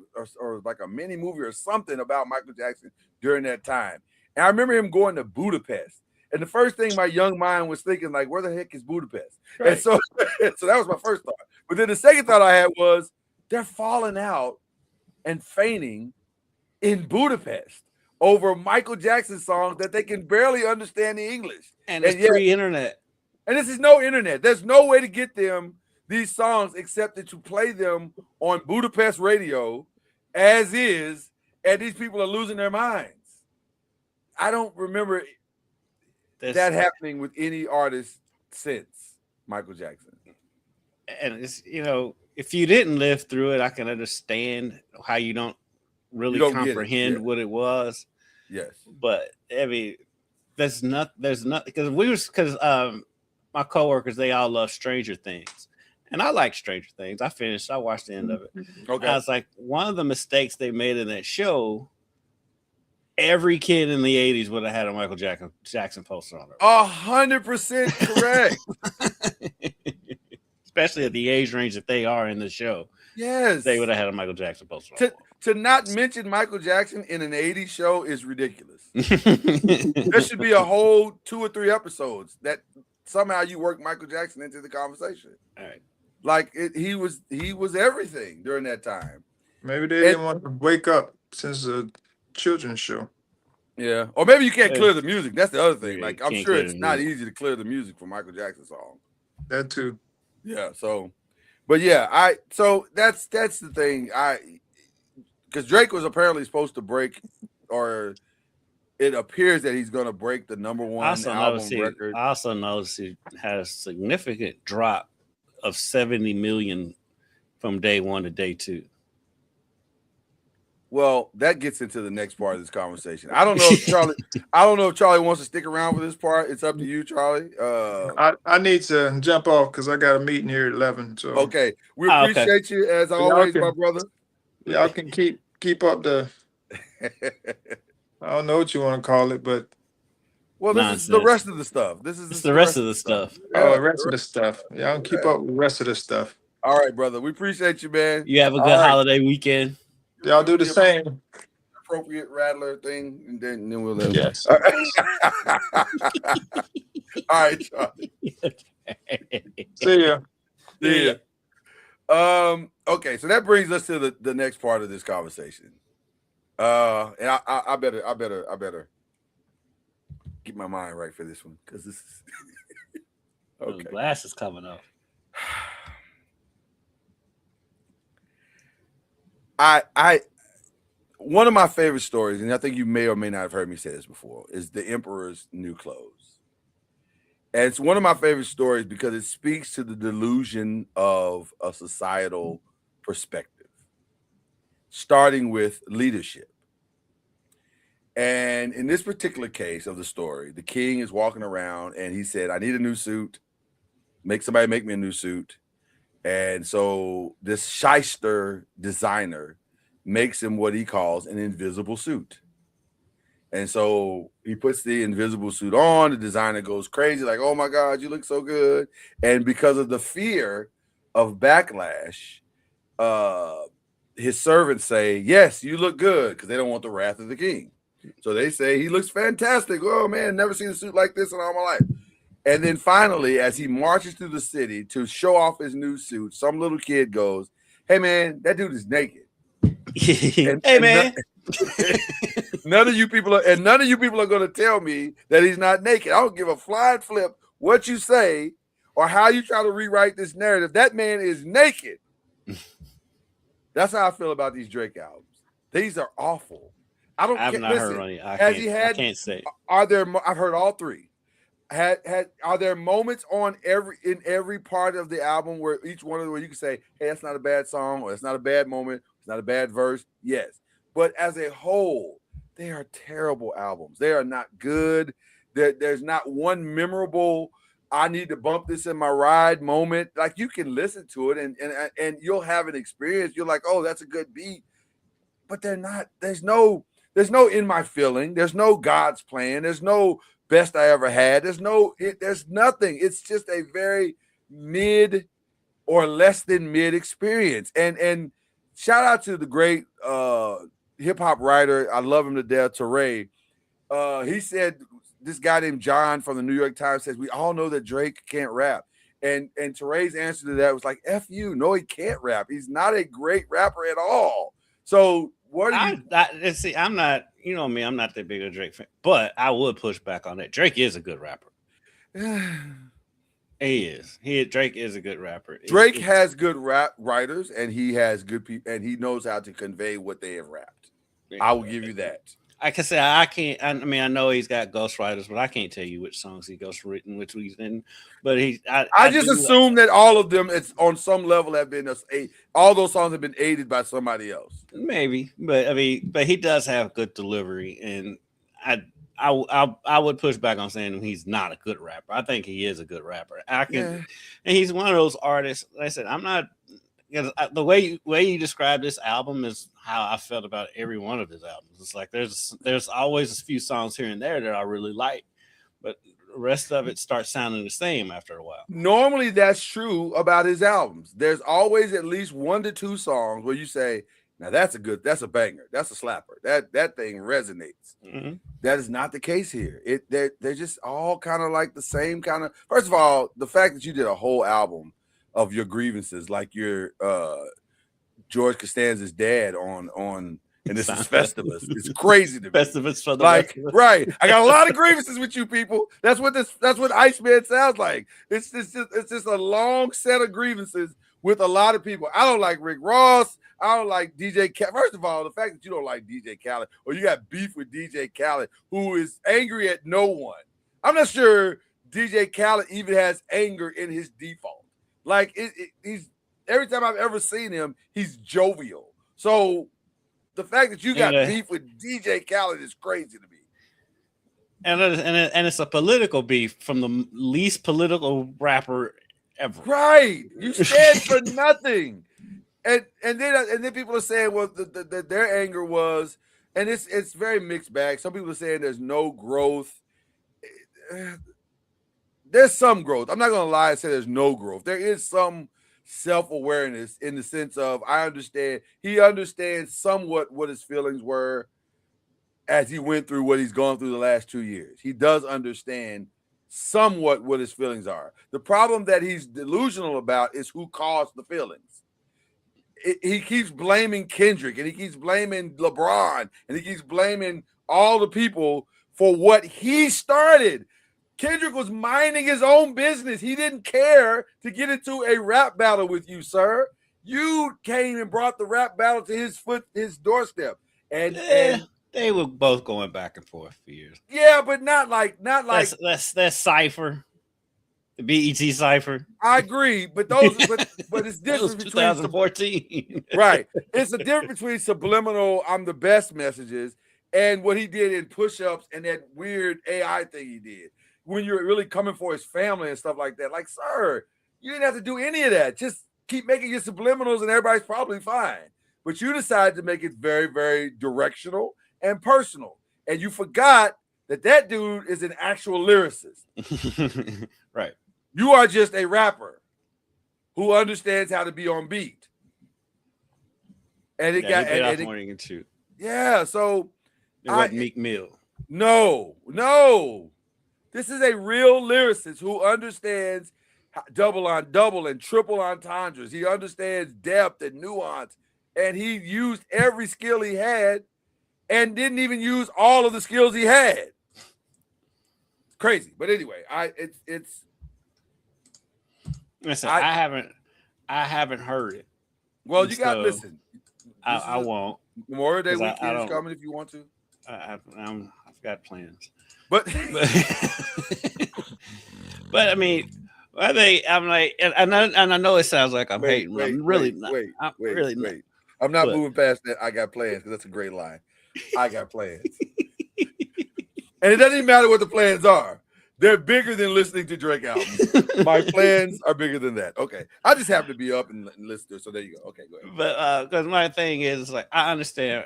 Speaker 6: like a mini movie or something about Michael Jackson during that time. And I remember him going to Budapest. And the first thing my young mind was thinking, like, where the heck is Budapest? Right. And so that was my first thought. But then the second thought I had was, they're falling out and fainting in Budapest over Michael Jackson songs that they can barely understand the English.
Speaker 4: And it's pre-internet.
Speaker 6: And this is no internet. There's no way to get them these songs except that you play them on Budapest radio as is, and these people are losing their minds. I don't remember that happening with any artist since Michael Jackson.
Speaker 4: And it's, if you didn't live through it, I can understand how you don't really comprehend what it was.
Speaker 6: Yes.
Speaker 4: But I mean, there's not because my coworkers, they all love Stranger Things. And I like Stranger Things. I watched the end of it.
Speaker 6: Okay.
Speaker 4: I was like, one of the mistakes they made in that show, every kid in the 80s would have had a Michael Jackson poster on it.
Speaker 6: 100% correct.
Speaker 4: Especially at the age range that they are in the show.
Speaker 6: Yes.
Speaker 4: They would have had a Michael Jackson poster on it.
Speaker 6: To not mention Michael Jackson in an 80s show is ridiculous. There should be a whole 2 or 3 episodes that somehow you work Michael Jackson into the conversation.
Speaker 4: All right.
Speaker 6: Like he was everything during that time.
Speaker 7: Maybe they didn't want to wake up since a children's show.
Speaker 6: Yeah. Or maybe you can't clear the music. That's the other thing.
Speaker 4: Yeah,
Speaker 6: like I'm sure it's not easy to clear the music for Michael Jackson song.
Speaker 7: That too.
Speaker 6: Yeah. So, but yeah, so that's the thing. Because Drake was apparently supposed to break, or it appears that he's going to break the #1 album record.
Speaker 4: I also noticed he had a significant drop of 70 million from day 1 to day 2.
Speaker 6: Well, that gets into the next part of this conversation. I don't know if Charlie wants to stick around for this part. It's up to you, Charlie.
Speaker 7: I need to jump off because I got a meeting here at 11. So
Speaker 6: okay, we appreciate you as always, my brother.
Speaker 7: Y'all can keep up the. I don't know what you want to call it, but.
Speaker 6: Well, this is the rest of the stuff.
Speaker 4: It's the rest of the stuff.
Speaker 7: Oh, the rest of the stuff. Y'all can keep up with the rest of the stuff.
Speaker 6: All right, brother. We appreciate you, man.
Speaker 4: You have a good holiday weekend.
Speaker 7: Y'all do the same.
Speaker 6: Appropriate rattler thing, and then we'll let
Speaker 7: yes.
Speaker 6: All right, Charlie.
Speaker 7: See ya.
Speaker 6: See ya. Okay, so that brings us to the next part of this conversation. And I better get my mind right for this one because this is
Speaker 4: okay. The glass is coming up.
Speaker 6: one of my favorite stories, and I think you may or may not have heard me say this before, is the Emperor's New Clothes. And it's one of my favorite stories because it speaks to the delusion of a societal perspective, starting with leadership. And in this particular case of the story, the king is walking around and he said, I need a new suit. Make somebody make me a new suit. And so this shyster designer makes him what he calls an invisible suit. And so he puts the invisible suit on. The designer goes crazy, like, oh my God, you look so good. And because of the fear of backlash, his servants say, yes, you look good, because they don't want the wrath of the king. So they say he looks fantastic. Oh man, never seen a suit like this in all my life. And then finally, as he marches through the city to show off his new suit, some little kid goes, hey man, that dude is naked.
Speaker 4: Hey man.
Speaker 6: None of you people are going to tell me that he's not naked. I don't give a flying flip what you say or how you try to rewrite this narrative. That man is naked. That's how I feel about these Drake albums. These are awful.
Speaker 4: I've not heard any. I can't say.
Speaker 6: Are there? I've heard all three. Are there moments in every part of the album where each one of them where you can say, hey, that's not a bad song, or it's not a bad moment, it's not a bad verse? Yes. But as a whole, they are terrible albums. They are not good. There's not one memorable, I need to bump this in my ride moment. Like, you can listen to it and you'll have an experience. You're like, oh, that's a good beat. But they're not, there's no In My Feeling. There's no God's Plan. There's no Best I Ever Had. There's nothing. It's just a very mid or less than mid experience. And shout out to the great hip hop writer, I love him to death, Teray. He said, this guy named John from the New York Times says, we all know that Drake can't rap. And Teray's answer to that was like, F you. No, he can't rap. He's not a great rapper at all. So what are you?
Speaker 4: See, I'm not, you know me, I'm not that big of a Drake fan, but I would push back on that. Drake is a good rapper. He is. Drake is a good rapper.
Speaker 6: Drake has good rap writers, and he has good people, and he knows how to convey what they have rapped. I will give you that.
Speaker 4: I can say I can't. I mean, I know he's got ghostwriters, but I can't tell you which songs he ghostwritten, which he's in. But I
Speaker 6: just assume that all of them, it's on some level, have been all those songs have been aided by somebody else.
Speaker 4: Maybe, but I mean, but he does have good delivery, and I would push back on saying he's not a good rapper. I think he is a good rapper. And he's one of those artists. Like I said, I'm not. Because the way you describe this album is how I felt about every one of his albums. It's like there's always a few songs here and there that I really like, but the rest of it starts sounding the same after a while.
Speaker 6: Normally, that's true about his albums. There's always at least 1 to 2 songs where you say, now that's a banger, that's a slapper. That thing resonates.
Speaker 4: Mm-hmm.
Speaker 6: That is not the case here. They're just all kind of like the same kind of. First of all, the fact that you did a whole album of your grievances, like your George Costanza's dad on and this is Festivus. It's crazy to me.
Speaker 4: Festivus for the
Speaker 6: right. I got a lot of grievances with you people. That's what Iceman sounds like. It's just a long set of grievances with a lot of people. I don't like Rick Ross. I don't like DJ Khaled. First of all, the fact that you don't like DJ Khaled, or you got beef with DJ Khaled, who is angry at no one. I'm not sure DJ Khaled even has anger in his default. Like he's every time I've ever seen him, he's jovial. So the fact that you got beef with DJ Khaled is crazy to me.
Speaker 4: And it's a political beef from the least political rapper ever.
Speaker 6: Right. You stand for nothing. And then people are saying, well, their anger was, and it's very mixed bag. Some people are saying there's no growth. There's some growth. I'm not going to lie and say there's no growth. There is some self-awareness in the sense of he understands somewhat what his feelings were as he went through what he's gone through the last 2 years. He does understand somewhat what his feelings are. The problem that he's delusional about is who caused the feelings. He keeps blaming Kendrick, and he keeps blaming LeBron, and he keeps blaming all the people for what he started. Kendrick was minding his own business. He didn't care to get into a rap battle with you, sir. You came and brought the rap battle to his doorstep. And
Speaker 4: they were both going back and forth for years.
Speaker 6: Yeah, but not like
Speaker 4: that's Cypher, the BET Cypher.
Speaker 6: I agree, but those but it's different between
Speaker 4: 2014.
Speaker 6: Right. It's a difference between subliminal "I'm the best" messages and what he did in push-ups and that weird AI thing he did. When you're really coming for his family and stuff like that. Like, sir, you didn't have to do any of that. Just keep making your subliminals and everybody's probably fine. But you decided to make it very, very directional and personal. And you forgot that dude is an actual lyricist.
Speaker 4: Right.
Speaker 6: You are just a rapper who understands how to be on beat. And it got
Speaker 4: and morning and shoot.
Speaker 6: Yeah, so
Speaker 4: it wasn't Meek Mill.
Speaker 6: No. This is a real lyricist who understands double on double and triple entendres. He understands depth and nuance, and he used every skill he had and didn't even use all of the skills he had. It's crazy. But anyway, it's
Speaker 4: listen, I haven't heard it.
Speaker 6: Well, you got to listen.
Speaker 4: I won't.
Speaker 6: Memorial Day weekend is coming if you want to.
Speaker 4: I've got plans.
Speaker 6: But
Speaker 4: I mean, I'm like, and I know it sounds like I'm hating. But I'm really not.
Speaker 6: Wait. I'm not moving past that. I got plans because that's a great line. I got plans, and it doesn't even matter what the plans are. They're bigger than listening to Drake albums. My plans are bigger than that. Okay, I just happen to be up and listen to it. So there you go. Okay, go ahead.
Speaker 4: But because my thing is like, I understand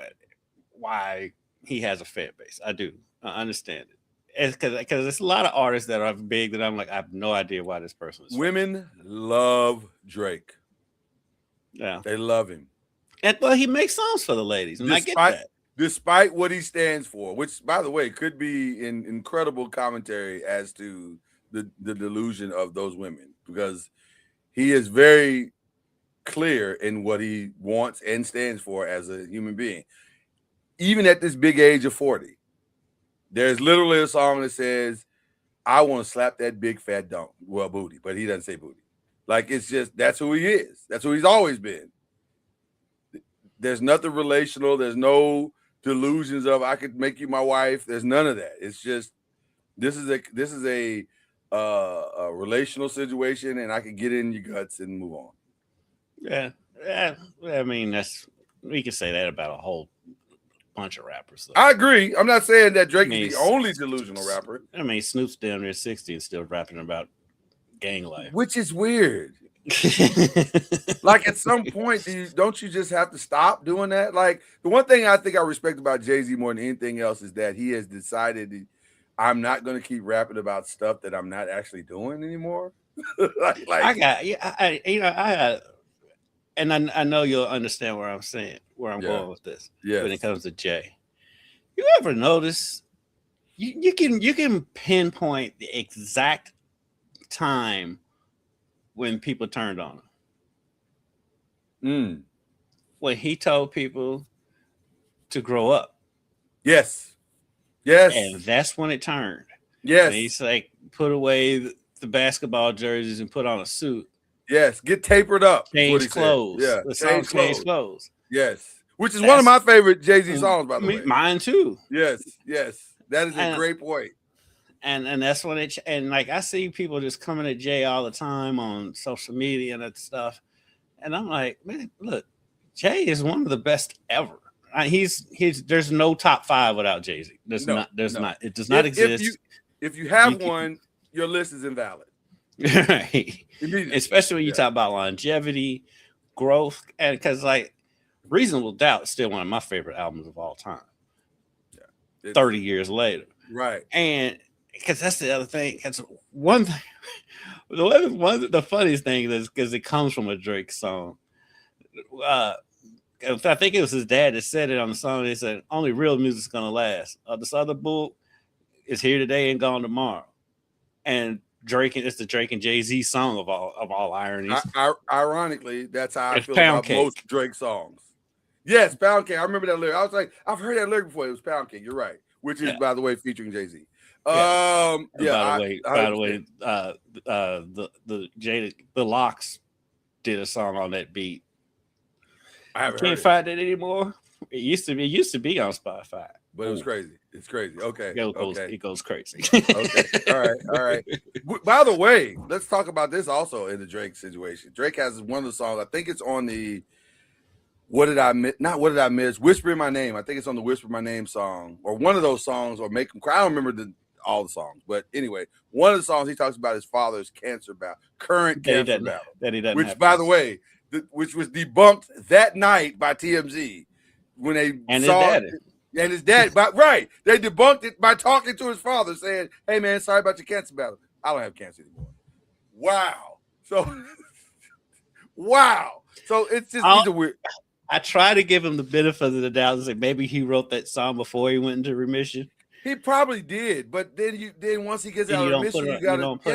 Speaker 4: why he has a fan base. I do. I understand it. It's because it's a lot of artists that are big that I'm like, I have no idea why this person is.
Speaker 6: Women love Drake.
Speaker 4: Yeah,
Speaker 6: they love him.
Speaker 4: And well, he makes songs for the ladies, and I get that.
Speaker 6: Despite what he stands for, which, by the way, could be an incredible commentary as to the delusion of those women, because he is very clear in what he wants and stands for as a human being. Even at this big age of 40, there's literally a song that says, I want to slap that big fat booty, but he doesn't say booty. Like, it's just, that's who he is. That's who he's always been. There's nothing relational. There's no delusions of I could make you my wife. There's none of that. It's just this is a relational situation, and I can get in your guts and move on.
Speaker 4: Yeah. I mean, we can say that about a whole bunch of rappers. Though.
Speaker 6: I agree. I'm not saying that Drake is the only delusional rapper.
Speaker 4: I mean, Snoop's down there 60 and still rapping about gang life,
Speaker 6: which is weird. Like, at some point, don't you just have to stop doing that? Like, the one thing I think I respect about Jay-Z more than anything else is that he has decided I'm not going to keep rapping about stuff that I'm not actually doing anymore.
Speaker 4: I know you'll understand where I'm going with this.
Speaker 6: Yeah.
Speaker 4: When it comes to Jay, you ever notice you can pinpoint the exact time when people turned on him. When he told people to grow up.
Speaker 6: Yes.
Speaker 4: And that's when it turned.
Speaker 6: Yes.
Speaker 4: And he's like, put away the basketball jerseys and put on a suit.
Speaker 6: Yes. Get tapered up.
Speaker 4: Change clothes.
Speaker 6: Yeah.
Speaker 4: The song Change Clothes.
Speaker 6: Yes. Which is one of my favorite Jay-Z songs, by the way.
Speaker 4: Mine too.
Speaker 6: Yes. That is a great point.
Speaker 4: And that's when and like I see people just coming at Jay all the time on social media and that stuff, and I'm like, man, look, Jay is one of the best ever. He's there's no top 5 without Jay-Z. Not. It does not exist.
Speaker 6: If you have one, your list is invalid.
Speaker 4: Right. Especially when you talk about longevity, growth, and because like Reasonable Doubt is still one of my favorite albums of all time. Yeah. 30 years later.
Speaker 6: Right.
Speaker 4: And because that's the other thing. That's one thing. The funniest thing is because it comes from a Drake song. I think it was his dad that said it on the song. They said, "Only real music's gonna last. This other bull is here today and gone tomorrow." And it's the Drake and Jay-Z song of all ironies.
Speaker 6: Ironically, that's how I feel about most Drake songs. Yes, Pound Cake. I remember that lyric. I was like, I've heard that lyric before. It was Pound Cake. You're right. Which is, by the way, featuring Jay-Z. By the way, the Locks did a song on that beat.
Speaker 4: I can't find it anymore. It used to be on Spotify,
Speaker 6: but it was crazy. It's crazy. Okay.
Speaker 4: It goes crazy.
Speaker 6: Okay. All right. By the way, let's talk about this also in the Drake situation. Drake has one of the songs. I think it's on the What Did I Miss? Not What Did I Miss? Whisper My Name. I think it's on the Whisper My Name song, or one of those songs, or Make Him Cry. I don't remember all the songs, but anyway, one of the songs he talks about his father's cancer battle, current cancer battle,
Speaker 4: that he doesn't.
Speaker 6: Which, by the way, which was debunked that night by TMZ when they saw it. And his dad, they debunked it by talking to his father, saying, "Hey man, sorry about your cancer battle. I don't have cancer anymore." Wow. So, wow. So it's just he's a weird.
Speaker 4: I try to give him the benefit of the doubt and say maybe he wrote that song before he went into remission.
Speaker 6: He probably did, but then once he gets out of remission, you don't
Speaker 4: put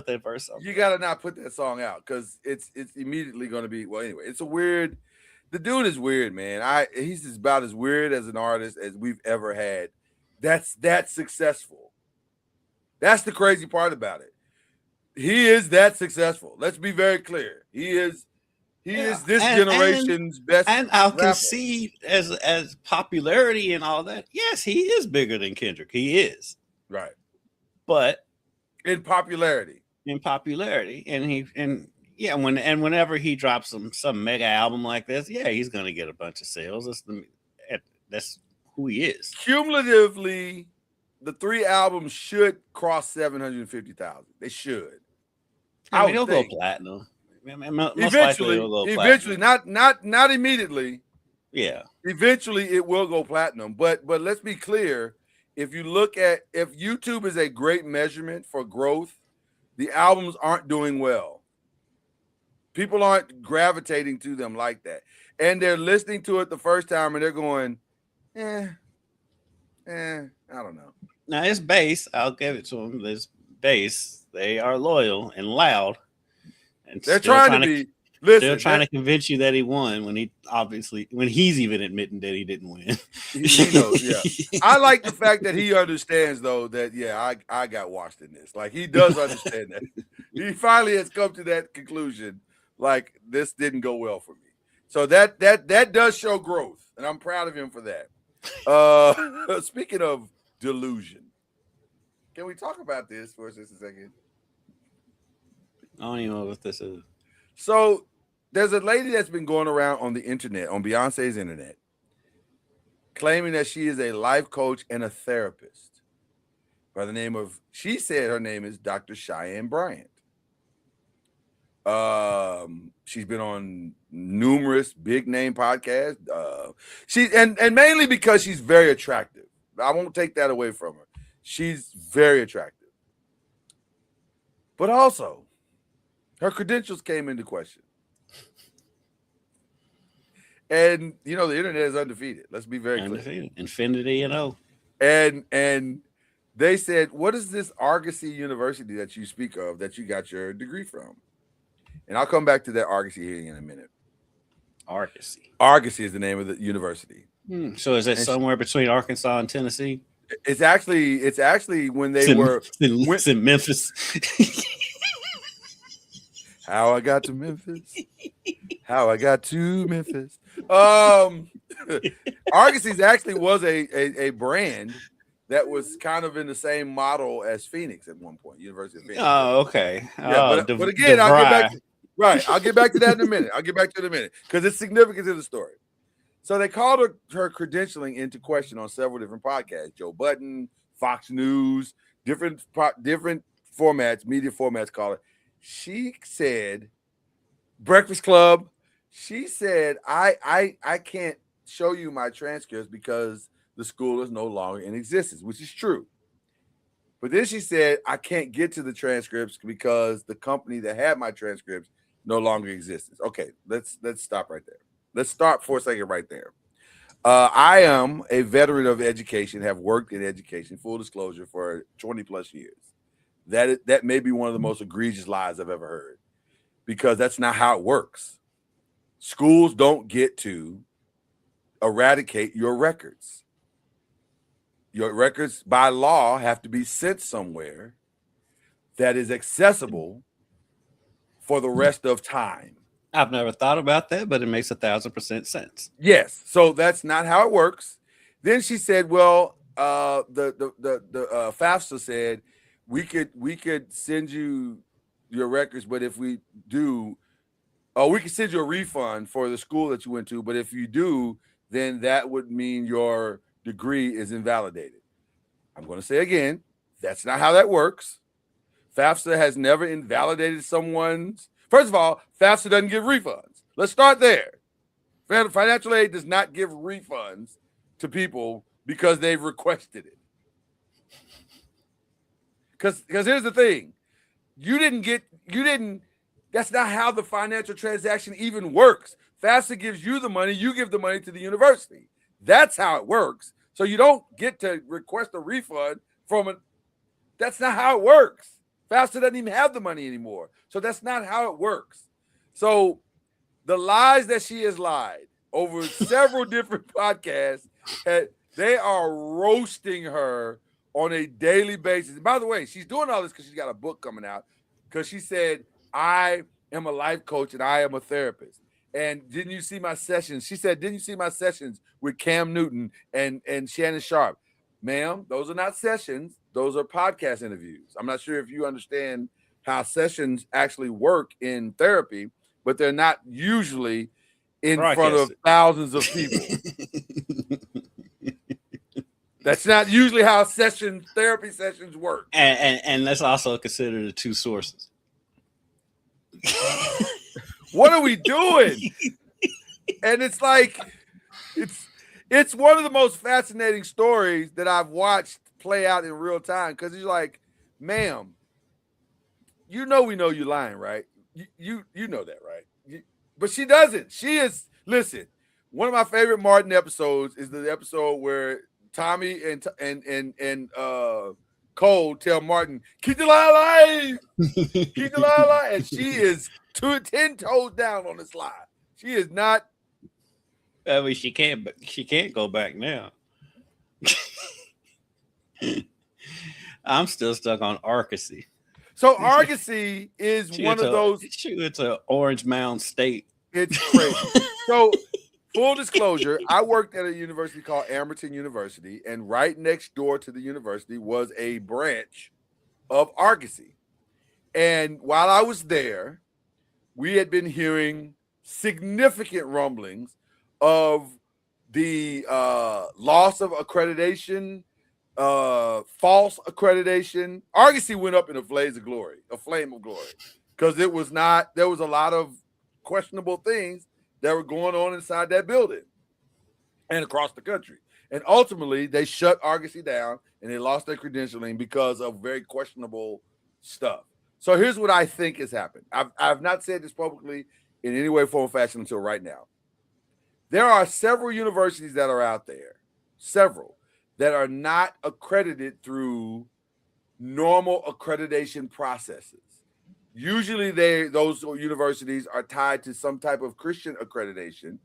Speaker 4: that verse on.
Speaker 6: You gotta not put that song out because it's immediately gonna be anyway. It's a weird. The dude is weird, man. He's about as weird as an artist as we've ever had. That's successful. That's the crazy part about it. He is that successful. Let's be very clear. He is this generation's best.
Speaker 4: And I'll concede as popularity and all that. Yes, he is bigger than Kendrick. He is.
Speaker 6: Right.
Speaker 4: But
Speaker 6: in popularity.
Speaker 4: Whenever he drops some mega album like this, he's gonna get a bunch of sales. That's who he is.
Speaker 6: Cumulatively, the 3 albums should cross 750,000. They should.
Speaker 4: I mean, they'll go platinum.
Speaker 6: Eventually, not immediately.
Speaker 4: Yeah.
Speaker 6: Eventually, it will go platinum. But let's be clear. If YouTube is a great measurement for growth, the albums aren't doing well. People aren't gravitating to them like that. And they're listening to it the first time and they're going, I don't know.
Speaker 4: Now, it's bass. I'll give it to them. This bass. They are loyal and loud. And
Speaker 6: they're trying to be. Listen,
Speaker 4: they're trying to convince you that he won when he's even admitting that he didn't win.
Speaker 6: He knows, yeah. I like the fact that he understands, though, that I got washed in this. Like, he does understand that. He finally has come to that conclusion. Like, this didn't go well for me. So that does show growth, and I'm proud of him for that. Speaking of delusion, can we talk about this for just a second?
Speaker 4: I don't even know what this is.
Speaker 6: So there's a lady that's been going around on the internet, on Beyonce's internet, claiming that she is a life coach and a therapist by the name of, she said her name is Dr. Cheyenne Bryant. She's been on numerous big name podcasts. And mainly because she's very attractive. I won't take that away from her. She's very attractive. But also, her credentials came into question. And the internet is undefeated. Let's be very clear.
Speaker 4: Infinity and O.
Speaker 6: And they said, what is this Argosy University that you speak of that you got your degree from? And I'll come back to that Argosy here in a minute. Argosy is the name of the university.
Speaker 4: So is that somewhere between Arkansas and Tennessee?
Speaker 6: It's actually when they were
Speaker 4: in Memphis.
Speaker 6: How I got to Memphis. Argosy actually was a brand that was kind of in the same model as Phoenix at one point, University of Phoenix.
Speaker 4: Oh, okay.
Speaker 6: Yeah, but again, I'll get back to that in a minute. Because it's significant to the story. So they called her credentialing into question on several different podcasts. Joe Budden, Fox News, different formats, media formats call it. She said, Breakfast Club, she said, I can't show you my transcripts because the school is no longer in existence, which is true. But then she said, I can't get to the transcripts because the company that had my transcripts no longer exists. Okay, let's stop right there. Let's stop for a second right there. I am a veteran of education, have worked in education, full disclosure, for 20 plus years. That may be one of the most egregious lies I've ever heard, because that's not how it works. Schools don't get to eradicate your records. Your records by law have to be sent somewhere that is accessible for the rest of time.
Speaker 4: I've never thought about that, but it makes 1,000% sense.
Speaker 6: Yes. So that's not how it works. Then she said, well, the FAFSA said we could send you your records, but if we do, we can send you a refund for the school that you went to, but if you do, then that would mean your degree is invalidated. I'm going to say again, that's not how that works. FAFSA has never invalidated someone's. First of all, FAFSA doesn't give refunds. Let's start there. Financial aid does not give refunds to people because they've requested it. Because here's the thing. That's not how the financial transaction even works. FAFSA gives you the money, you give the money to the university. That's how it works. So you don't get to request a refund from it. That's not how it works. FAFSA doesn't even have the money anymore. So that's not how it works. So the lies that she has lied over several different podcasts, they are roasting her on a daily basis. And by the way, she's doing all this because she's got a book coming out, because she said, I am a life coach and I am a therapist. And didn't you see my sessions? She said, didn't you see my sessions with Cam Newton and Shannon Sharp? Ma'am, those are not sessions. Those are podcast interviews. I'm not sure if you understand how sessions actually work in therapy, but they're not usually in front of thousands of people. That's not usually how therapy sessions work.
Speaker 4: And let's also consider the two sources.
Speaker 6: What are we doing? And it's like, it's one of the most fascinating stories that I've watched play out in real time, because he's like, ma'am, we know you're lying, right? You know that, right? But she doesn't. Listen, one of my favorite Martin episodes is the episode where Tommy and Cole tell Martin, keep the lie alive. Keep the lie alive. And she is 10 toes down on this lie. She is not.
Speaker 4: I mean, she can't go back now. I'm still stuck on Arkansas.
Speaker 6: So Arkansas is one of those.
Speaker 4: It's an Orange Mound State.
Speaker 6: It's crazy. So, full disclosure, I worked at a university called Amerton University, and right next door to the university was a branch of Arkansas. And while I was there, we had been hearing significant rumblings of the loss of accreditation, false accreditation. Arkansas went up in a flame of glory, because there was a lot of questionable things that were going on inside that building and across the country. And ultimately, they shut Arkansas down and they lost their credentialing because of very questionable stuff. So here's what I think has happened. I've not said this publicly in any way, form, or fashion until right now. There are several universities that are out there, that are not accredited through normal accreditation processes. Usually those universities are tied to some type of Christian accreditation.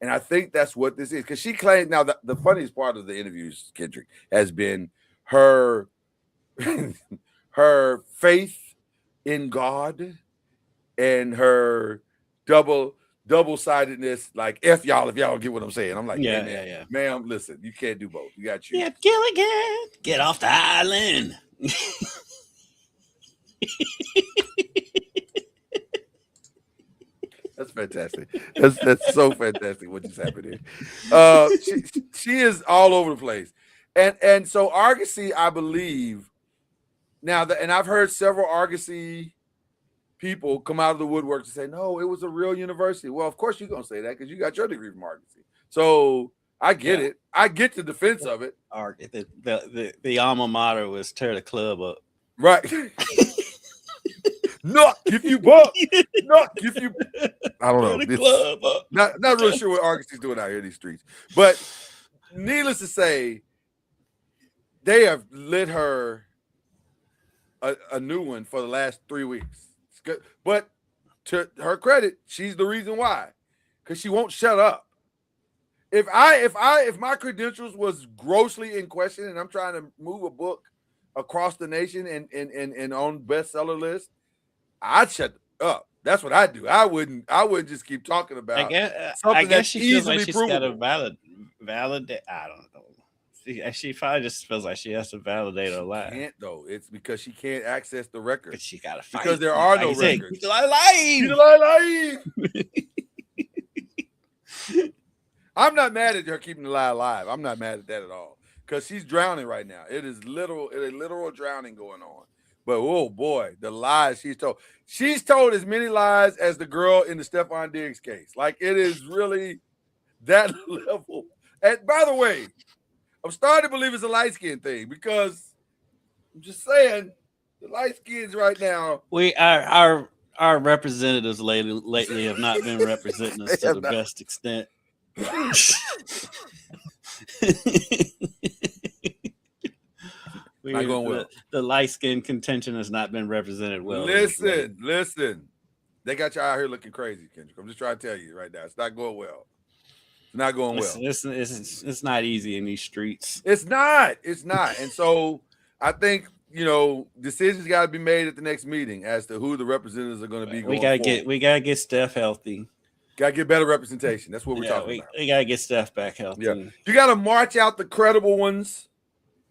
Speaker 6: And I think that's what this is. Because she claimed, now the funniest part of the interviews, Kendrick, has been her her faith in God and her double-sidedness, like F y'all if y'all don't get what I'm saying. I'm like, yeah. Ma'am, listen, you can't do both. You got you.
Speaker 4: Yeah, Gilligan, get off the island.
Speaker 6: That's fantastic. That's so fantastic what just happened here. She is all over the place. And so Argosy, I believe, now and I've heard several Argosy people come out of the woodwork to say, no, it was a real university. Well, of course you're gonna say that because you got your degree from Argosy. So I get it. I get the defense of it.
Speaker 4: The alma mater was tear the club up.
Speaker 6: Right. Knock if you buck. Knock if you. I don't know. Not really sure what Arkansas doing out here in these streets. But needless to say, they have lit her a new one for the last 3 weeks. But to her credit, she's the reason why, because she won't shut up. If my credentials was grossly in question and I'm trying to move a book across the nation and on bestseller list, I'd shut up. That's what I do. I wouldn't just keep talking about.
Speaker 4: I guess
Speaker 6: that's
Speaker 4: she feels like
Speaker 6: easily
Speaker 4: she's got to
Speaker 6: provable.
Speaker 4: validate. I don't know. She probably just feels like she has to validate her lie.
Speaker 6: Can't though. It's because she can't access the record.
Speaker 4: But she got to fight.
Speaker 6: Because there are no
Speaker 4: Like you said,
Speaker 6: records.
Speaker 4: keep the lie alive.
Speaker 6: I'm not mad at her keeping the lie alive. I'm not mad at that at all. Because she's drowning right now. It is a literal drowning going on. But oh boy, the lies she's told. She's told as many lies as the girl in the Stephon Diggs case. Like it is really that level. And by the way, I'm starting to believe it's a light skin thing because I'm just saying the light skins right now.
Speaker 4: Our representatives lately have not been representing us to the best extent.
Speaker 6: Not going well.
Speaker 4: The light skin contention has not been represented well.
Speaker 6: Listen. They got you out here looking crazy, Kendrick. I'm just trying to tell you right now. It's not going well. It's not going well.
Speaker 4: It's not easy in these streets.
Speaker 6: It's not. And so I think, decisions got to be made at the next meeting as to who the representatives are going to be.
Speaker 4: We gotta get Steph healthy.
Speaker 6: Got to get better representation. That's what we're talking about.
Speaker 4: We gotta get Steph back healthy.
Speaker 6: Yeah. You got to march out the credible ones.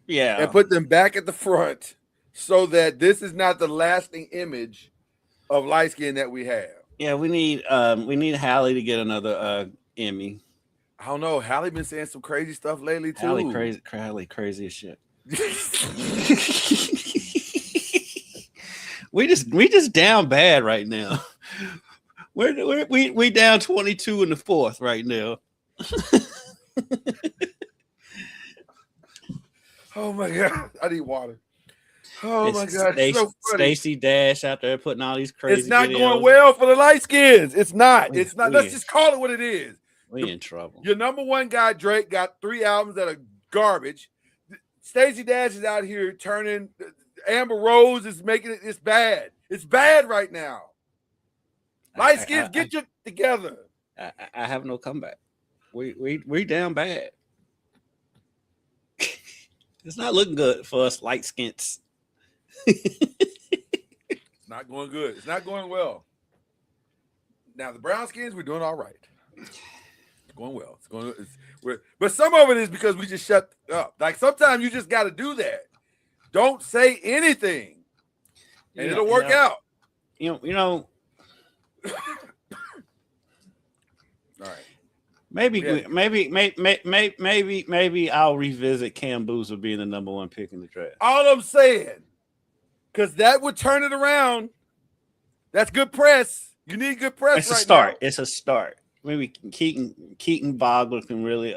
Speaker 4: Yeah.
Speaker 6: And put them back at the front so that this is not the lasting image of light skin that we have.
Speaker 4: Yeah, we need Hallie to get another Emmy.
Speaker 6: I don't know. Hallie been saying some crazy stuff lately too.
Speaker 4: Hallie crazy as shit. we just down bad right now. We down 22 in the fourth right now.
Speaker 6: Oh my God, I need water. Oh my God,
Speaker 4: Stacey Dash out there putting all these crazy.
Speaker 6: It's not
Speaker 4: videos.
Speaker 6: going well for the light skins. It's not. Let's just call it what it is.
Speaker 4: We in trouble.
Speaker 6: Your number one guy, Drake, got 3 albums that are garbage. Stacey Dash is out here turning. Amber Rose is making it. It's bad. It's bad right now. Light skins, get you together.
Speaker 4: I have no comeback. We down bad. It's not looking good for us light skins.
Speaker 6: It's not going good. It's not going well. Now the brown skins, we're doing all right. It's going well. But some of it is because we just shut up. Like sometimes you just got to do that. Don't say anything, and it'll work out.
Speaker 4: You know.
Speaker 6: All right.
Speaker 4: Maybe I'll revisit Cam Boozer being the number one pick in the draft.
Speaker 6: All I'm saying, because that would turn it around. That's good press. You need good press.
Speaker 4: It's a start. Now. It's a start. Maybe Keaton Vogler can really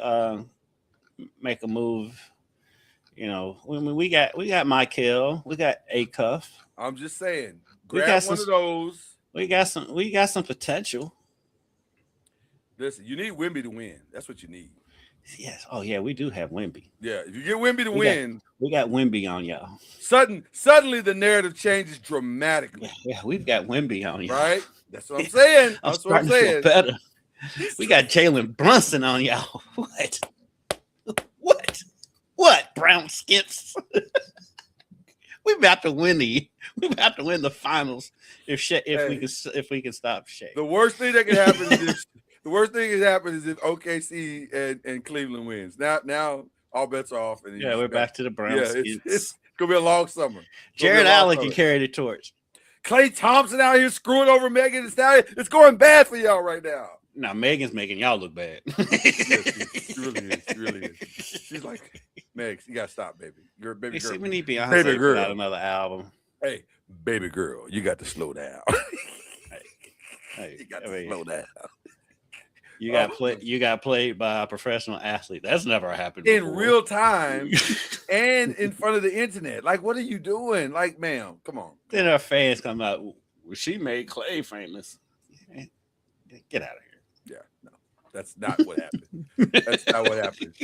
Speaker 4: make a move. We got Michael, we got Acuff.
Speaker 6: I'm just saying, grab one of those.
Speaker 4: We got some potential.
Speaker 6: Listen, you need Wemby to win. That's what you need.
Speaker 4: Yes. Oh yeah, we do have Wemby.
Speaker 6: Yeah, if you get Wemby to win,
Speaker 4: we got Wemby on y'all.
Speaker 6: Suddenly the narrative changes dramatically.
Speaker 4: Yeah, we've got Wemby on y'all.
Speaker 6: Right? That's what I'm saying. That's what I'm saying.
Speaker 4: Better. We got Jalen Brunson on y'all. What? Brown skips. We about to win the finals if we can stop Shea.
Speaker 6: The worst thing that can happen is if OKC and Cleveland wins. Now all bets are off. And
Speaker 4: we're back to the Browns.
Speaker 6: Yeah, it's gonna be a long summer.
Speaker 4: Jared Allen can carry the torch.
Speaker 6: Klay Thompson out here screwing over Megan Thee Stallion. It's going bad for y'all right now.
Speaker 4: Now Megan's making y'all look bad.
Speaker 6: She really is. She's like, Meg, you gotta stop, baby. You're a baby girl.
Speaker 4: We need Beyonce to put out another album.
Speaker 6: Hey, baby girl, you got to slow down. You got to slow down.
Speaker 4: You got played by a professional athlete. That's never happened
Speaker 6: in
Speaker 4: before.
Speaker 6: real time and in front of the internet. Like, what are you doing? Like, ma'am, come on.
Speaker 4: Then our fans come out. Well, she made Clay famous. Get out of here.
Speaker 6: Yeah, no, that's not what happened. That's not what happened.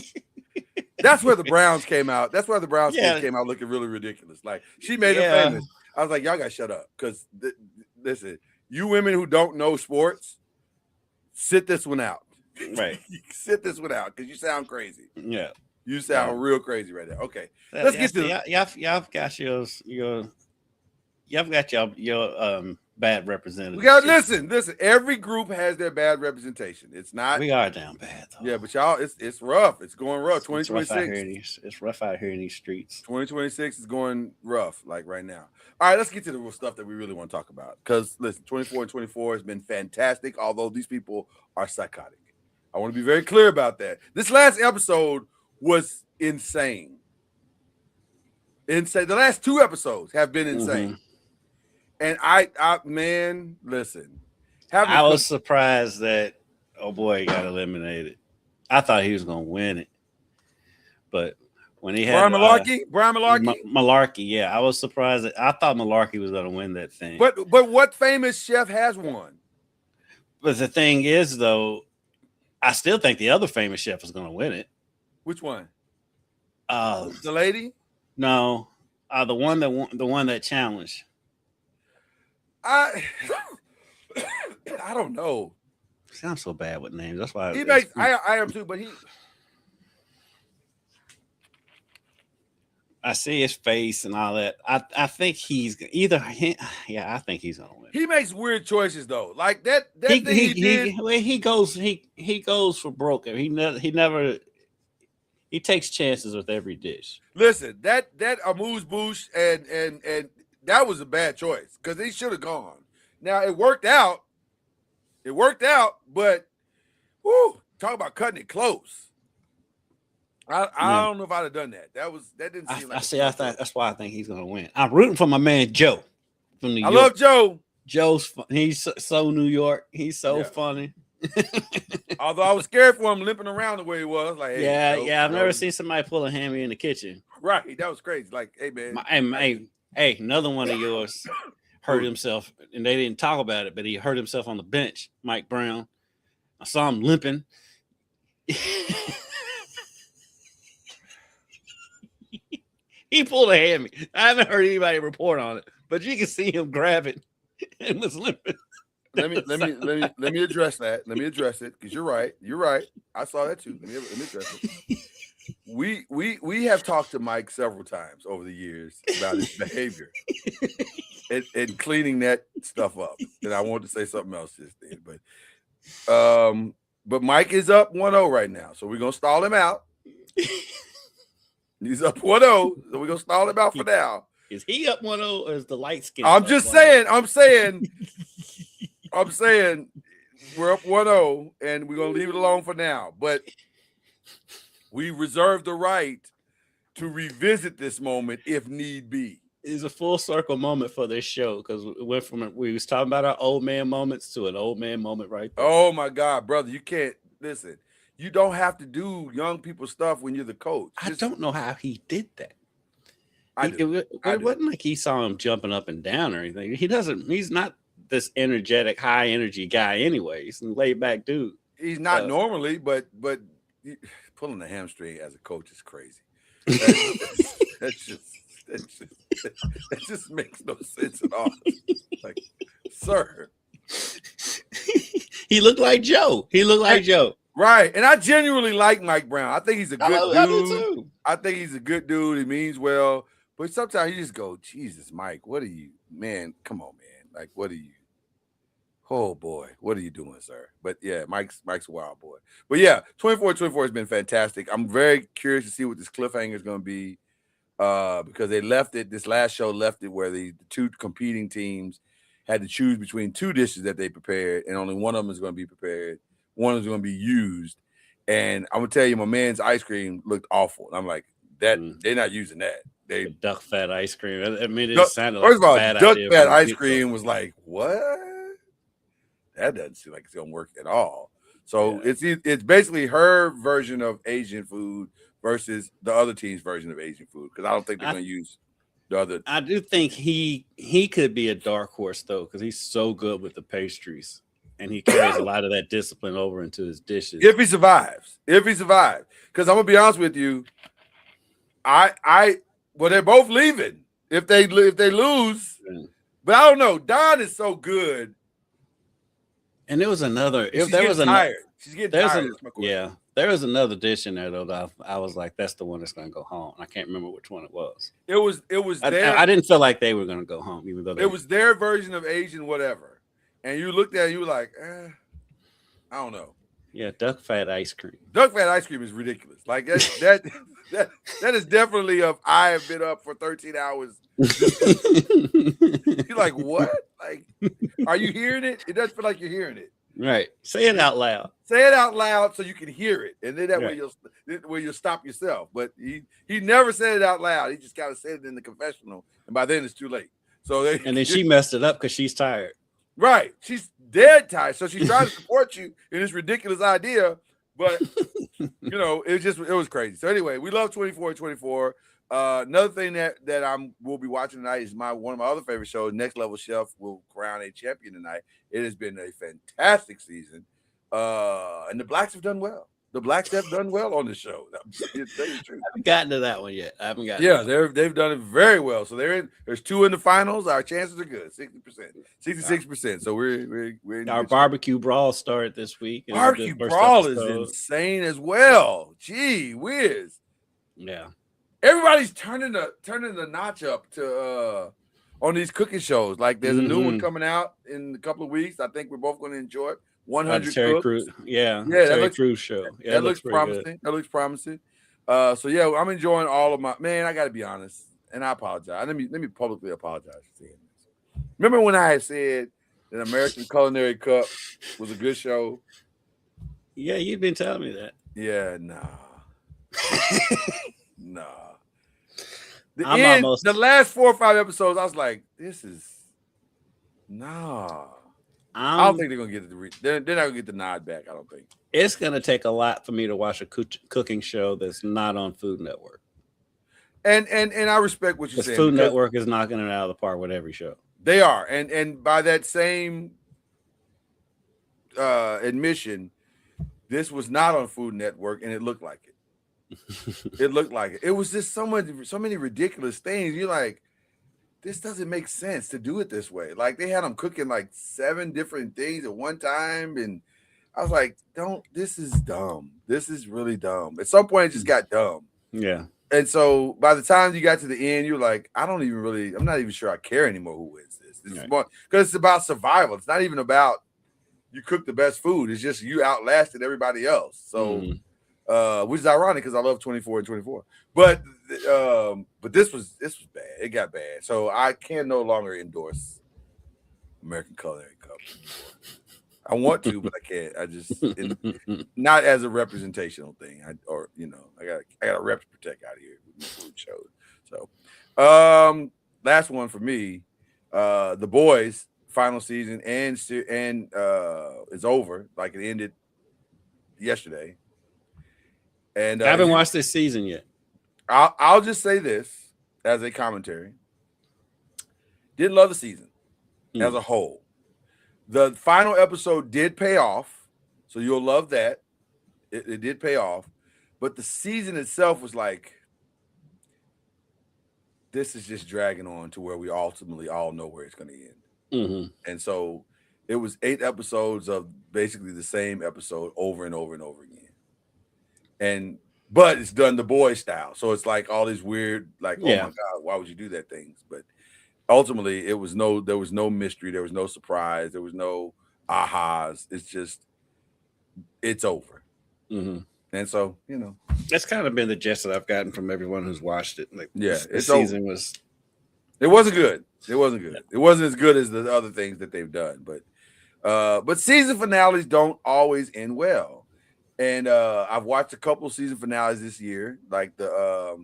Speaker 6: That's where the Browns came out. That's where the Browns came out looking really ridiculous. Like, she made her famous. I was like, y'all got to shut up. Because, listen, you women who don't know sports, sit this one out.
Speaker 4: Right.
Speaker 6: Sit this one out because you sound crazy.
Speaker 4: Yeah.
Speaker 6: You sound real crazy right now. Okay. Let's get to
Speaker 4: y'all got your bad representatives.
Speaker 6: We got listen. Every group has their bad representation. It's not.
Speaker 4: We are down bad though.
Speaker 6: Yeah, but y'all, it's rough. It's going rough. 2026.
Speaker 4: It's rough out here in these streets.
Speaker 6: 2026 is going rough, like right now. All right, let's get to the real stuff that we really want to talk about. Because listen, 24 and 24 has been fantastic, although these people are psychotic. I want to be very clear about that. This last episode was insane. The last 2 episodes have been insane.
Speaker 4: Mm-hmm.
Speaker 6: And I man, listen.
Speaker 4: I was surprised that boy got eliminated. I thought he was gonna win it, but when he had
Speaker 6: Brian
Speaker 4: Malarkey, yeah, I was surprised. I thought Malarkey was gonna win that thing.
Speaker 6: But what famous chef has won?
Speaker 4: But the thing is, though, I still think the other famous chef is gonna win it.
Speaker 6: Which one?
Speaker 4: The
Speaker 6: lady?
Speaker 4: No, the one that challenged.
Speaker 6: I don't know.
Speaker 4: See, I'm so bad with names. That's why
Speaker 6: I am too, but
Speaker 4: I see his face and all that. I think he's either yeah, I think he's gonna win.
Speaker 6: He makes weird choices though. Like that thing he did.
Speaker 4: He goes for broke. He takes chances with every dish.
Speaker 6: Listen, that amuse-bouche and that was a bad choice because he should have gone. Now it worked out. But whoo, talk about cutting it close. I don't know if I'd have done that. That didn't seem like
Speaker 4: that's why I think he's gonna win. I'm rooting for my man Joe from New York.
Speaker 6: I love Joe.
Speaker 4: He's so New York. He's so funny.
Speaker 6: Although I was scared for him limping around the way he was. Like, hey,
Speaker 4: I've never seen somebody pull a hammy in the kitchen.
Speaker 6: Right, that was crazy. Like, hey man,
Speaker 4: hey, another one of yours hurt himself, and they didn't talk about it, but he hurt himself on the bench. Mike Brown, I saw him limping. He pulled a hammy. I haven't heard anybody report on it, but you can see him grab it and was limping.
Speaker 6: Let me address that. Let me address it because you're right. You're right. I saw that too. Let me address it. We have talked to Mike several times over the years about his behavior and cleaning that stuff up. And I wanted to say something else just then, but Mike is up 1-0 right now, so we're gonna stall him out. He's up 1-0, so we're gonna stall him out for now.
Speaker 4: Is he up 1-0 or is the light skin?
Speaker 6: I'm saying we're up 1-0 and we're gonna leave it alone for now. But we reserve the right to revisit this moment if need be.
Speaker 4: It's a full circle moment for this show because we was talking about our old man moments to an old man moment right there.
Speaker 6: Oh my God, brother, you can't listen. You don't have to do young people stuff when you're the coach.
Speaker 4: I don't know how he did that.
Speaker 6: It
Speaker 4: wasn't like he saw him jumping up and down or anything. He's not this energetic, high energy guy anyway. He's a laid back dude.
Speaker 6: He's not normally, but pulling the hamstring as a coach is crazy. That just makes no sense at all. Like, sir.
Speaker 4: He looked like Joe.
Speaker 6: Right. And I genuinely like Mike Brown. I think he's a good dude.
Speaker 4: I do too.
Speaker 6: I think he's a good dude. He means well. But sometimes you just go, Jesus, Mike, what are you? Man, come on, man. Like, what are you? Oh, boy. What are you doing, sir? But, yeah, Mike's a wild boy. But, yeah, 24-24 has been fantastic. I'm very curious to see what this cliffhanger is going to be because they left it. This last show left it where the two competing teams had to choose between 2 dishes that they prepared, and only one of them is going to be prepared. One is going to be used. And I'm going to tell you, my man's ice cream looked awful. And I'm like, they're not using that. They
Speaker 4: duck fat ice cream. I mean, it sounded
Speaker 6: first
Speaker 4: like
Speaker 6: of all,
Speaker 4: a bad
Speaker 6: duck
Speaker 4: idea
Speaker 6: fat ice cream was like, what? That doesn't seem like it's gonna work at all. So it's basically her version of Asian food versus the other team's version of Asian food because I don't think they're gonna use the other.
Speaker 4: I do think he could be a dark horse though because he's so good with the pastries and he carries a lot of that discipline over into his dishes.
Speaker 6: If he survives, because I'm gonna be honest with you, well, they're both leaving if they lose. But I don't know. Don is so good.
Speaker 4: And there was another.
Speaker 6: If there was tired. She's getting
Speaker 4: There's
Speaker 6: tired.
Speaker 4: a,
Speaker 6: That's my question.
Speaker 4: yeah, there was another dish in there though that I was like, that's the one that's gonna go home. I can't remember which one it was.
Speaker 6: It was their.
Speaker 4: I didn't feel like they were gonna go home, even though
Speaker 6: It was their version of Asian whatever. And you looked at it, and you were like, I don't know.
Speaker 4: Yeah, duck fat ice cream.
Speaker 6: Duck fat ice cream is ridiculous. Like that is definitely of I have been up for 13 hours. You're like, what? Like, are you hearing it? It doesn't feel like you're hearing it.
Speaker 4: Right. Say it out loud.
Speaker 6: Say it out loud so you can hear it, and then that way you'll stop yourself. But he never said it out loud. He just kind of said it in the confessional, and by then it's too late. So
Speaker 4: and then she messed it up because she's tired.
Speaker 6: Right. She's dead tired. So she's trying to support you in this ridiculous idea, but it was crazy. So anyway, we love 24/24. Another thing that we'll be watching tonight is one of my other favorite shows, Next Level Chef, will crown a champion tonight. It has been a fantastic season. And the blacks have done well. The blacks have done well on the show. I
Speaker 4: haven't gotten to that one yet. I haven't gotten.
Speaker 6: Yeah, they've done it very well. So there's 2 in the finals. Our chances are good, 60%, 66%. So we're
Speaker 4: our barbecue brawl started this week.
Speaker 6: Barbecue brawl is insane as well. Gee whiz.
Speaker 4: Yeah.
Speaker 6: Everybody's turning the notch up to on these cooking shows. Like there's a new one coming out in a couple of weeks. I think we're both going to enjoy it. 100
Speaker 4: Terry Crews. Yeah,
Speaker 6: Terry
Speaker 4: Crews show. Yeah,
Speaker 6: that looks promising. Good. That looks promising. So yeah, I'm enjoying all of my man. I got to be honest, and I apologize. Let me publicly apologize for saying this. Remember when I had said that American Culinary Cup was a good show?
Speaker 4: Yeah, you've been telling me that.
Speaker 6: Yeah, nah. The last 4 or 5 episodes, I was like, this is nah. I don't think they're gonna get it. They're not gonna get the nod back. I don't think
Speaker 4: it's gonna take a lot for me to watch a cooking show that's not on Food Network.
Speaker 6: And I respect what you're saying.
Speaker 4: Food Network is knocking it out of the park with every show.
Speaker 6: They are, and by that same admission, this was not on Food Network, and it looked like it. It looked like it. It was just so many ridiculous things. You're like, this doesn't make sense to do it this way. Like they had them cooking like 7 different things at one time, and I was like, this is dumb. This is really dumb. At some point, it just got dumb.
Speaker 4: Yeah.
Speaker 6: And so by the time you got to the end, you're like, I'm not even sure I care anymore who wins this. This is more because it's about survival. It's not even about you cook the best food. It's just you outlasted everybody else. So, which is ironic because I love 24/24. But this was bad. It got bad. So I can no longer endorse American Culinary Cup. I want to, but I can't. I just not as a representational thing. I got a rep to protect out here with my food shows. So last one for me, The Boys final season and is over. Like it ended yesterday. And
Speaker 4: I haven't watched this season yet.
Speaker 6: I'll just say this as a commentary. Didn't love the season as a whole. The final episode did pay off, so you'll love that. It did pay off, but the season itself was like, this is just dragging on to where we ultimately all know where it's going to end.
Speaker 4: Mm-hmm.
Speaker 6: And so it was 8 episodes of basically the same episode over and over and over again. But it's done the boy style. So it's like all these weird, like, oh my God, why would you do that things? But ultimately there was no mystery. There was no surprise. There was no ahas. It's just, it's over.
Speaker 4: Mm-hmm.
Speaker 6: And so,
Speaker 4: that's kind of been the gist that I've gotten from everyone who's watched it. Like,
Speaker 6: this
Speaker 4: season was.
Speaker 6: It wasn't good. It wasn't good. It wasn't as good as the other things that they've done. But season finales don't always end well. And I've watched a couple season finales this year. Like the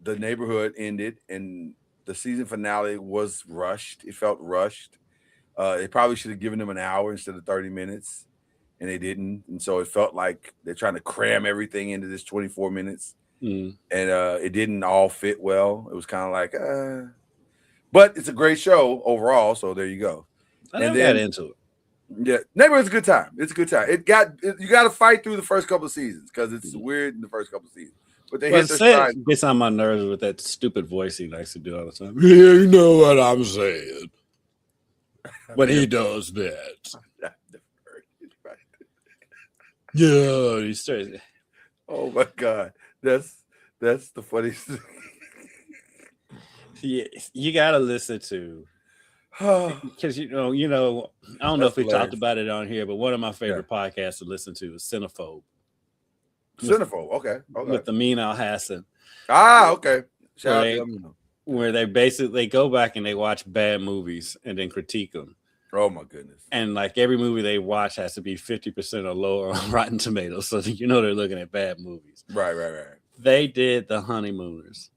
Speaker 6: Neighborhood ended, and the season finale was rushed. It felt rushed. They probably should have given them an hour instead of 30 minutes, and they didn't. And so it felt like they're trying to cram everything into this 24 minutes. And it didn't all fit well. It was kind of like, but it's a great show overall. So there you go.
Speaker 4: I never got into it.
Speaker 6: Yeah, Neighborhood's a good time. It's a good time. You got to fight through the first couple of seasons because it's weird in the first couple of seasons. But they hit their stride.
Speaker 4: Gets on my nerves with that stupid voice he likes to do all the time. You know what I'm saying? When he does that. Yeah, he starts.
Speaker 6: Oh my God, that's the funniest.
Speaker 4: Yeah, you gotta listen to because I don't know
Speaker 6: That's
Speaker 4: if we talked
Speaker 6: hilarious.
Speaker 4: about it on here, but one of my favorite podcasts to listen to is Cinephobe.
Speaker 6: Cinephobe, okay.
Speaker 4: With Amin Al Hassan.
Speaker 6: Okay. Shout out to them.
Speaker 4: Where they basically go back and they watch bad movies and then critique them.
Speaker 6: Oh my goodness!
Speaker 4: And like every movie they watch has to be 50% or lower on Rotten Tomatoes, so they're looking at bad movies.
Speaker 6: Right.
Speaker 4: They did The Honeymooners,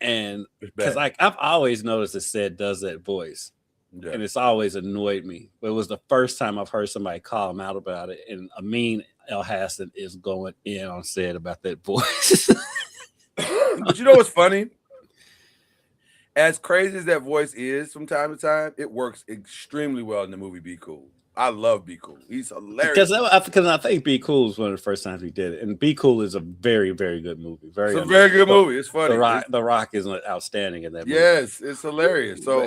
Speaker 4: and because I've always noticed that Sid does that voice, and it's always annoyed me. But it was the first time I've heard somebody call him out about it, and Amin Al Hassan is going in on Sid about that voice.
Speaker 6: But you know what's funny? As crazy as that voice is from time to time, it works extremely well in the movie Be Cool. I love Be Cool. He's hilarious.
Speaker 4: Because I think Be Cool was one of the first times we did it. And Be Cool is a very, very good movie.
Speaker 6: It's a very good movie. It's funny.
Speaker 4: The Rock is outstanding in that movie.
Speaker 6: Yes, it's hilarious. So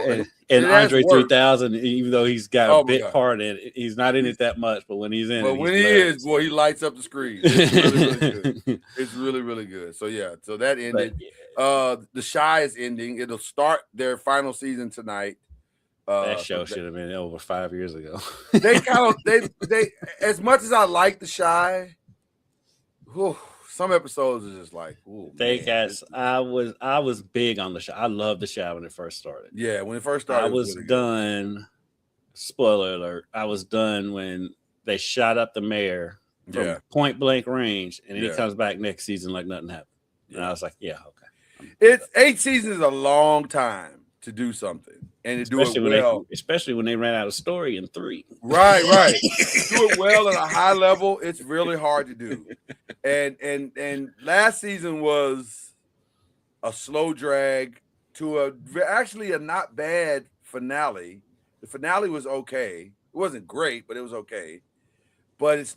Speaker 4: and Andre 3000, even though he's got a bit part in it, he's not in it that much, but when he's in
Speaker 6: it, when he is, boy, he lights up the screen. It's really, really good. It's really, really good. So yeah, so that ended. The Shy is ending. It'll start their final season tonight.
Speaker 4: That show should have been over 5 years ago.
Speaker 6: They as much as I like The Shy, some episodes are just like,
Speaker 4: I was big on The Shy. I loved The Shy when it first started.
Speaker 6: Yeah, when it first started,
Speaker 4: I was really done. Spoiler alert! I was done when they shot up the mayor from point blank range, and then he comes back next season like nothing happened. And I was like, yeah, okay.
Speaker 6: It's 8 seasons is a long time to do something. And to do it well,
Speaker 4: especially when they ran out of story in 3.
Speaker 6: Right. Do it well at a high level. It's really hard to do. And last season was a slow drag to actually a not bad finale. The finale was okay. It wasn't great, but it was okay. But it's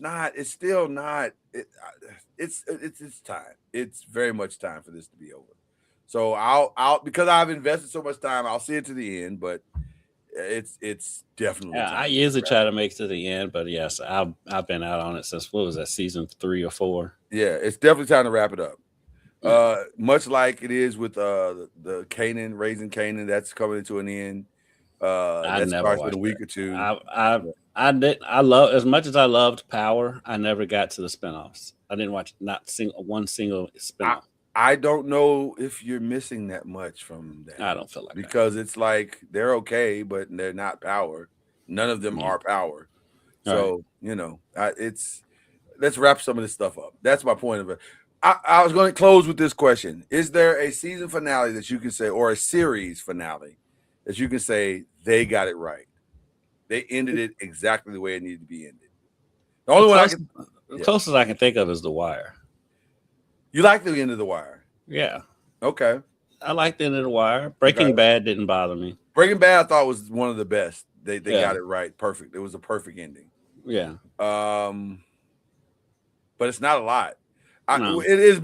Speaker 6: still not. It's time. It's very much time for this to be over. So I'll because I've invested so much time, I'll see it to the end, but it's definitely.
Speaker 4: Yeah, I usually try to make it to the end, but yes, I've been out on it since what was that, season 3 or 4?
Speaker 6: Yeah, it's definitely time to wrap it up. Much like it is with the Kanan, Raising Kanan, that's coming to an end. That starts in a week or two.
Speaker 4: I love, as much as I loved Power, I never got to the spinoffs. I didn't watch one single spinoff.
Speaker 6: I don't know if you're missing that much from that.
Speaker 4: I don't feel like
Speaker 6: because
Speaker 4: that.
Speaker 6: It's like they're okay, but they're not Power. None of them are Power. So let's wrap some of this stuff up. That's my point of it. I was going to close with this question: is there a season finale that you can say, or a series finale that you can say they got it right? They ended it exactly the way it needed to be ended. The only one
Speaker 4: the closest I can think of is The Wire.
Speaker 6: You like the end of The Wire?
Speaker 4: Yeah.
Speaker 6: Okay.
Speaker 4: I like the end of The Wire. Breaking Bad didn't bother me.
Speaker 6: Breaking Bad I thought was one of the best. They got it right. Perfect. It was a perfect ending.
Speaker 4: Yeah.
Speaker 6: But it's not a lot. It is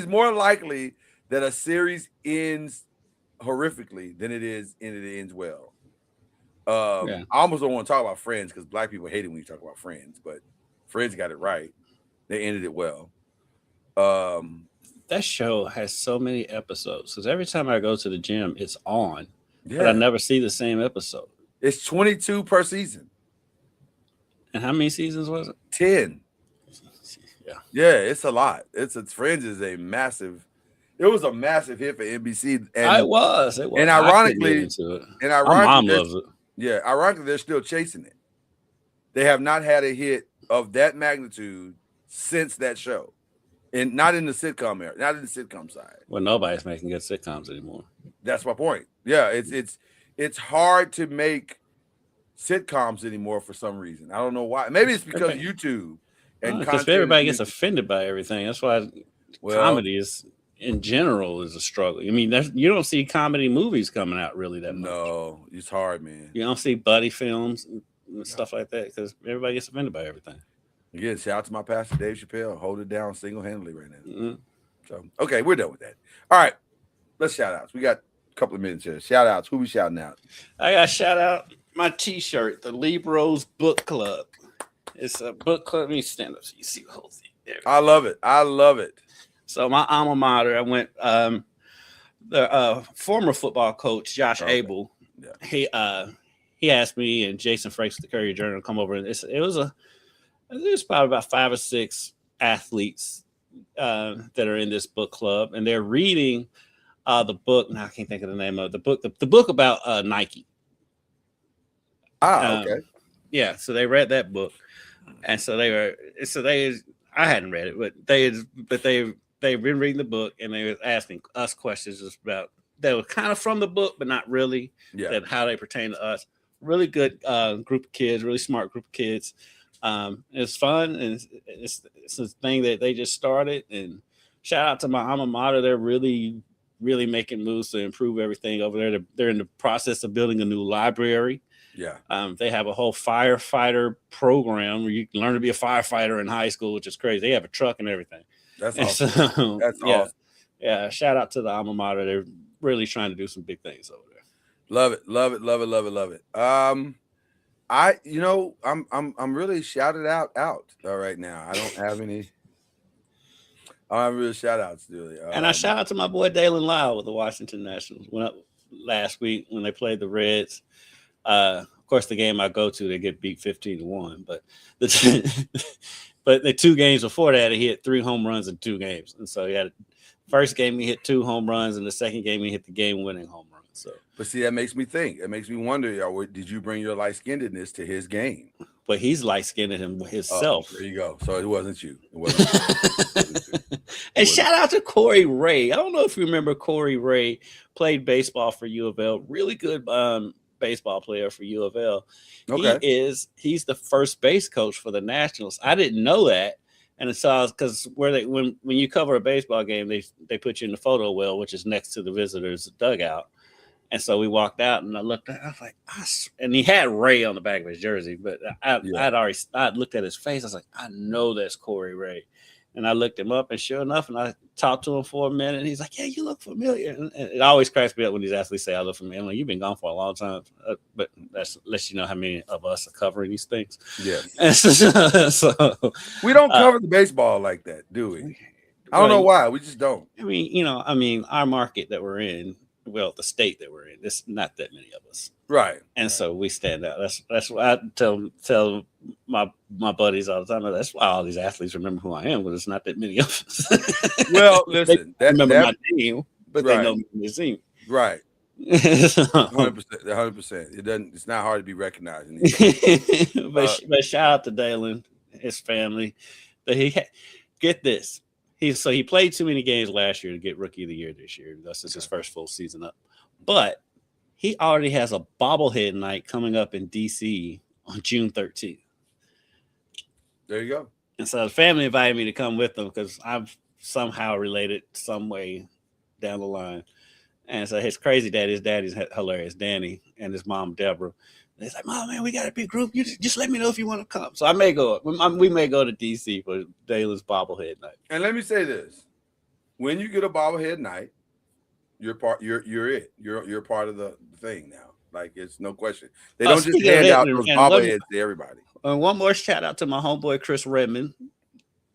Speaker 6: more likely that a series ends horrifically than it ends well. I almost don't want to talk about Friends because Black people hate it when you talk about Friends, but Friends got it right. They ended it well.
Speaker 4: That show has so many episodes because every time I go to the gym, it's on, but I never see the same episode.
Speaker 6: It's 22 per season.
Speaker 4: And how many seasons was it?
Speaker 6: 10. Yeah, it's a lot. Friends is a massive. It was a massive hit for NBC. And
Speaker 4: it was.
Speaker 6: And ironically,
Speaker 4: my mom loves it.
Speaker 6: Yeah, ironically, they're still chasing it. They have not had a hit of that magnitude since that show. And not in the sitcom era, not in the sitcom side.
Speaker 4: Well, nobody's making good sitcoms anymore.
Speaker 6: That's my point. Yeah, it's hard to make sitcoms anymore for some reason. I don't know why. Maybe it's because YouTube and
Speaker 4: because everybody gets offended by everything. That's why comedy is in general is a struggle. I mean, you don't see comedy movies coming out really that much.
Speaker 6: No, it's hard, man.
Speaker 4: You don't see buddy films and stuff like that because everybody gets offended by everything.
Speaker 6: Again, shout out to my pastor, Dave Chappelle, hold it down single-handedly right now. Mm-hmm. So, okay, we're done with that. All right, let's shout outs. We got a couple of minutes here. Shout outs. Who we shouting out?
Speaker 4: I got to shout out my T-shirt, the Libros Book Club. It's a book club. Let me stand up so you see the whole thing. There.
Speaker 6: I love it. I love it.
Speaker 4: So my alma mater, I went. The former football coach Josh Abel. Yeah. He asked me and Jason Frakes of the Courier Journal to come over, and it was probably about 5 or 6 athletes that are in this book club, and they're reading the book. Now I can't think of the name of the book. The book about Nike.
Speaker 6: Okay.
Speaker 4: Yeah, so they read that book, and I hadn't read it, but they've been reading the book, and they were asking us questions about that were kind of from the book, but not really.
Speaker 6: Yeah.
Speaker 4: That how they pertain to us. Really good group of kids, really smart group of kids. It's fun, and it's a thing that they just started. And shout out to my alma mater. They're really, really making moves to improve everything over there. They're in the process of building a new library.
Speaker 6: Yeah.
Speaker 4: They have a whole firefighter program where you can learn to be a firefighter in high school, which is crazy. They have a truck and everything.
Speaker 6: That's awesome.
Speaker 4: So,
Speaker 6: That's awesome.
Speaker 4: Yeah. Shout out to the alma mater. They're really trying to do some big things over there.
Speaker 6: Love it. Love it. Love it. Love it. Love it. I'm really shouted out right now. I don't have any. I'm really shout outs, really.
Speaker 4: And I shout out to my boy Dalen Lyle with the Washington Nationals. Went up last week when they played the Reds. Of course, the game I go to, they get beat 15-1. But the 2 games before that, he hit 3 home runs in 2 games. And so he had first game he hit 2 home runs, and the second game he hit the game-winning home run. So,
Speaker 6: but see, that makes me think. It makes me wonder. Did you bring your light-skinnedness to his game?
Speaker 4: But he's light-skinned himself.
Speaker 6: There you go. So it wasn't you. It wasn't you.
Speaker 4: And shout out to Corey Ray. I don't know if you remember Corey Ray. Played baseball for U of L. Really good baseball player for U of L.
Speaker 6: Okay.
Speaker 4: He's the first base coach for the Nationals. I didn't know that. And so because when you cover a baseball game, they put you in the photo well, which is next to the visitors' dugout. And so we walked out, and I looked at. I was like, and he had Ray on the back of his jersey, but I'd looked at his face. I was like, I know that's Corey Ray. And I looked him up, and sure enough, and I talked to him for a minute. And he's like, "Yeah, you look familiar." And it always cracks me up when these athletes say, "I look familiar." I'm like, "You've been gone for a long time," but that lets you know how many of us are covering these things.
Speaker 6: Yeah.
Speaker 4: So
Speaker 6: we don't cover the baseball like that, do we? I don't know why. We just don't.
Speaker 4: I mean, our market that we're in. Well, the state that we're in, there's not that many of us,
Speaker 6: right?
Speaker 4: And so we stand out. That's why I tell my buddies all the time. That's why all these athletes remember who I am, because it's not that many of us.
Speaker 6: Well, listen,
Speaker 4: they remember my name, but
Speaker 6: right.
Speaker 4: they know me from the scene.
Speaker 6: Right. 100%. It doesn't. It's not hard to be recognized.
Speaker 4: But shout out to Dalen, his family. But get this. He played too many games last year to get Rookie of the Year this year. That's his first full season up. But he already has a bobblehead night coming up in D.C. on June 13th.
Speaker 6: There you go.
Speaker 4: And so the family invited me to come with them because I'm somehow related some way down the line. And so his crazy dad, his daddy's hilarious, Danny, and his mom, Deborah. It's like, "Mom, man, we got a big group. You just let me know if you want to come." So I may go. We may go to DC for Dalen's bobblehead night.
Speaker 6: And let me say this: when you get a bobblehead night, you're it. You're part of the thing now. Like, it's no question. They don't just hand out those bobbleheads to everybody.
Speaker 4: One more shout out to my homeboy Chris Redmond.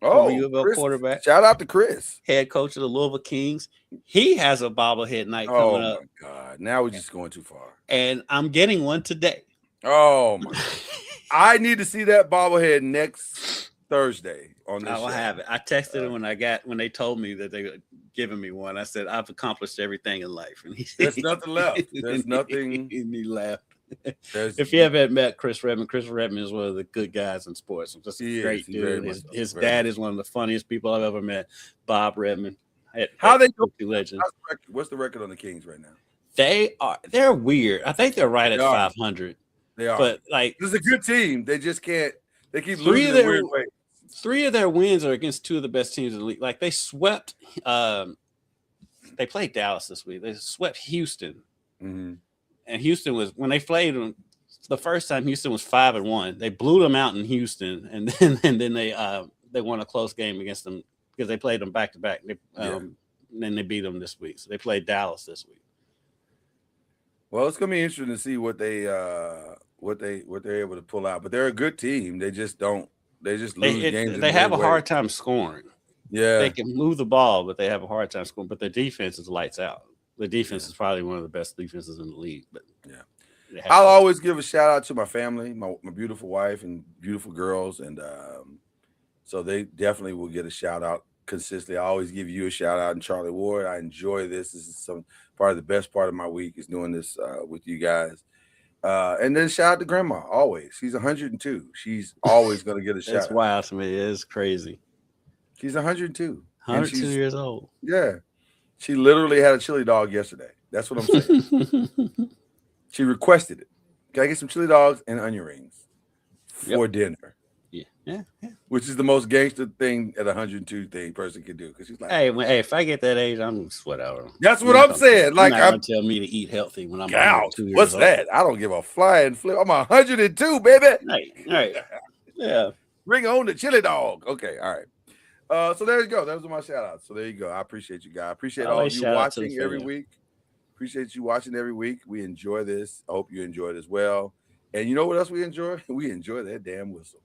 Speaker 6: U of L quarterback. Shout out to Chris,
Speaker 4: head coach of the Louisville Kings. He has a bobblehead night coming up.
Speaker 6: Oh my God! Now we're just going too far.
Speaker 4: And I'm getting one today.
Speaker 6: Oh my! I need to see that bobblehead next Thursday on this.
Speaker 4: I will have it. I texted him when they told me that they were giving me one. I said, "I've accomplished everything in life." And
Speaker 6: there's nothing left. There's nothing.
Speaker 4: And he laughed. If you haven't met Chris Redmond is one of the good guys in sports. Just a great dude. His dad is one of the funniest people I've ever met. Bob Redmond.
Speaker 6: How they do?
Speaker 4: Legend.
Speaker 6: What's the record on the Kings right now?
Speaker 4: They're weird. I think they're right at 500.
Speaker 6: They are.
Speaker 4: But like,
Speaker 6: this is a good team. They just can't. They keep losing in weird ways.
Speaker 4: 3 of their wins are against 2 of the best teams in the league. Like, they swept. They played Dallas this week. They swept Houston.
Speaker 6: Mm-hmm.
Speaker 4: And Houston was, when they played them the first time, Houston was 5-1. They blew them out in Houston, and then they won a close game against them because they played them back to back. And then they beat them this week. So they played Dallas this week.
Speaker 6: Well, it's gonna be interesting to see what they what they're able to pull out. But they're a good team. They just don't. They just lose games.
Speaker 4: They have a hard time scoring.
Speaker 6: Yeah,
Speaker 4: they can move the ball, but they have a hard time scoring. But their defense is lights out. The defense is probably one of the best defenses in the league. But
Speaker 6: yeah, I'll always give a shout out to my family, my beautiful wife and beautiful girls, and so they definitely will get a shout out consistently. I always give you a shout out, and Charlie Ward. I enjoy this. This is some part of the best part of my week is doing this with you guys. And then shout out to Grandma. Always, she's 102. She's always going to get a shout.
Speaker 4: That's wild to me. It's crazy.
Speaker 6: She's 102.
Speaker 4: 102 years old.
Speaker 6: Yeah, she literally had a chili dog yesterday. That's what I'm saying. She requested it. Can I get some chili dogs and onion rings for dinner?
Speaker 4: Yeah.
Speaker 6: Which is the most gangster thing at 102 person can do. Because she's like,
Speaker 4: hey, if I get that age, I'm gonna sweat out.
Speaker 6: That's what I'm saying. Like,
Speaker 4: I'm gonna tell me to eat healthy when I'm 102 years
Speaker 6: what's
Speaker 4: old.
Speaker 6: that? I don't give a flying flip. I'm 102, baby.
Speaker 4: Right. Yeah.
Speaker 6: Bring on the chili dog. Okay, all right. So there you go. Those are my shout outs. So there you go. I appreciate you guys. I appreciate all of you watching every week. Appreciate you watching every week. We enjoy this. I hope you enjoy it as well. And you know what else we enjoy? We enjoy that damn whistle.